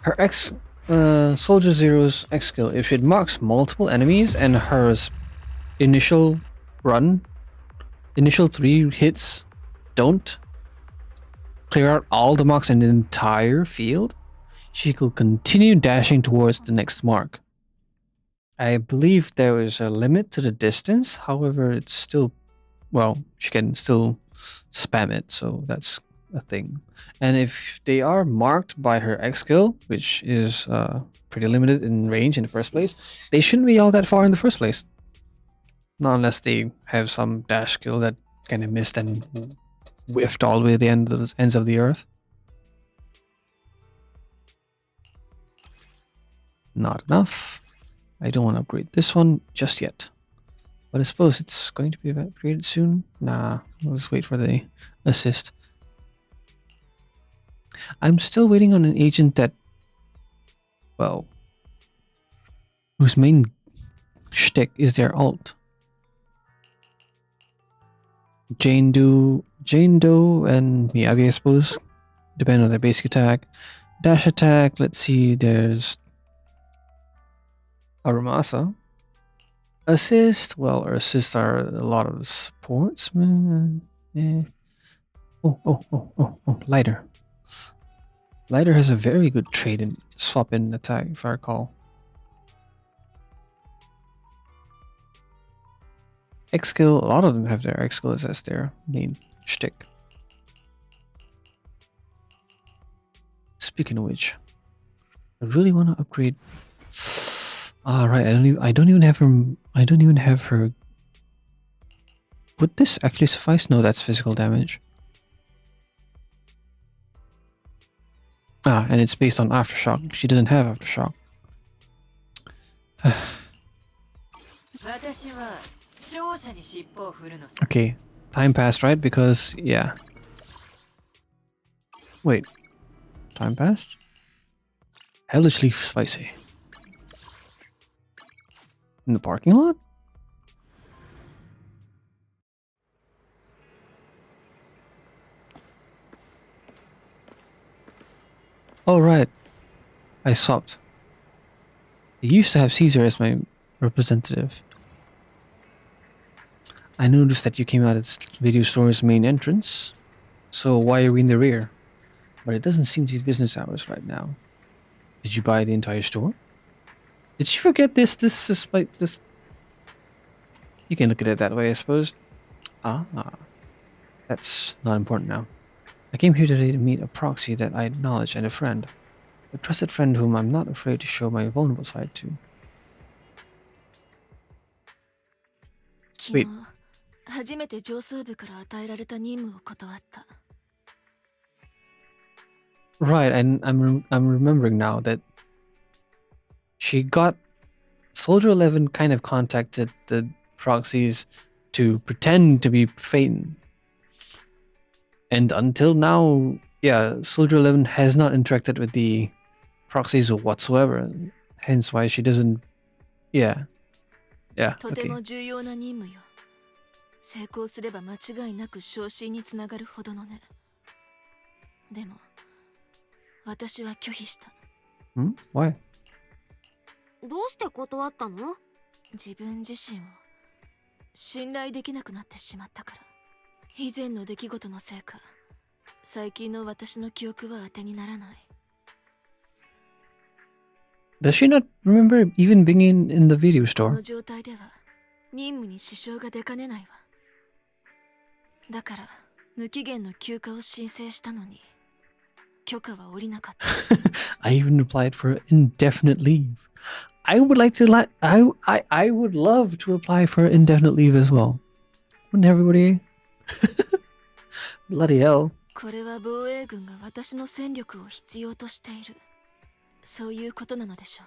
Speaker 1: Her Soldier Zero's X skill, if it marks multiple enemies and her initial 3 hits don't clear out all the marks in the entire field, she could continue dashing towards the next mark. I believe there is a limit to the distance, however, it's still, well, she can still spam it, so that's a thing. And if they are marked by her X skill, which is pretty limited in range in the first place, they shouldn't be all that far in the first place. Not unless they have some dash skill that kind of missed and whiffed all the way to the ends of the earth. Not enough. I don't want to upgrade this one just yet. But I suppose it's going to be upgraded soon. Nah, let's wait for the assist. I'm still waiting on an agent that, well, whose main shtick is their ult. Jane Doe and Miyavi, I suppose, depend on their basic attack. Dash attack, let's see, there's Aramasa. Assist, well, our assists are a lot of the supports. Oh, Lighter. Lighter has a very good trade in swap in attack, if I recall. X skill, a lot of them have their X skill as their main shtick. Speaking of which, I really want to upgrade. Right, I don't even have her. I don't even have her. Would this actually suffice? No, that's physical damage. And it's based on aftershock. She doesn't have aftershock. Okay, time passed, right? Because, yeah. Wait. Time passed? Hellish Leaf Spicy. In the parking lot? Oh, right. I swapped. I used to have Caesar as my representative. I noticed that you came out of the video store's main entrance. So why are we in the rear? But it doesn't seem to be business hours right now. Did you buy the entire store? Did you forget this? This is like this. You can look at it that way, I suppose. That's not important now. I came here today to meet a proxy that I acknowledge and a friend. A trusted friend whom I'm not afraid to show my vulnerable side to. Wait.
Speaker 8: 初めて上層部から与えられた任務を断った。
Speaker 1: Right, and I'm remembering now that she got Soldier 11 kind of contacted the proxies to pretend to be Phaeton. And until now, yeah, Soldier 11 has not interacted with the proxies whatsoever. Hence why she doesn't, yeah. Yeah,
Speaker 8: とて
Speaker 1: okay.
Speaker 8: も重要な任務よ。成功すれば間違いなく昇進につながるほどのね。でも私は拒否した。
Speaker 1: Why?
Speaker 7: どうして断ったの？
Speaker 8: 自分自身を信頼できなくなってしまったから。以前の出来事のせいか、最近の私の記憶は当てにならない。
Speaker 1: Does she not remember even being in the video
Speaker 8: こ
Speaker 1: store?
Speaker 8: の状態では任務に支障が出かねないわ。だから無期限の休暇を申請したのに許可は下りなかった。
Speaker 1: I even applied for indefinite leave. I would like to I would love to apply for indefinite leave as well. Wouldn't everybody? Bloody hell.
Speaker 8: これは防衛軍が私の戦力を必要としている。そういうことなのでしょ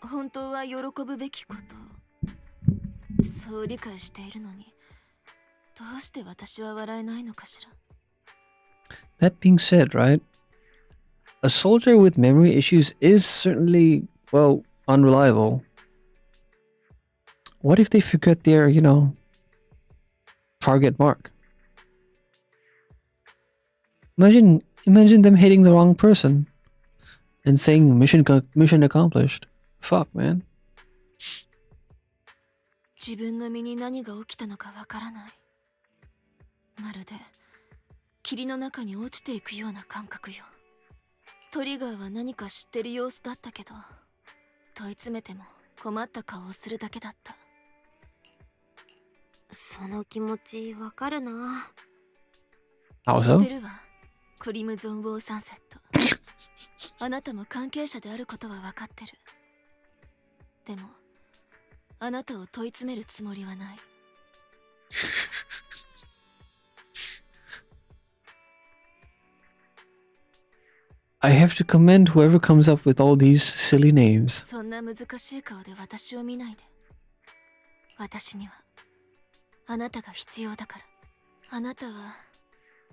Speaker 8: う。本当は喜ぶべきこと。そう理解しているのに、どうして私は笑えないのかしら。
Speaker 1: That being said, right? A soldier with memory issues is certainly, well, unreliable. What if they forget their, target mark? Imagine them hitting the wrong person and saying mission accomplished. Fuck, man.
Speaker 8: 自分の身に何が起きたのかわからない。まるで霧の中に落ちていくような感覚よ。トリガーは何か知ってる様子だったけど、問い詰めても困った顔をするだけだった。
Speaker 7: その気持ちわかるな。
Speaker 1: How
Speaker 8: 知
Speaker 1: so?
Speaker 8: ってるわ。クリムゾン・ウォー・サンセット。あなたも関係者であることは分かってる。でもあなたを問い詰めるつもりはない。
Speaker 1: I have to commend whoever comes up with all these silly names.
Speaker 8: そんな難しい顔で私を見ないで。私にはあなたが必要だから。あなたは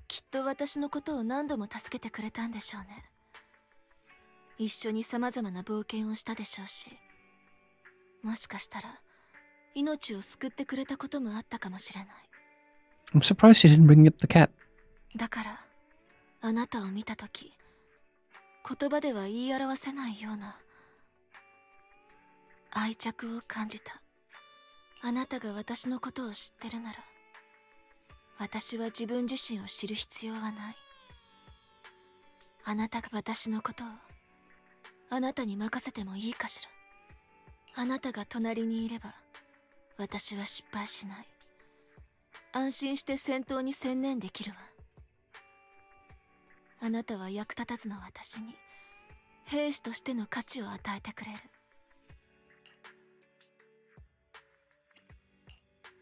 Speaker 8: きっと私のことを何度も助けてくれたんでしょうね。一緒に様々な冒険をしたでしょうし、もしかしたら命を救ってくれたこともあったかもしれない。
Speaker 1: I'm surprised she didn't bring up the cat.
Speaker 8: だからあなたを見たとき、言葉では言い表せないような愛着を感じた。あなたが私のことを知ってるなら、私は自分自身を知る必要はない。あなたが私のことをあなたに任せてもいいかしら。あなたが隣にいれば私は失敗しない。安心して戦闘に専念できるわ。あなたは役立たずの私に兵士としての価値を与えてくれる。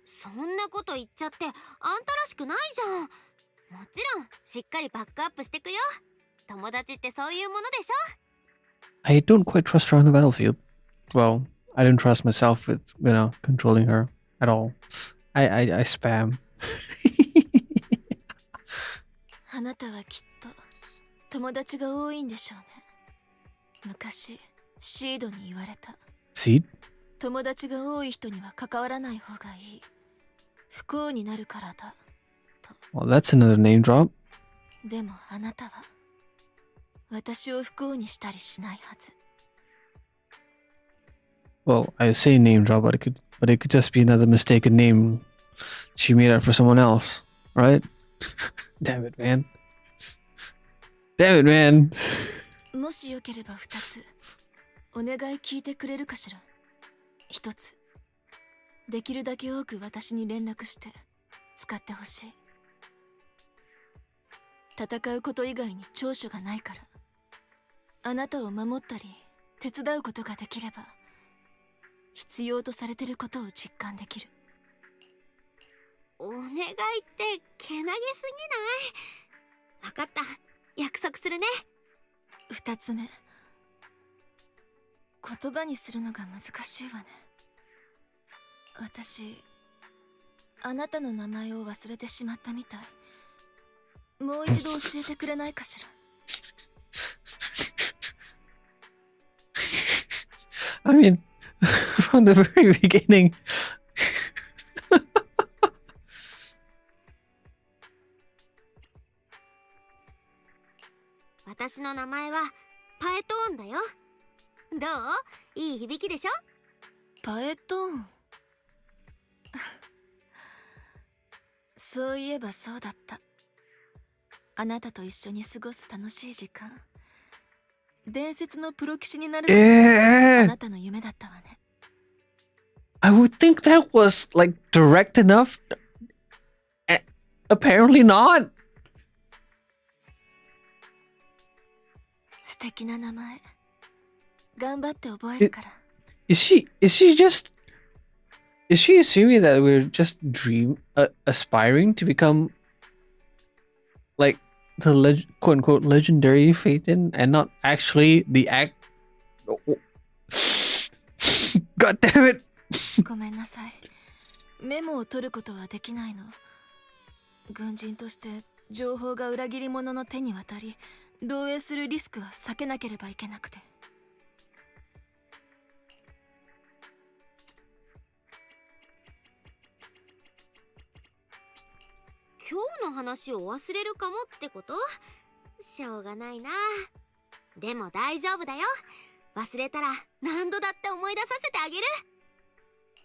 Speaker 7: そんなこと言っちゃってあんたらしくないじゃん。もちろんしっかりバックアップしてくよ。友達ってそういうものでしょ。
Speaker 1: I don't quite trust her on the battlefield. Well, I don't trust myself with, controlling her at all. I spam.
Speaker 8: あなたはきっと友達が多いんでしょうね。昔シードに言われた。
Speaker 1: See?
Speaker 8: 友達が多い人には関わらない方がいい。不幸になるからだと。
Speaker 1: Well, that's another name drop.
Speaker 8: でもあなたは私を不幸にしたりしないはず。
Speaker 1: Well, I say name drop, but it could just be another mistaken name she made up for someone else, right? Damn it, man. Damn it, man.
Speaker 8: もしよければ2つお願い聞いてくれるかしら。1つ、できるだけ多く私に連絡して使ってほしい。戦うこと以外に長所がないから、あなたを守ったり手伝うことができれば必要とされてることを実感できる。
Speaker 7: お願いってけなげすぎない？わかった、約束するね。
Speaker 8: 2つ目、言葉にするのが難しいわね。私あなたの名前を忘れてしまったみたい。もう一度教えてくれないかしら。
Speaker 1: I mean, from the very beginning.
Speaker 7: 私の名前はパエトーンだよ。どう？いい響きでしょ？
Speaker 8: パエトーン。そういえばそうだった。あなたと一緒に過ごす楽しい時間。伝説のプロ棋士になるのがあなたの夢だったわね。
Speaker 1: I would think that was like direct enough. Apparently not.
Speaker 8: 素敵な名前。頑張って覚えるから。
Speaker 1: Is she assuming that we're just aspiring to become like the quote unquote legendary Phaeton and not actually the act? God damn it!
Speaker 8: ごめんなさい。メモを取ることはできないの。軍人として情報が裏切り者の手に渡り、漏洩するリスクは避けなければいけなくて。
Speaker 7: 今日の話を忘れるかもってこと？しょうがないな。でも大丈夫だよ。忘れたら何度だって思い出させてあげる。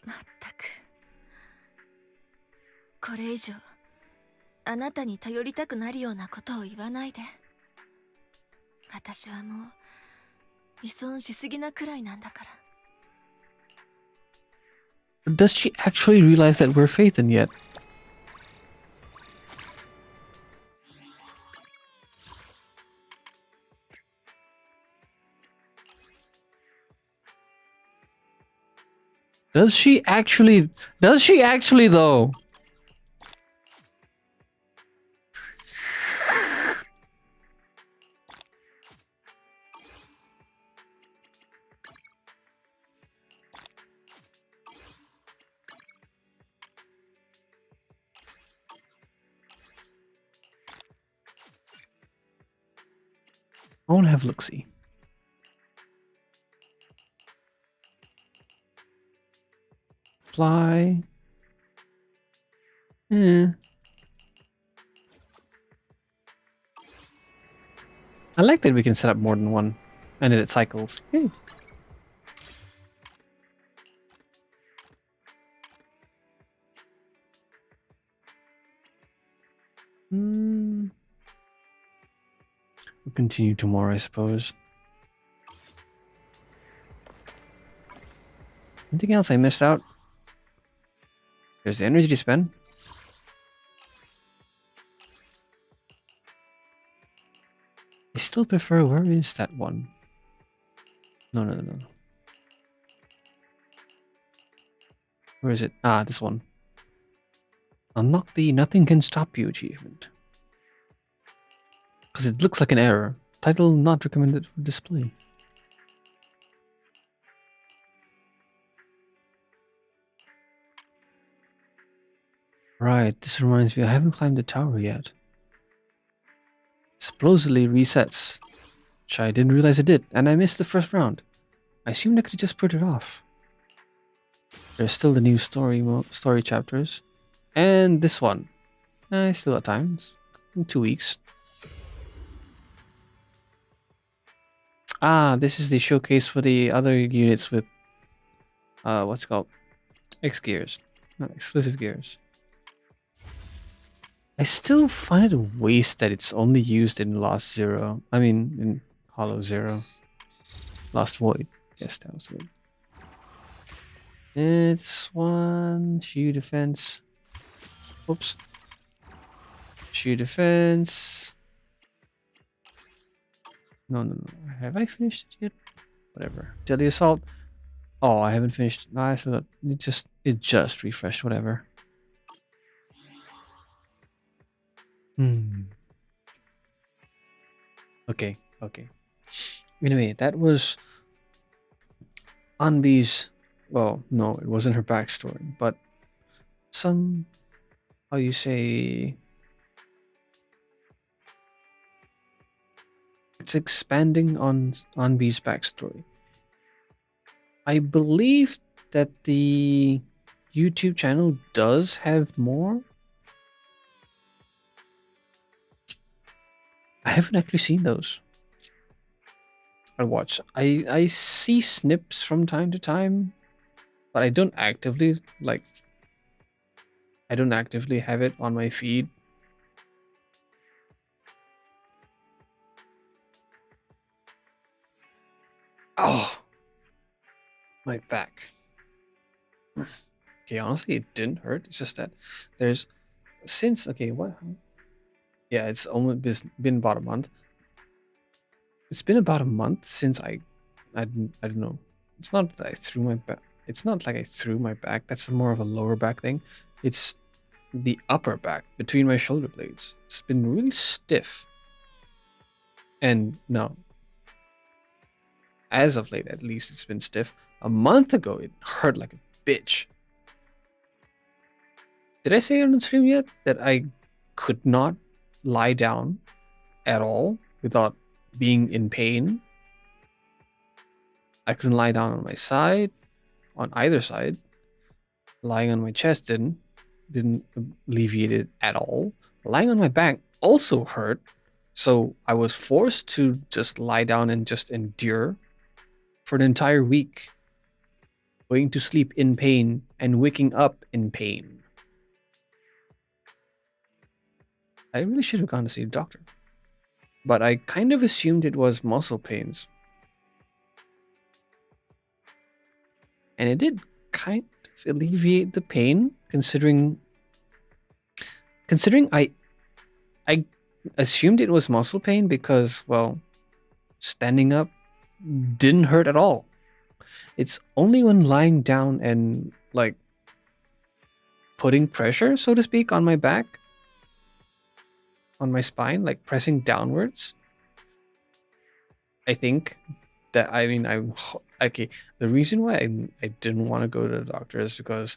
Speaker 8: まったく。これ以上あなたに頼りたくなるようなことを言わないで。私はもう依存しすぎなくらいなんだから。
Speaker 1: Does she actually realize that we're Phaeton yet? Does she actually though? I want to have look-see. Fly. I like that we can set up more than one and then it cycles. Hey. We'll continue tomorrow, I suppose. Anything else I missed out? There's the energy to spend. I still prefer, where is that one? No. Where is it? Ah, this one. Unlock the Nothing Can Stop You achievement. Because it looks like an error. Title not recommended for display. Right, this reminds me, I haven't climbed the tower yet. Supposedly resets, which I didn't realize it did, and I missed the first round. I assumed I could just put it off. There's still the new story chapters, and this one. I still got time. It's in 2 weeks. Ah, this is the showcase for the other units with what's it called? X gears, not exclusive gears. I still find it a waste that it's only used in Lost Zero. I mean, in Hollow Zero. Lost Void. Yes, that was good. It's one. Shield defense. Oops. Shield defense. No. Have I finished it yet? Whatever. Deadly Assault. Oh, I haven't finished. No, I still got, it just refreshed. Whatever. Okay. Anyway, that was Anbi's. Well, no, it wasn't her backstory, but some, how you say, it's expanding on Anbi's backstory. I believe that the YouTube channel does have more. I haven't actually seen those. I see snips from time to time, but I don't actively have it on my feed. Oh, my back. Okay, honestly, it didn't hurt. It's just that there's yeah, it's only been about a month. It's been about a month since I don't know. It's not that I threw my back. It's not like I threw my back. That's more of a lower back thing. It's the upper back between my shoulder blades. It's been really stiff. And no, as of late, at least it's been stiff. A month ago, it hurt like a bitch. Did I say on the stream yet that I could not lie down at all without being in pain? I couldn't lie down on my side, on either side. Lying on my chest didn't alleviate it at all. Lying on my back also hurt, so I was forced to just lie down and just endure for an entire week, going to sleep in pain and waking up in pain. I really should have gone to see a doctor, but I kind of assumed it was muscle pains. And it did kind of alleviate the pain, considering I assumed it was muscle pain because, well, standing up didn't hurt at all. It's only when lying down and like putting pressure, so to speak, on my back, on my spine, like pressing downwards. I think that I'm okay. The reason why I didn't want to go to the doctor is because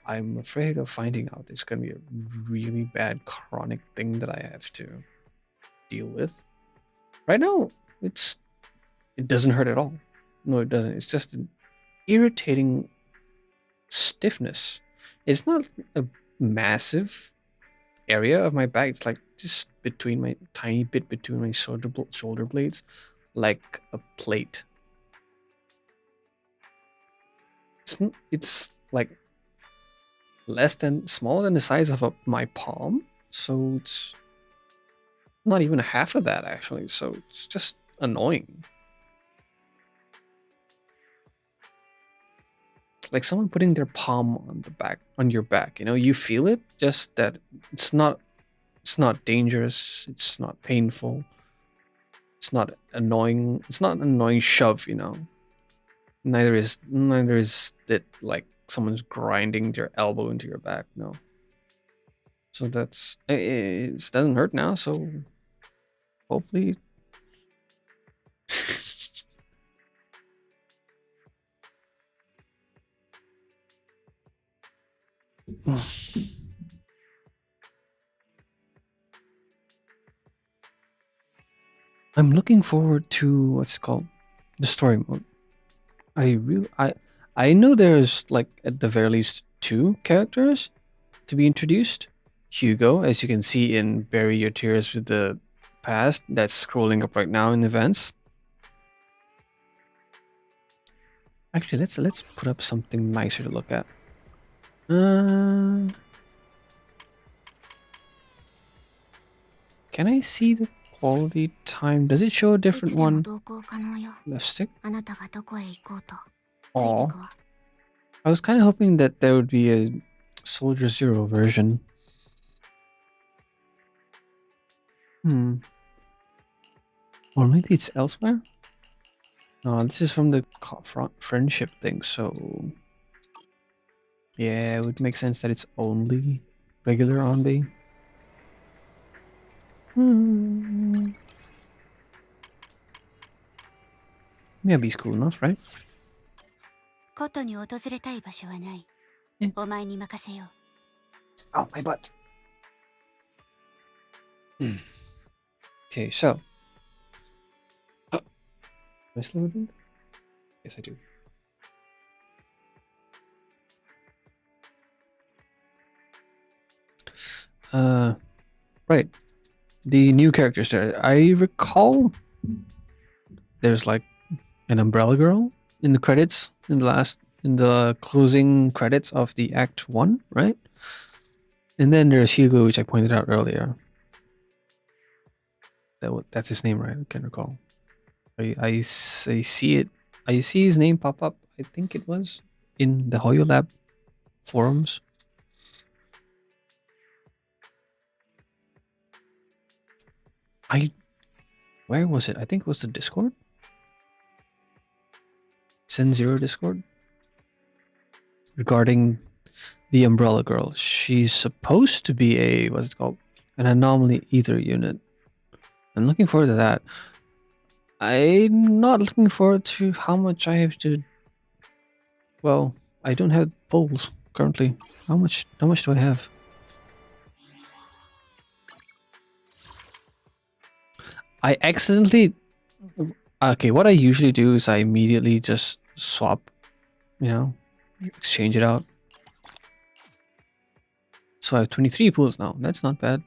Speaker 1: I'm afraid of finding out it's gonna be a really bad chronic thing that I have to deal with. Right now, it doesn't hurt at all. No, it doesn't. It's just an irritating stiffness. It's not a massive area of my back. It's like just between my tiny bit between my shoulder blades, like a plate. It's like smaller than the size of my palm, so it's not even half of that actually. So it's just annoying. It's like someone putting their palm on your back. You know, you feel it. Just that it's not dangerous. It's not painful. It's not annoying. It's not an annoying shove. You know. Neither is it like someone's grinding their elbow into your back. No. So it doesn't hurt now. So hopefully. I'm looking forward to what's it called, the story mode. I know there's like at the very least 2 characters to be introduced. Hugo, as you can see in Bury Your Tears with the Past, that's scrolling up right now in events. Actually, let's put up something nicer to look at. Can I see the quality time? Does it show a different one? Left stick? Aw. I was kind of hoping that there would be a Soldier Zero version. Or maybe it's elsewhere? No, this is from the friendship thing, so... Yeah, it would make sense that it's only regular Onbe. Miyabi's cool enough, right? Yeah. Oh, my butt. Okay, so. Do I still have it? Yes, I do. Right. The new characters there. I recall there's like an umbrella girl in the credits in the closing credits of the Act 1, right? And then there's Hugo, which I pointed out earlier. That's his name, right? I can't recall. I see it. I see his name pop up. I think it was in the Hoyo Lab forums. Where was it? I think it was the Discord. Zen0 Discord. Regarding the Umbrella Girl. She's supposed to be a, what's it called? An anomaly ether unit. I'm looking forward to that. I'm not looking forward to how much I have to. Well, I don't have polls currently. How much do I have? I accidentally. Okay, what I usually do is I immediately just swap, exchange it out. So I have 23 pools now. That's not bad.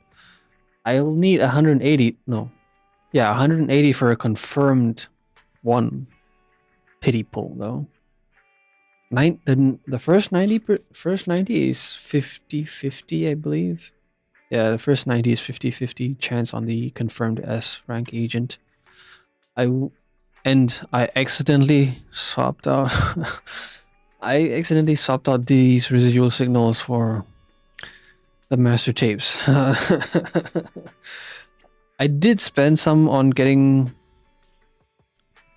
Speaker 1: I will need 180. No. Yeah, 180 for a confirmed one pity pool though. The first 90 is 50-50, I believe. Yeah, the first 90 is 50-50 chance on the confirmed S rank agent. I accidentally swapped out these residual signals for the master tapes. I did spend some on getting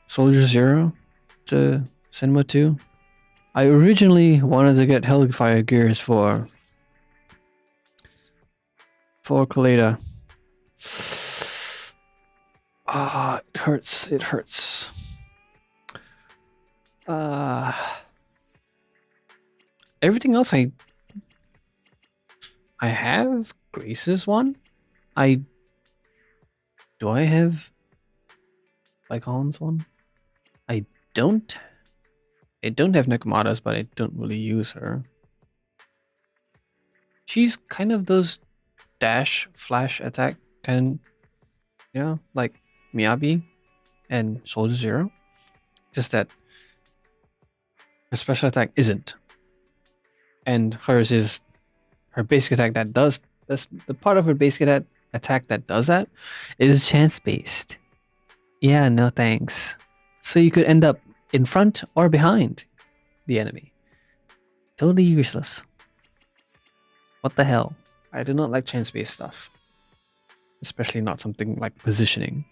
Speaker 1: Soldier Zero to Cinema 2. I originally wanted to get Hellfire Gears for Kaleda. It hurts. Everything else I have Grace's one. Do I have Lycon's one? I don't have Nakamata's, but I don't really use her. She's kind of those dash flash attack kind, like Miyabi and Soldier Zero. Just that her special attack isn't. And hers is her basic attack that does. That's the part of her basic attack that does that is chance based. Yeah, no thanks. So you could end up in front or behind the enemy. Totally useless. What the hell? I do not like chance based stuff. Especially not something like positioning.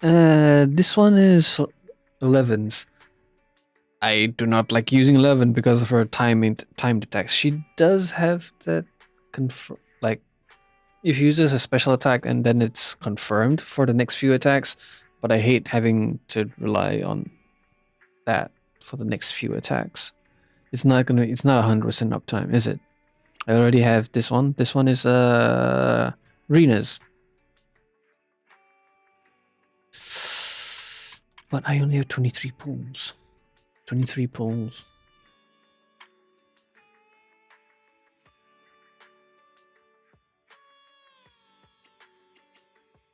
Speaker 1: This one is 11's. I do not like using 11 because of her timed attacks. She does have that if she uses a special attack and then it's confirmed for the next few attacks, but I hate having to rely on that for the next few attacks. It's not 100% uptime, is it? I already have this one. This one is Rena's. But I only have 23 pulls. 23 pulls.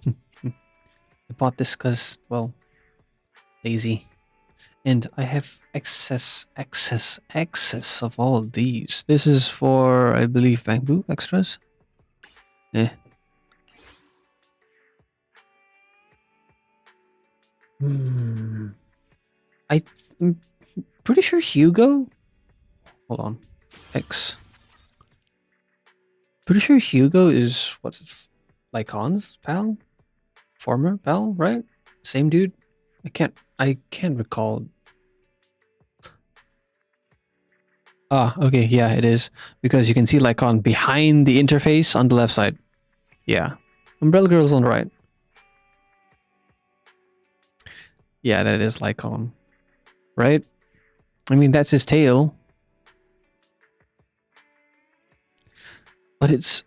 Speaker 1: I bought this because, well, lazy. And I have excess of all of these. This is for, I believe, Bamboo extras. I'm pretty sure Hugo. Hold on. X. Pretty sure Hugo is Lycon's pal? Former pal, right? Same dude? I can't recall. Okay, yeah, it is. Because you can see Lycon behind the interface on the left side. Yeah. Umbrella Girl's on the right. Yeah, that is Lycon. Right? I mean, that's his tail. But it's...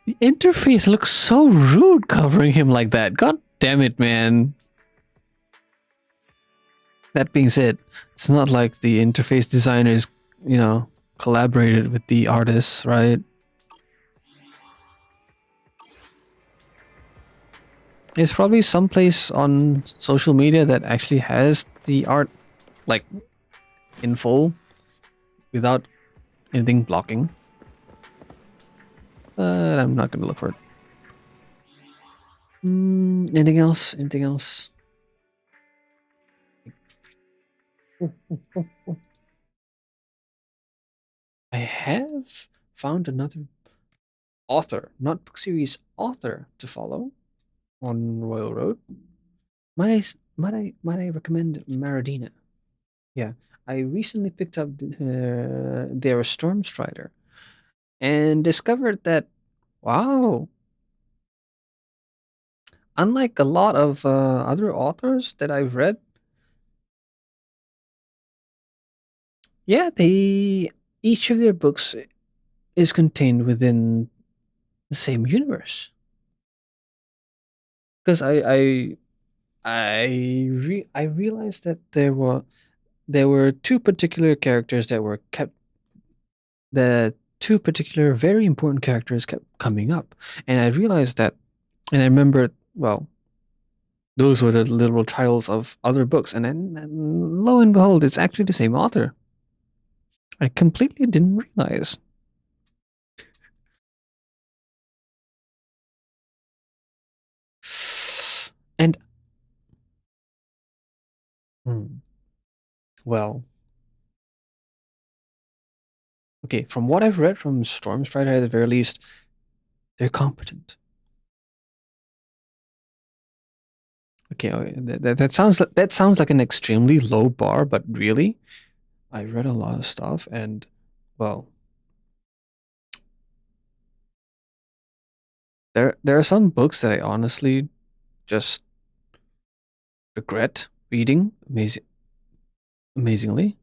Speaker 1: The interface looks so rude covering him like that. God damn it, man. That being said, it's not like the interface designers, collaborated with the artists, right? There's probably some place on social media that actually has the art, like, in full, without anything blocking. But I'm not gonna look for it. Anything else? Anything else? I have found another author, not book series author, to follow on Royal Road. Might I recommend Maradina? Yeah, I recently picked up their Stormstrider and discovered that, wow, unlike a lot of other authors that I've read, yeah, each of their books is contained within the same universe. Because I realized that there were two particular characters that were kept. The two particular very important characters kept coming up, and I realized that, and I remembered, well, those were the literal titles of other books, and then lo and behold, it's actually the same author. I completely didn't realize. And well, okay, from what I've read from Stormstrider, at the very least, they're competent. Okay, that sounds like an extremely low bar, but really, I read a lot of stuff, and well, there are some books that I honestly just regret reading amazingly.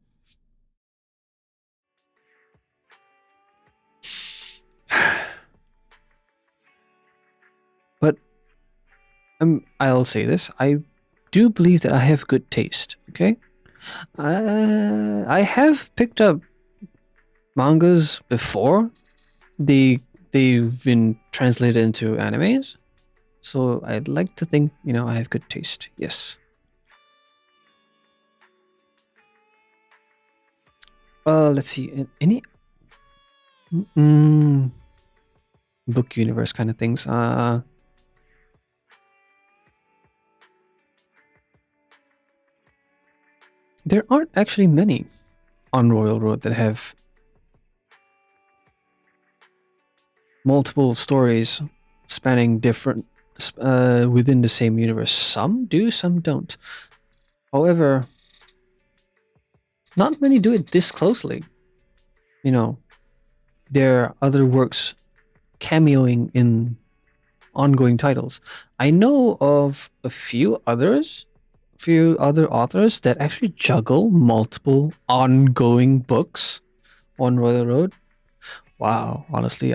Speaker 1: But I'll say this: I do believe that I have good taste. Okay, I have picked up mangas before they've been translated into animes, so I'd like to think I have good taste. Yes. Let's see. Any book universe kind of things. There aren't actually many on Royal Road that have multiple stories spanning different within the same universe. Some do, some don't. However, not many do it this closely. There are other works cameoing in ongoing titles. I know of a few other authors that actually juggle multiple ongoing books on Royal Road. Wow, honestly,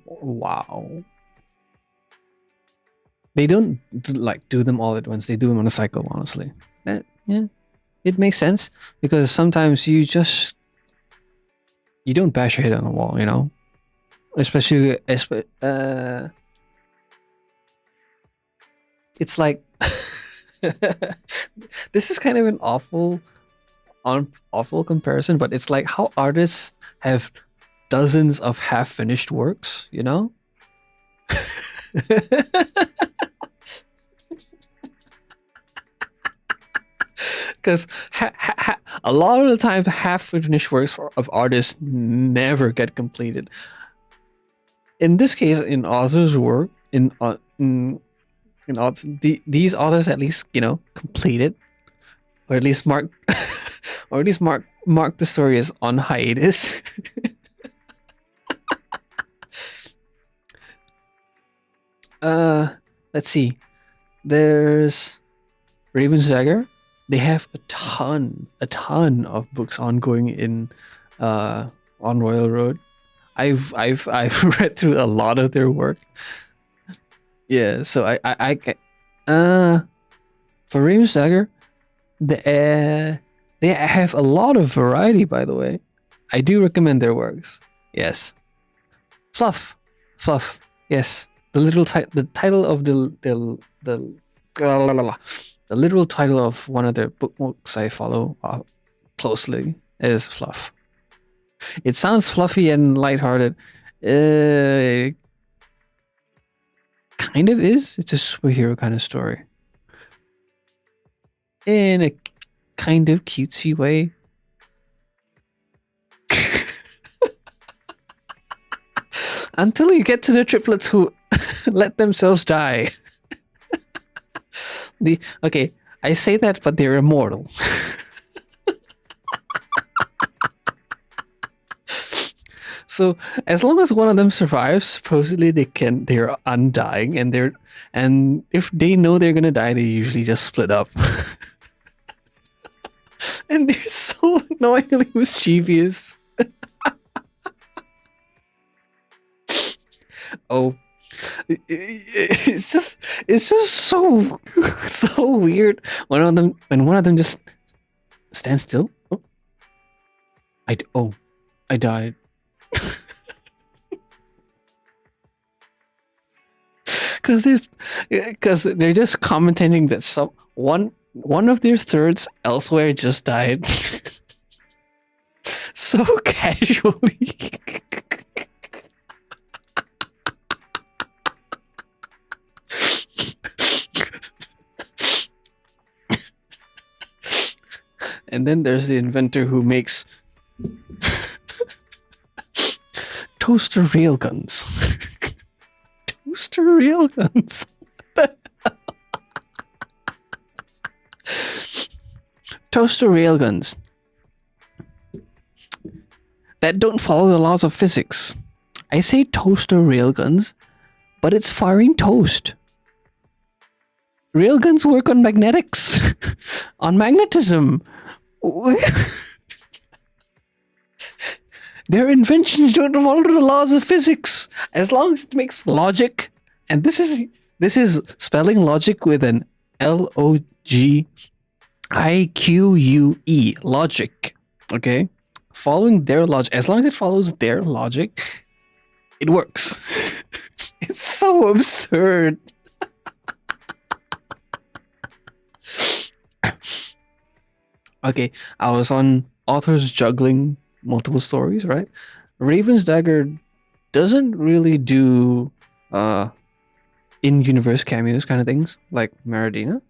Speaker 1: wow. They don't do them all at once. They do them on a cycle, honestly. Yeah, it makes sense because sometimes you don't bash your head on the wall, especially it's like this is kind of an awful comparison, but it's like how artists have dozens of half-finished works, because a lot of the time half-finished works of artists never get completed. In this case, in authors' work, these authors at least completed, or at least mark the story as on hiatus. Let's see. There's Raven's Dagger. They have a ton of books ongoing in on Royal Road. I've read through a lot of their work. Yeah, so I for Raven's Dagger, they have a lot of variety, by the way. I do recommend their works. Yes. Fluff. Yes. The title of the literal title of one of their books I follow closely is Fluff. It sounds fluffy and lighthearted. It kind of is. It's a superhero kind of story. In a kind of cutesy way. Until you get to the triplets who let themselves die. Okay, I say that, but they're immortal. So as long as one of them survives, supposedly they're undying, and if they know they're gonna die, they usually just split up. And they're so annoyingly mischievous. Oh, it's just so weird when one of them just stands still. I died. Because they're just commenting that one of their thirds elsewhere just died. So casually. And then there's the inventor who makes toaster railguns. Toaster railguns. Toaster railguns that don't follow the laws of physics. I say toaster railguns, but it's firing toast. Railguns work on magnetics, on magnetism. Their inventions don't follow the laws of physics. As long as it makes logic, and this is spelling logic with an LOGIQUE, logic. Okay, following their logic. As long as it follows their logic, it works. It's so absurd. Okay, I was on authors juggling multiple stories, right? Raven's Dagger doesn't really do in-universe cameos kind of things like Maradina.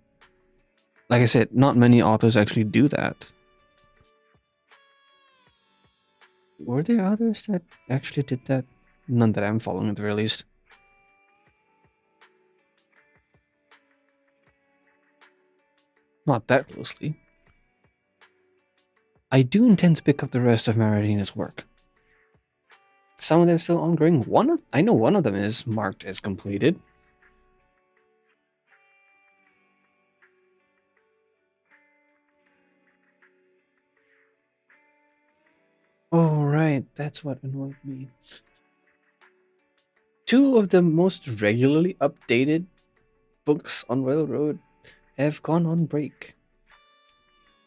Speaker 1: Like I said, not many authors actually do that. Were there others that actually did that? None that I'm following at the very least. Not that closely. I do intend to pick up the rest of Maradina's work. Some of them still ongoing. I know one of them is marked as completed. Oh, right. That's what annoyed me. Two of the most regularly updated books on Railroad have gone on break.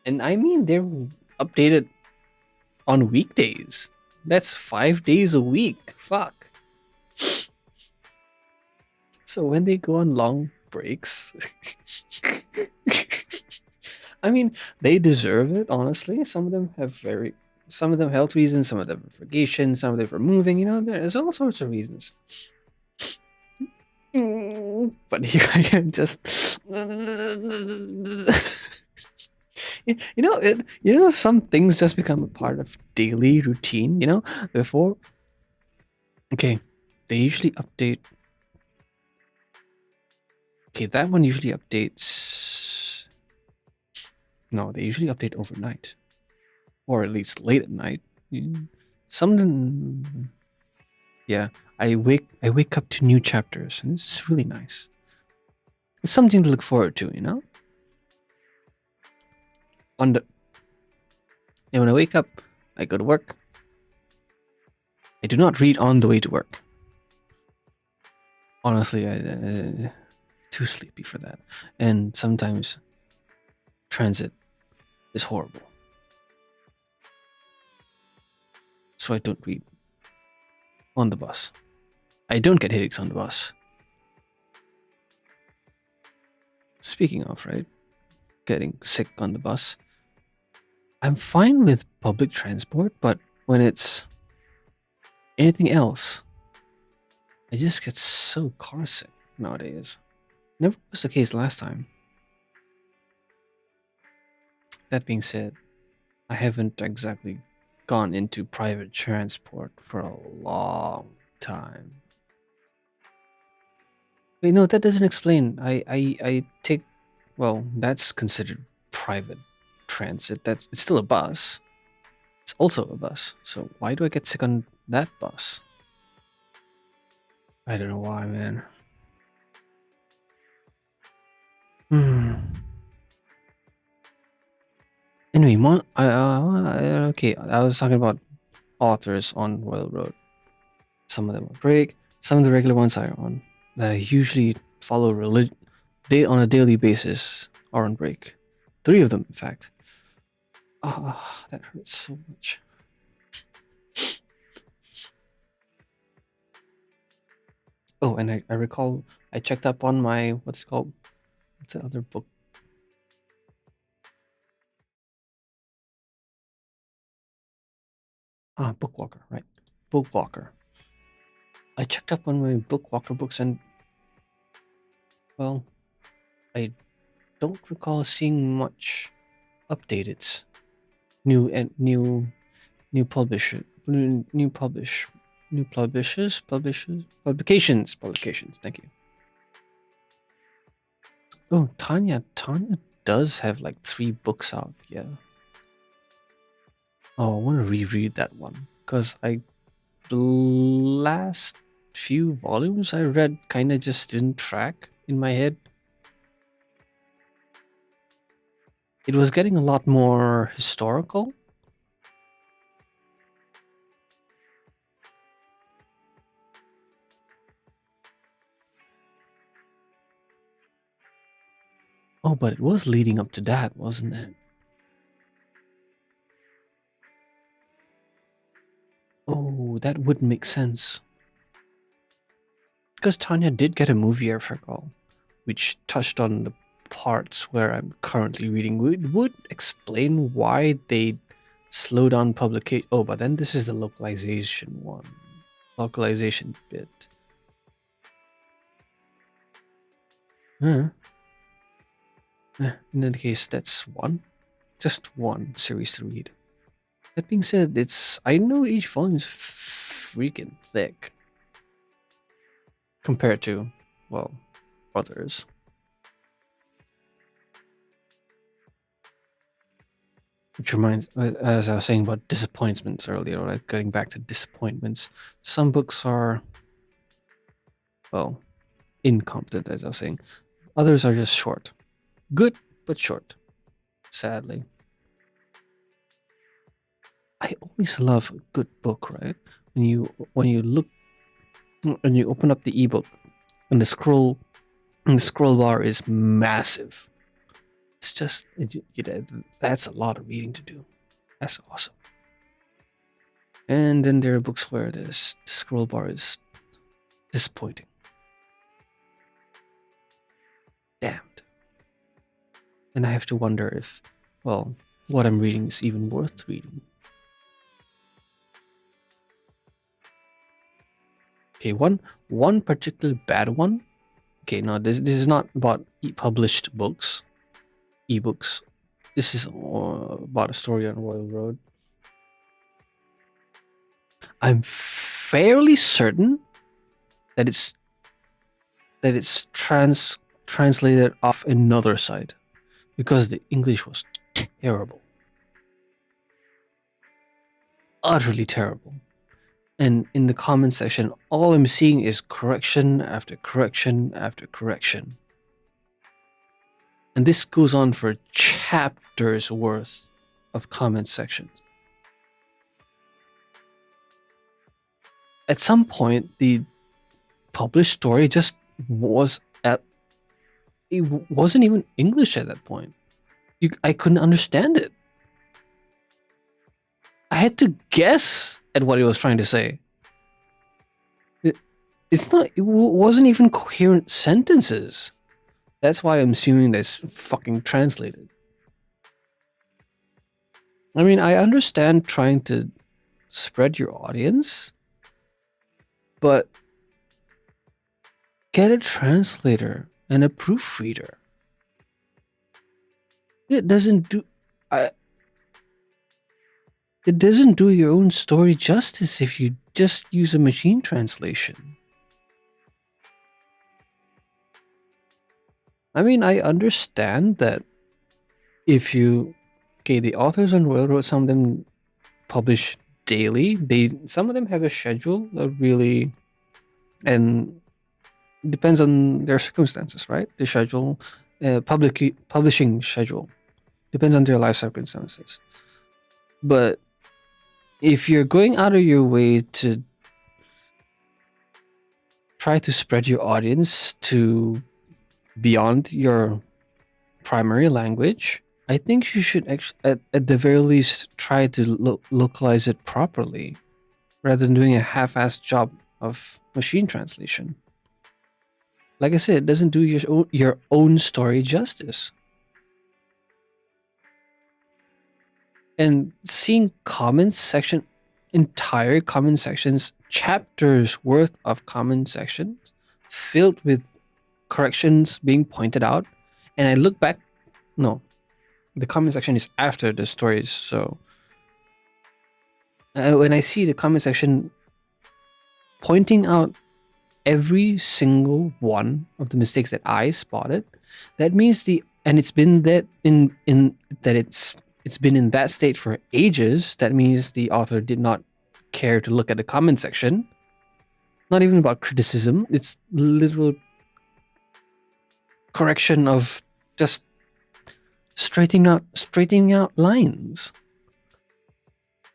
Speaker 1: And I mean, they're updated on weekdays. That's 5 days a week. Fuck. So when they go on long breaks, I mean, they deserve it, honestly. Some of them have health reasons, some of them for vacation, some of them for moving, there's all sorts of reasons. But here I am just some things just become a part of daily routine, before. Okay, they usually update. Okay, that one usually updates. No, they usually update overnight, or at least late at night. Some of them, yeah. I wake up to new chapters, and this is really nice. It's something to look forward to, And when I wake up, I go to work. I do not read on the way to work. Honestly, I'm too sleepy for that. And sometimes transit is horrible. So I don't read on the bus. I don't get headaches on the bus. Speaking of, right, getting sick on the bus, I'm fine with public transport, but when it's anything else, I just get so car sick nowadays. Never was the case last time. That being said, I haven't exactly gone into private transport for a long time. Wait, no, that doesn't explain. I take, well, that's considered private transit. It's still a bus. It's also a bus. So why do I get sick on that bus? I don't know why, man. Anyway, okay, I was talking about authors on Royal Road. Some of them are break. Some of the regular ones are on that I usually follow on a daily basis are on break. 3 of them, in fact. Ah, that hurts so much. Oh, and I recall I checked up on my what's it called? What's that other book? Bookwalker, right? Bookwalker. I checked up on my Bookwalker books and, well, I don't recall seeing much updated. New publications. Thank you. Oh, Tanya does have like 3 books out. Yeah. Oh, I want to reread that one because the last few volumes I read kind of just didn't track in my head. It was getting a lot more historical. Oh, but it was leading up to that, wasn't it? Oh, that would make sense. Because Tanya did get a movie, I recall, which touched on the parts where I'm currently reading. It would explain why they slow down publication. Oh, but then this is the localization one. Localization bit. In any case, that's one. Just one series to read. That being said, I know each volume is freaking thick compared to, well, others. Which reminds, as I was saying about disappointments earlier, like getting back to disappointments, some books are, well, incompetent, as I was saying. Others are just short. Good, but short. Sadly. I always love a good book, right? When you open up the ebook and the scroll bar is massive. It's just that's a lot of reading to do. That's awesome. And then there are books where the scroll bar is disappointing. Damned. And I have to wonder if, well, what I'm reading is even worth reading. Okay, one particular bad one. Okay, no, this is not about published books, ebooks. This is about a story on Royal Road. I'm fairly certain that it's translated off another site because the English was terrible, utterly terrible. And in the comment section, all I'm seeing is correction after correction after correction. And this goes on for chapters worth of comment sections. At some point, the published story just it wasn't even English at that point. I couldn't understand it. I had to guess at what he was trying to say. It's not. It wasn't even coherent sentences. That's why I'm assuming that's fucking translated. I mean, I understand trying to spread your audience, but get a translator and a proofreader. It doesn't do. It doesn't do your own story justice if you just use a machine translation. I mean, I understand that if you, okay, the authors on Railroad, some of them publish daily. Some of them have a schedule that really, and depends on their circumstances, right? The schedule, publishing schedule, depends on their life circumstances. But if you're going out of your way to try to spread your audience to beyond your primary language, I think you should at the very least try to localize it properly rather than doing a half-assed job of machine translation. Like I said, it doesn't do your own story justice. And seeing entire comment sections, chapters worth of comment sections filled with corrections being pointed out, and I look back, no, the comment section is after the stories. So when I see the comment section pointing out every single one of the mistakes that I spotted, that means it's been it's been in that state for ages. That means the author did not care to look at the comment section. Not even about criticism. It's literal correction of just straightening out lines.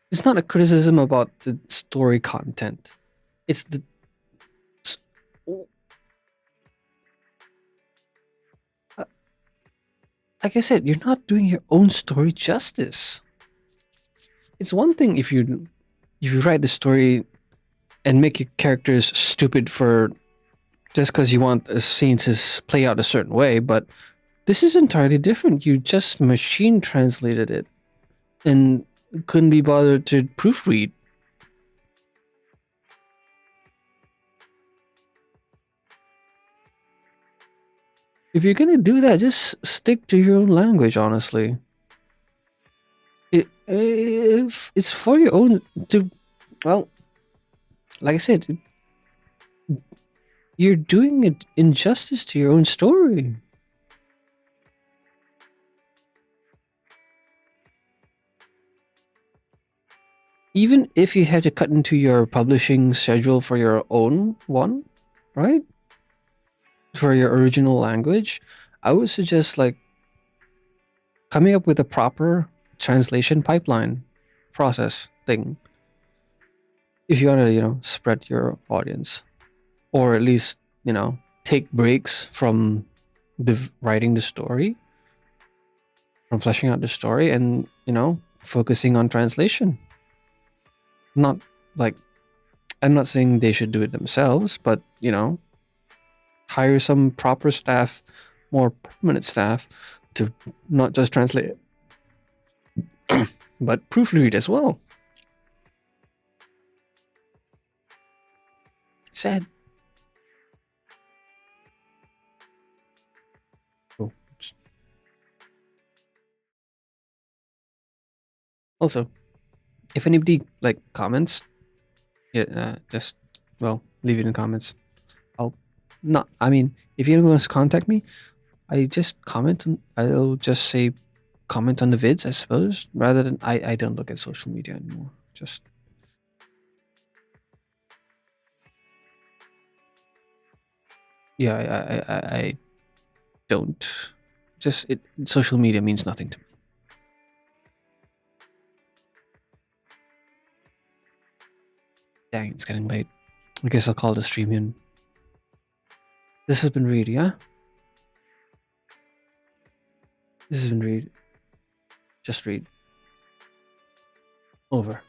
Speaker 1: It's not a criticism about the story content. It's the like I said, you're not doing your own story justice. It's one thing if you write the story and make your characters stupid for just because you want a scene to play out a certain way, but this is entirely different. You just machine translated it and couldn't be bothered to proofread. If you're gonna do that, just stick to your own language, honestly. It's for your own well, like I said, you're doing it injustice to your own story. Even if you had to cut into your publishing schedule for your own one, right? For your original language, I would suggest coming up with a proper translation pipeline process thing. If you want to, spread your audience, or at least, take breaks from writing the story, from fleshing out the story, and focusing on translation. Not I'm not saying they should do it themselves, but hire some proper staff, more permanent staff, to not just translate it, but proofread as well. Sad. Oh, oops. Also, if anybody comments, just leave it in comments. If anyone wants to contact me, I'll just say comment on the vids, I suppose, rather than I don't look at social media anymore. Just I don't. Social media means nothing to me. Dang, it's getting late. I guess I'll call the stream in. This has been Reed, yeah? This has been Reed. Just Reed. Over.